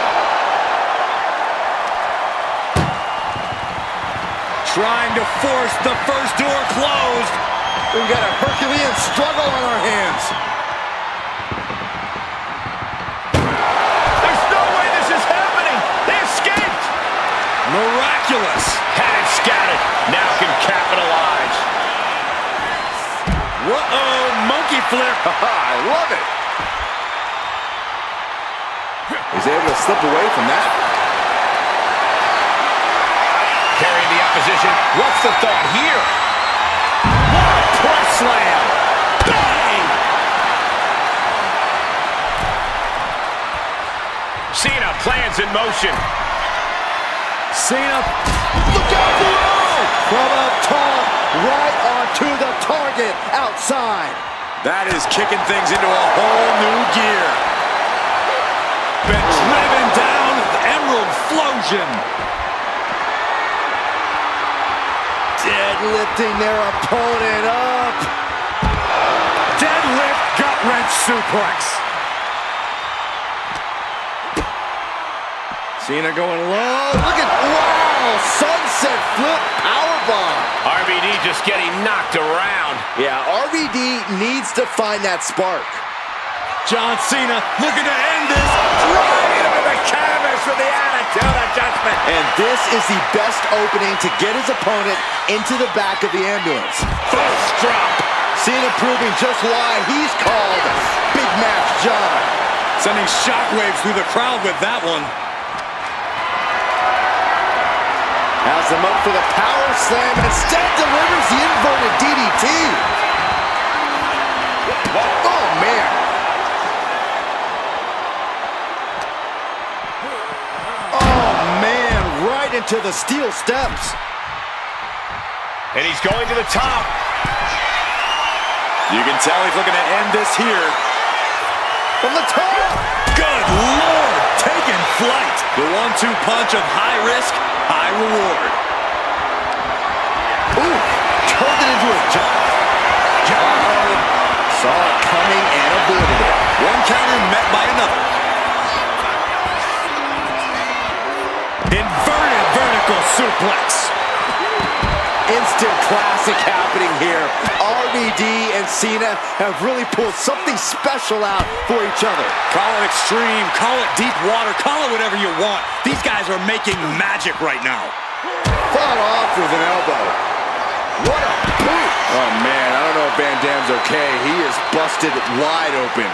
Speaker 2: Trying to force the first door closed.
Speaker 3: We've got a Herculean struggle on our hands.
Speaker 1: There's no way this is happening. They escaped.
Speaker 2: Miraculous.
Speaker 1: Had it scouted. Now can capitalize.
Speaker 2: Whoa, monkey flip.
Speaker 3: I love it. He's able to slip away from that.
Speaker 1: Carrying the opposition. What's the thought here? What a press slam. Bang! Cena plans in motion.
Speaker 3: Cena, look out below! From up top, right onto the target outside.
Speaker 2: That is kicking things into a whole new gear. Been driven down with Emerald Flosion.
Speaker 3: Deadlifting their opponent up.
Speaker 2: Deadlift gut-wrench suplex.
Speaker 3: Cena going low. Look at, wow, sunset flip powerbomb.
Speaker 1: RVD just getting knocked around.
Speaker 3: Yeah, RVD needs to find that spark.
Speaker 2: John Cena looking to end this.
Speaker 4: Right into the canvas with the attitude adjustment.
Speaker 3: And this is the best opening to get his opponent into the back of the ambulance.
Speaker 1: First drop.
Speaker 3: Cena proving just why he's called Big Match John.
Speaker 2: Sending shockwaves through the crowd with that one.
Speaker 3: Has him up for the power slam and instead delivers the inverted DDT. Oh, man. Oh, man, right into the steel steps.
Speaker 1: And he's going to the top.
Speaker 2: You can tell he's looking to end this here.
Speaker 3: From the top.
Speaker 2: Good Lord, taking flight. The 1-2 punch of high risk, high reward.
Speaker 3: Ooh, turned it into a jump. Saw it coming and avoided it.
Speaker 2: One counter met by another. Inverted vertical suplex.
Speaker 3: Instant classic happening here. RVD and CENA have really pulled something special out for each other.
Speaker 2: Call it extreme, call it deep water, call it whatever you want. These guys are making magic right now.
Speaker 3: Fought off with an elbow. What a boot! Oh man, I don't know if Van Dam's okay. He is busted wide open.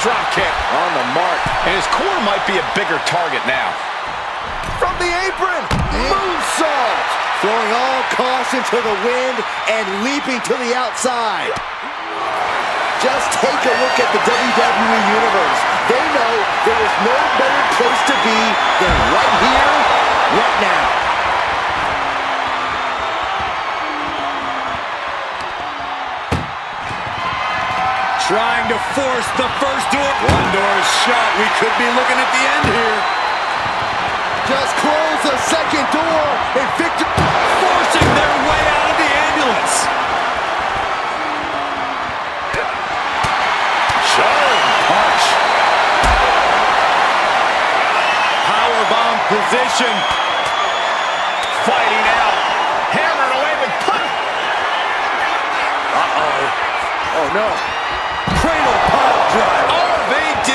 Speaker 1: Drop kick
Speaker 3: On the mark.
Speaker 1: and his core might be a bigger target now.
Speaker 3: From the apron, moonsault. Throwing all caution to the wind and leaping to the outside. Just take a look at the WWE Universe. They know there is no better place to be than right here, right now.
Speaker 2: Trying to force the first door. One door is shut. We could be looking at the end here.
Speaker 3: Just close the second door and victory.
Speaker 2: Forcing their way out of the ambulance. Showing punch. Powerbomb position.
Speaker 1: Fighting out. Hammering away with punch.
Speaker 3: Oh no.
Speaker 2: Cradle pile drive.
Speaker 3: RVD.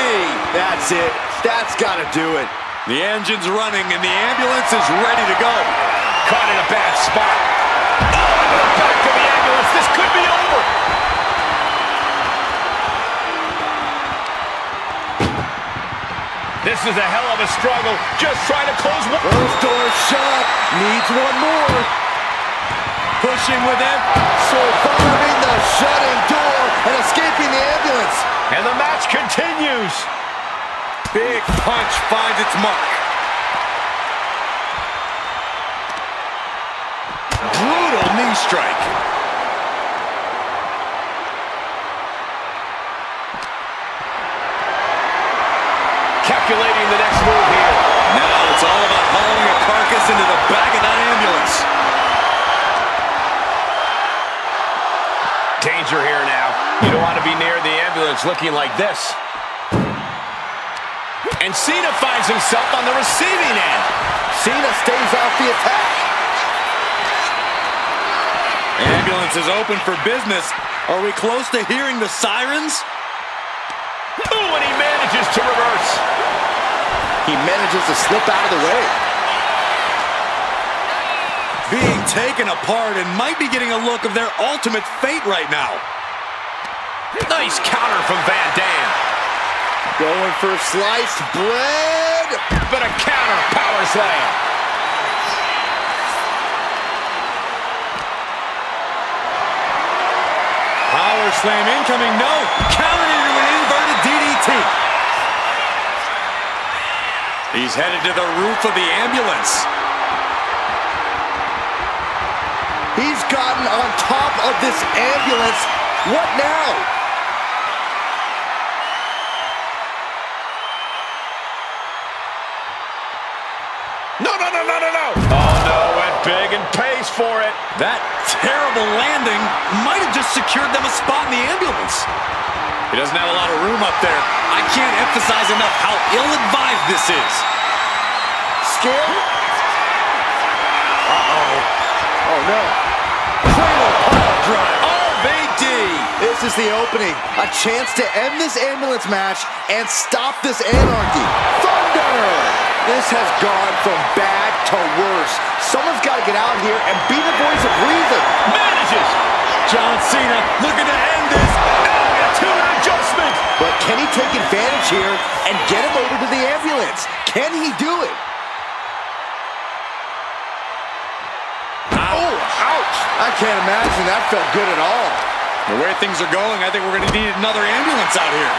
Speaker 3: That's it. That's got to do it.
Speaker 2: The engine's running and the ambulance is ready to go.
Speaker 1: Caught in a bad spot. Oh, into the back of the ambulance. This could be over. This is a hell of a struggle. Just trying to close one.
Speaker 3: First door shut. Needs one more.
Speaker 2: Pushing with it.
Speaker 3: Surviving the shutting door and escaping the ambulance.
Speaker 1: And the match continues.
Speaker 2: Big punch finds its mark. Brutal knee strike.
Speaker 1: Calculating the next move here.
Speaker 2: Now it's all about hauling a carcass into the back of that ambulance.
Speaker 1: Danger here now. You don't want to be near the ambulance looking like this. And CENA finds himself on the receiving end.
Speaker 3: CENA stays off the attack.
Speaker 2: Ambulance is open for business. Are we close to hearing the sirens?
Speaker 1: Ooh, and he manages to reverse.
Speaker 3: He manages to slip out of the way.
Speaker 2: Being taken apart and might be getting a look of their ultimate fate right now.
Speaker 1: Nice counter from Van Dam.
Speaker 3: Going for sliced bread.
Speaker 1: But a counter power slam.
Speaker 2: Power slam incoming, no. Countered into an inverted DDT. He's headed to the roof of the ambulance.
Speaker 3: He's gotten on top of this ambulance. What now?
Speaker 1: No. Oh, no, went big and pays for it.
Speaker 2: That terrible landing might have just secured them a spot in the ambulance. He doesn't have a lot of room up there. I can't emphasize enough how ill-advised this is.
Speaker 3: Skill? Oh, no. Cradle pile drive.
Speaker 2: RVD.
Speaker 3: This is the opening. A chance to end this ambulance match and stop this anarchy. Thunder! This has gone from bad to worse. Someone's got to get out here and be the voice of reason.
Speaker 1: Manages.
Speaker 2: John Cena looking to end this.
Speaker 1: Attitude adjustment.
Speaker 3: But can he take advantage here and offense. Can he do it? Oh, ouch. I can't imagine that felt good at all.
Speaker 2: The way things are going, I think we're going to need another ambulance out here.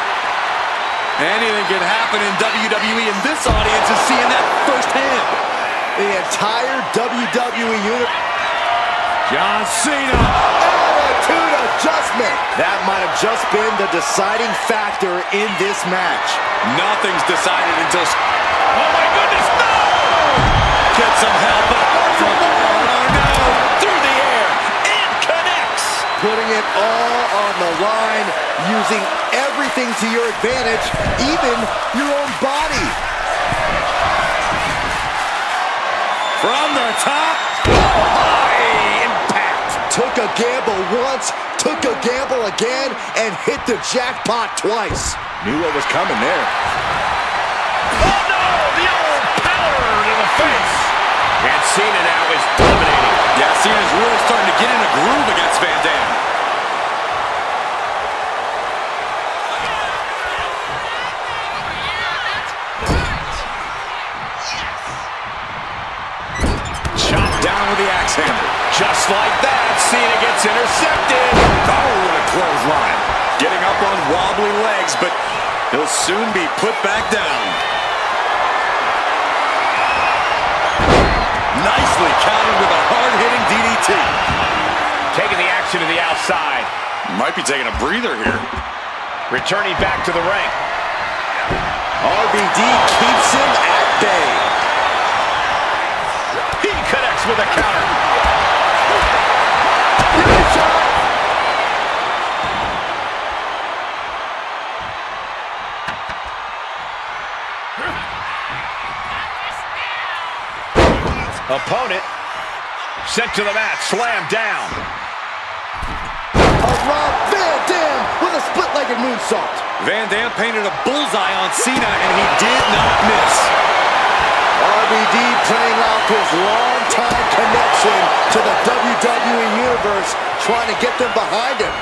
Speaker 2: Anything can happen in WWE, and this audience is seeing that firsthand.
Speaker 3: The entire WWE universe.
Speaker 2: John Cena.
Speaker 3: Attitude adjustment. That might have just been the deciding factor in this match.
Speaker 2: Nothing's decided until... Oh my goodness, no! Get some help up. Oh no! Through the air. It connects.
Speaker 3: Putting it all on the line, using everything to your advantage, even your own body.
Speaker 2: From the top. High impact.
Speaker 3: Took a gamble once, took a gamble again, and hit the jackpot twice. Knew what was coming there.
Speaker 1: Oh no! The old power to the face. And Cena now is dominating.
Speaker 2: Yeah, Cena's really starting to get in a groove against Van Dam. Chopped down with the axe handle.
Speaker 1: Just like that, Cena gets intercepted.
Speaker 2: Oh, what a clothesline. Getting up on wobbly legs, but he'll soon be put back down. Nicely countered with a hard-hitting DDT.
Speaker 1: Taking the action to the outside.
Speaker 2: Might be taking a breather here.
Speaker 1: Returning back to the ring.
Speaker 3: RVD keeps him at bay.
Speaker 1: He connects with a counter. Opponent sent to the mat, slammed down.
Speaker 3: A Rob Van Dam with a split-legged moonsault.
Speaker 2: Van Dam painted a bullseye on Cena, and he did not miss.
Speaker 3: RVD playing off his long-time connection to the WWE Universe, trying to get them behind him.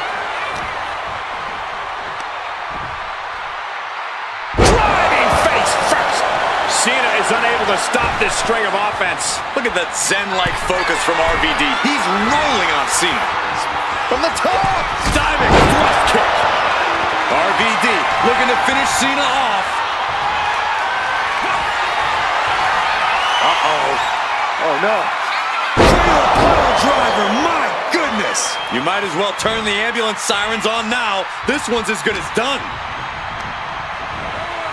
Speaker 1: Driving face first. Cena is unable to stop this string of offense.
Speaker 2: Look at that Zen-like focus from RVD. He's rolling on Cena.
Speaker 3: From the top.
Speaker 2: Diving thrust kick. RVD looking to finish Cena off. Uh-oh.
Speaker 3: Oh, no.
Speaker 2: Pile driver, my goodness. You might as well turn the ambulance sirens on now. This one's as good as done.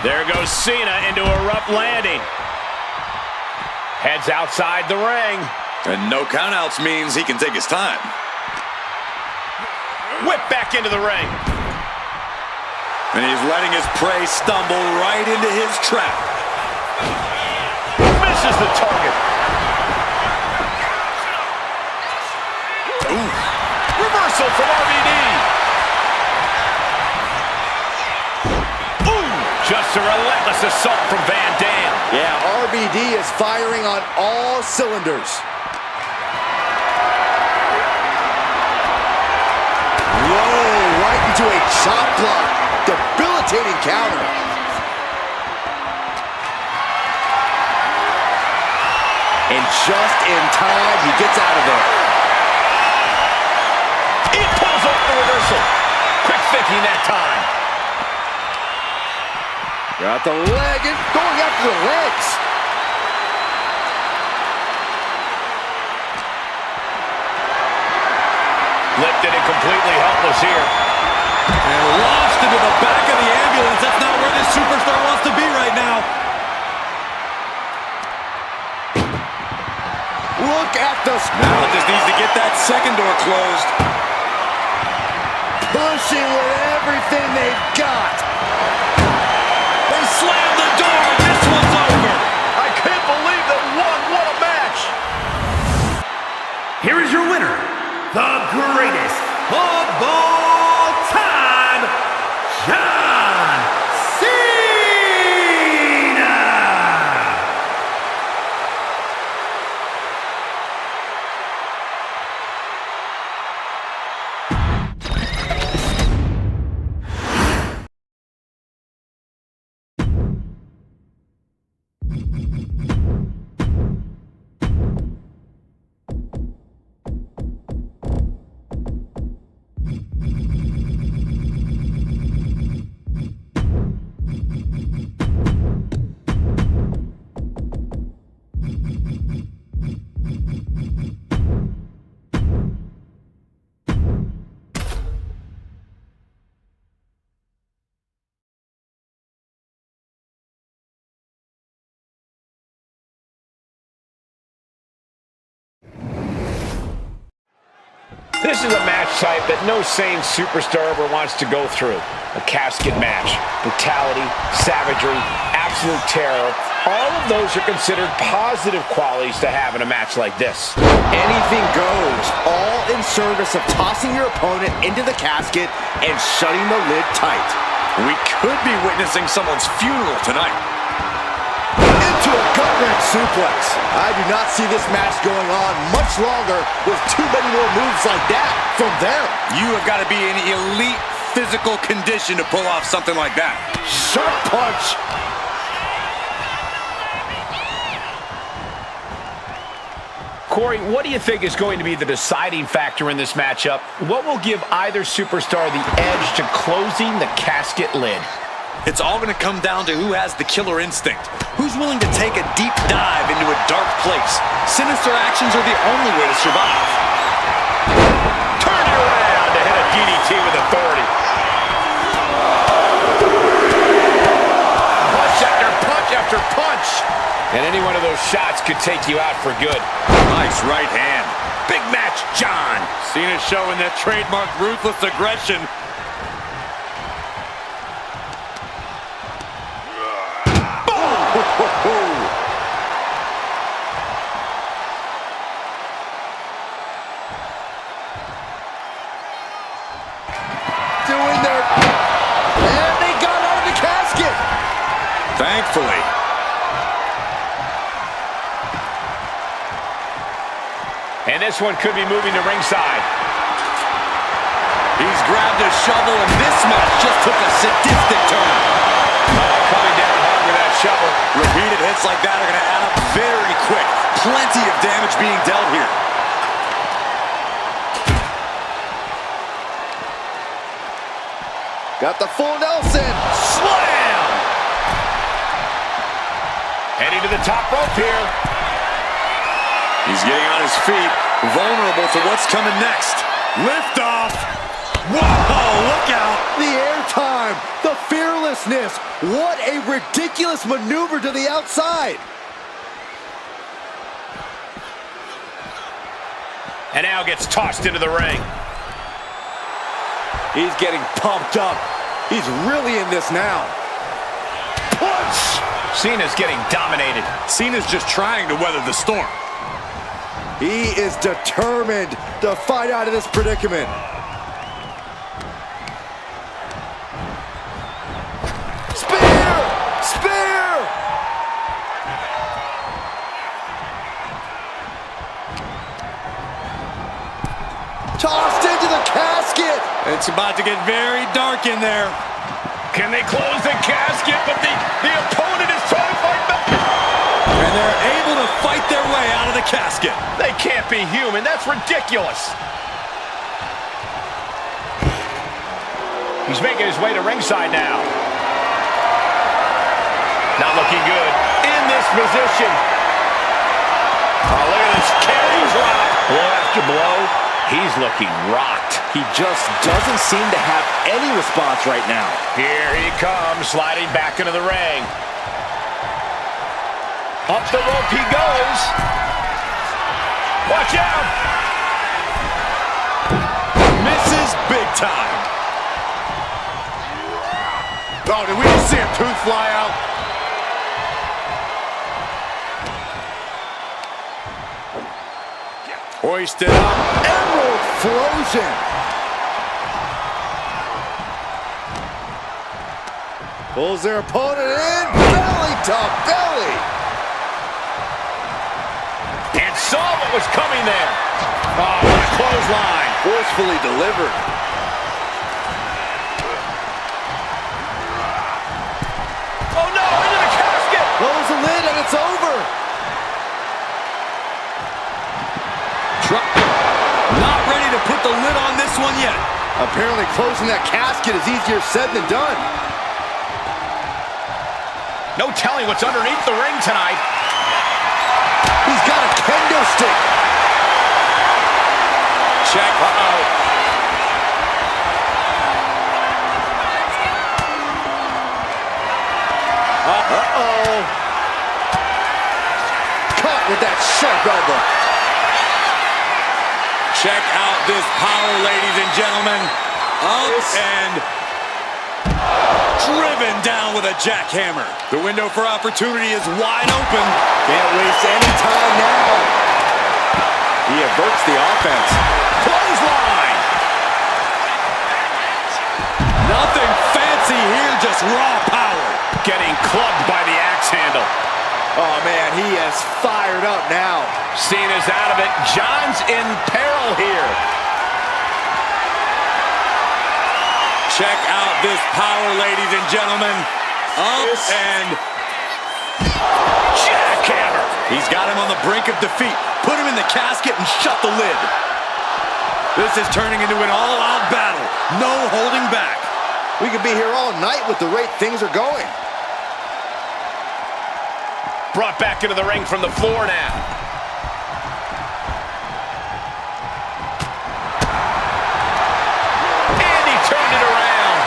Speaker 1: There goes Cena into a rough landing. Heads outside the ring.
Speaker 2: And no countouts means he can take his time.
Speaker 1: Whip back into the ring.
Speaker 2: And he's letting his prey stumble right into his trap.
Speaker 1: Misses the target.
Speaker 2: Ooh.
Speaker 1: Reversal from RVD. Just a relentless assault from Van Dam.
Speaker 3: Yeah, RVD is firing on all cylinders. Whoa, right into a chop block. Debilitating counter. And just in time, he gets out of there.
Speaker 1: He pulls off the reversal. Quick thinking that time.
Speaker 3: Got the leg and going after the legs.
Speaker 1: Lifted and completely helpless here.
Speaker 2: And launched into the back of the ambulance. That's not where this superstar wants to be right now.
Speaker 3: Look at the...
Speaker 2: Now just needs to get that second door closed.
Speaker 3: Pushing with everything they've got.
Speaker 2: They slammed the door. This one's over.
Speaker 1: I can't believe that one. What a match.
Speaker 4: Here is your winner, the greatest of all time, John Cena!
Speaker 1: This is a match type that no sane superstar ever wants to go through. A casket match. Brutality, savagery, absolute terror. All of those are considered positive qualities to have in a match like this.
Speaker 3: Anything goes, all in service of tossing your opponent into the casket and shutting the lid tight.
Speaker 2: We could be witnessing someone's funeral tonight.
Speaker 3: Into a gut-wrench suplex. I do not see this match going on much longer with too many more moves like that from them.
Speaker 2: You have got to be in elite physical condition to pull off something like that.
Speaker 3: Sharp punch.
Speaker 1: Corey, what do you think is going to be the deciding factor in this matchup? What will give either superstar the edge to closing the casket lid?
Speaker 2: It's all going to come down to who has the killer instinct. Who's willing to take a deep dive into a dark place? Sinister actions are the only way to survive.
Speaker 1: Turn it around to hit a DDT with authority. Punch after punch after punch. And any one of those shots could take you out for good.
Speaker 2: Nice right hand.
Speaker 1: Big match, John.
Speaker 2: CENA showing that trademark ruthless aggression.
Speaker 3: Doing their... And they got out of the casket.
Speaker 2: Thankfully.
Speaker 1: And this one could be moving to ringside.
Speaker 2: He's grabbed a shovel, and this match just took a sadistic turn.
Speaker 1: Coming down hard with that shovel.
Speaker 2: Repeated hits like that are going to add up very quick. Plenty of damage being dealt here.
Speaker 3: Got the full Nelson.
Speaker 1: Slam! Heading to the top rope here.
Speaker 2: He's getting on his feet, vulnerable to what's coming next. Lift off. Whoa, look out.
Speaker 3: The airtime, the fearlessness. What a ridiculous maneuver to the outside.
Speaker 1: And now gets tossed into the ring.
Speaker 3: He's getting pumped up. He's really in this now. Punch!
Speaker 1: CENA's getting dominated.
Speaker 2: CENA's just trying to weather the storm.
Speaker 3: He is determined to fight out of this predicament. Spear! Spear! Tossed into the casket!
Speaker 2: It's about to get very dark in there.
Speaker 1: Can they close the casket? But the opponent is trying to fight back.
Speaker 2: And they're able to fight their way out of the casket.
Speaker 1: They can't be human. That's ridiculous. He's making his way to ringside now. Not looking good. In this position. Oh, look at this carry drop. Blow after blow. He's looking rocked.
Speaker 3: He just doesn't seem to have any response right now.
Speaker 1: Here he comes, sliding back into the ring. Up the rope he goes. Watch out.
Speaker 2: Misses big time. Oh, did we just see a tooth fly out? Hoisted up.
Speaker 3: Emerald Flosion. Pulls their opponent in. Belly to belly.
Speaker 1: And saw what was coming there. Oh, what a clothesline.
Speaker 3: Forcefully delivered.
Speaker 1: Oh no, into the casket.
Speaker 3: Close the lid and it's over.
Speaker 2: Not ready to put the lid on this one yet.
Speaker 3: Apparently closing that casket is easier said than done.
Speaker 1: No telling what's underneath the ring tonight.
Speaker 3: He's got a kendo stick.
Speaker 2: Check. Uh-oh.
Speaker 3: Uh-oh. Caught with that sharp elbow.
Speaker 2: Check out this power, ladies and gentlemen. Up and driven down with a jackhammer. The window for opportunity is wide open.
Speaker 3: Can't waste any time now. He averts the offense.
Speaker 1: Clothesline.
Speaker 2: Nothing fancy here, just raw power.
Speaker 1: Getting clubbed by the axe handle.
Speaker 3: Oh, man, he is fired up now.
Speaker 1: Cena's out of it. John's in peril here.
Speaker 2: Check out this power, ladies and gentlemen. Up and
Speaker 1: jackhammer.
Speaker 2: He's got him on the brink of defeat. Put him in the casket and shut the lid. This is turning into an all-out battle. No holding back.
Speaker 3: We could be here all night with the rate things are going.
Speaker 1: Brought back into the ring from the floor now. And he turned it around.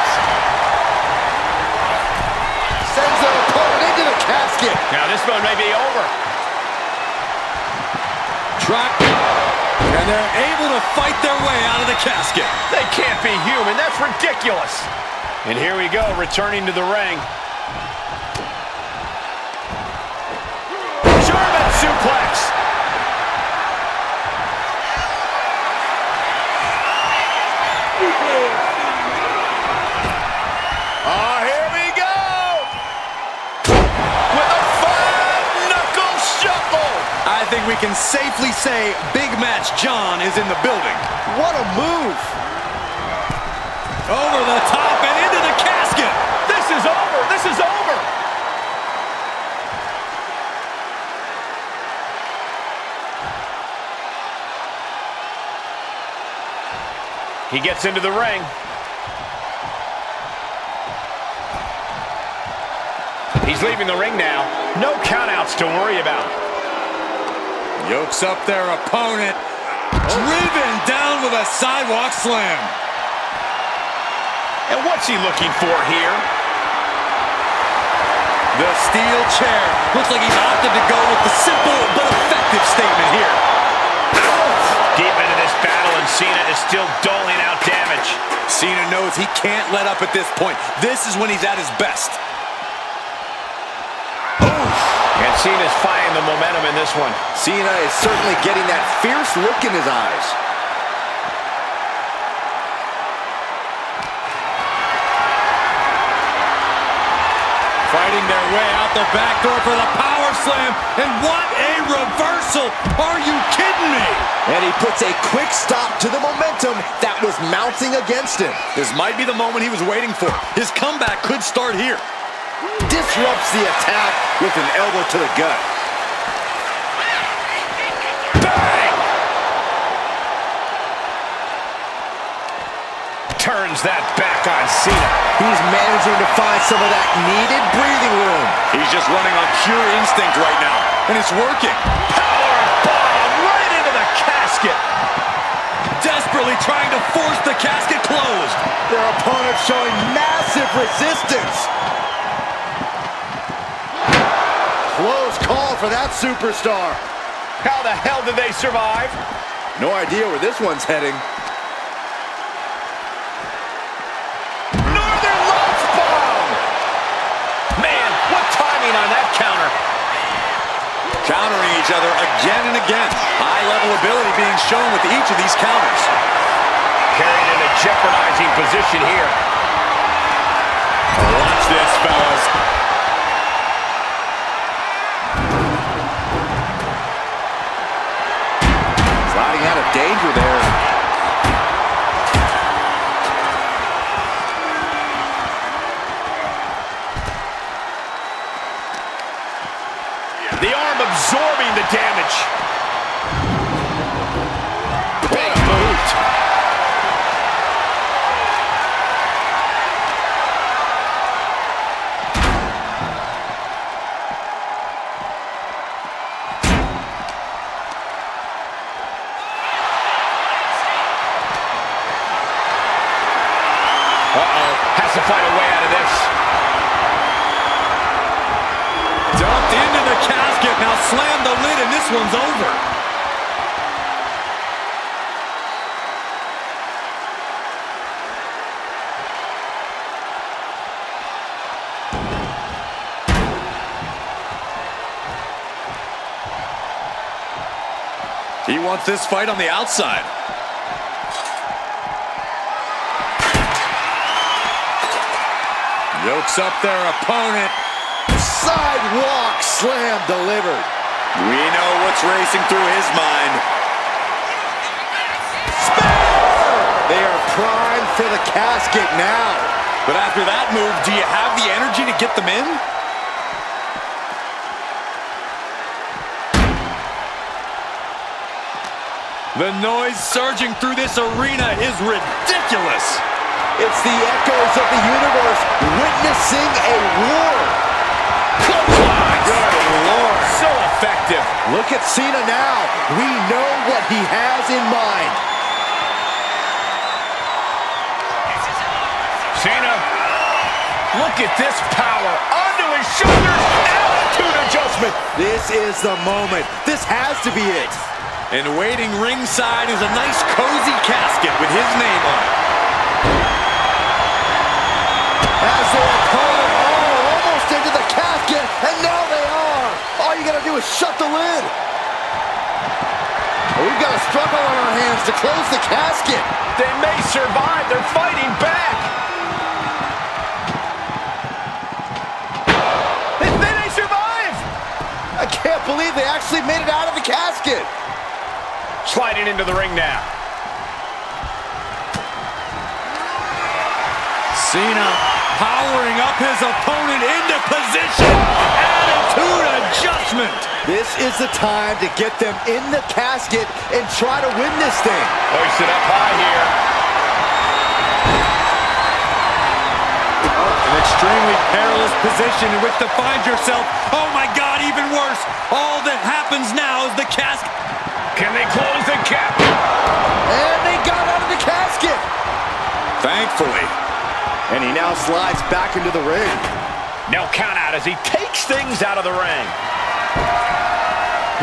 Speaker 3: Sends their opponent into the casket.
Speaker 1: Now this one may be over.
Speaker 2: Drop. And they're able to fight their way out of the casket.
Speaker 1: They can't be human. That's ridiculous. And here we go, returning to the ring. German suplex. Oh, here we go. With a five-knuckle shuffle.
Speaker 2: I think we can safely say Big Match John is in the building.
Speaker 3: What a move.
Speaker 2: Over the top and into the casket.
Speaker 1: This is over. This is over. He gets into the ring. He's leaving the ring now. No countouts to worry about.
Speaker 2: Yokes up their opponent. Driven down with a sidewalk slam.
Speaker 1: And what's he looking for here?
Speaker 2: The steel chair. Looks like he's opted to go with the simple but effective statement here.
Speaker 1: Deep into this battle, and Cena is still doling out damage.
Speaker 2: Cena knows he can't let up at this point. This is when he's at his best.
Speaker 1: And Cena's finding the momentum in this one.
Speaker 3: Cena is certainly getting that fierce look in his eyes.
Speaker 2: Fighting their way out the back door for the power slam. And what a reversal. Are you kidding me?
Speaker 3: And he puts a quick stop to the momentum that was mounting against him.
Speaker 2: This might be the moment he was waiting for. His comeback could start here.
Speaker 3: Disrupts the attack with an elbow to the gut.
Speaker 1: Bang! Turns that back on Cena.
Speaker 3: He's managing to find some of that needed breathing room.
Speaker 2: He's just running on pure instinct right now. And it's working.
Speaker 1: Power bomb right into the casket.
Speaker 2: Desperately trying to force the casket closed.
Speaker 3: Their opponent showing massive resistance. Close call for that superstar.
Speaker 1: How the hell did they survive?
Speaker 3: No idea where this one's heading.
Speaker 1: Northern Lights bomb! Man, what timing on that counter.
Speaker 2: Countering each other again and again. High-level ability being shown with each of these counters.
Speaker 1: Carried in a jeopardizing position here.
Speaker 2: Watch this, fellas.
Speaker 3: Sliding out of danger there.
Speaker 1: The arm absorbing the damage. Big boot. Has to find a way out of this.
Speaker 2: Dumped into the casket. Now slam the lid and this one's over. He wants this fight on the outside. Yokes up their opponent.
Speaker 3: Sidewalk slam delivered.
Speaker 2: We know what's racing through his mind.
Speaker 3: They are primed for the casket now.
Speaker 2: But after that move, do you have the energy to get them in? The noise surging through this arena is ridiculous.
Speaker 3: It's the echoes of the universe witnessing a war.
Speaker 1: Good Lord. So effective.
Speaker 3: Look at CENA now. We know what he has in mind.
Speaker 1: CENA, look at this power. Onto his shoulders. Attitude adjustment.
Speaker 3: This is the moment. This has to be it.
Speaker 2: And waiting ringside is a nice cozy casket with his name on it.
Speaker 3: As their opponent almost into the casket, and now they are. All you gotta do is shut the lid. We've got a struggle on our hands to close the casket.
Speaker 1: They may survive. They're fighting back. They may survive.
Speaker 3: I can't believe they actually made it out of the casket.
Speaker 1: Sliding into the ring now.
Speaker 2: CENA powering up his opponent into position. Attitude adjustment.
Speaker 3: This is the time to get them in the casket and try to win this thing.
Speaker 1: Hoist it up high here.
Speaker 2: An extremely perilous position in which to find yourself. Oh my God, even worse. All that happens now is the casket.
Speaker 1: Can they close the gap?
Speaker 3: And they got out of the casket.
Speaker 2: Thankfully.
Speaker 3: And he now slides back into the ring.
Speaker 1: No count out as he takes things out of the ring.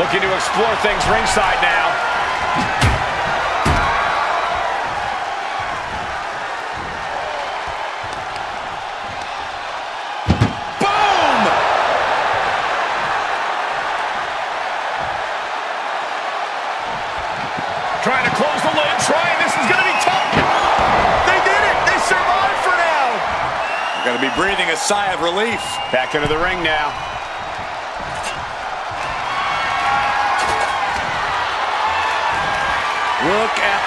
Speaker 1: Looking to explore things ringside now. Boom! Trying to close the lid, this is gonna be tough. They did it, they survived for now.
Speaker 2: Gonna be breathing a sigh of relief.
Speaker 1: Back into the ring now. Look at,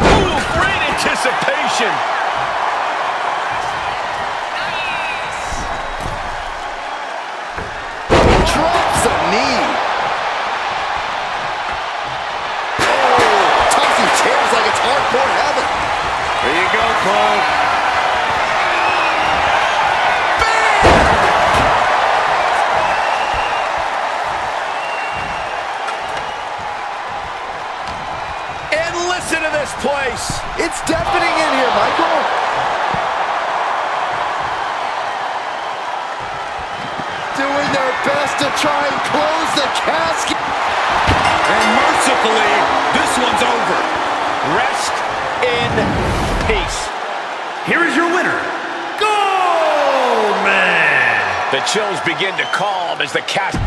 Speaker 1: Ooh, great anticipation.
Speaker 3: Drops a knee. Oh, tossing chairs like it's hardcore heaven.
Speaker 1: There you go, Cole. Listen to this place.
Speaker 3: It's deafening in here, Michael. Doing their best to try and close the casket.
Speaker 2: And mercifully, this one's over.
Speaker 1: Rest in peace.
Speaker 4: Here is your winner, Goldman.
Speaker 1: The chills begin to calm as the casket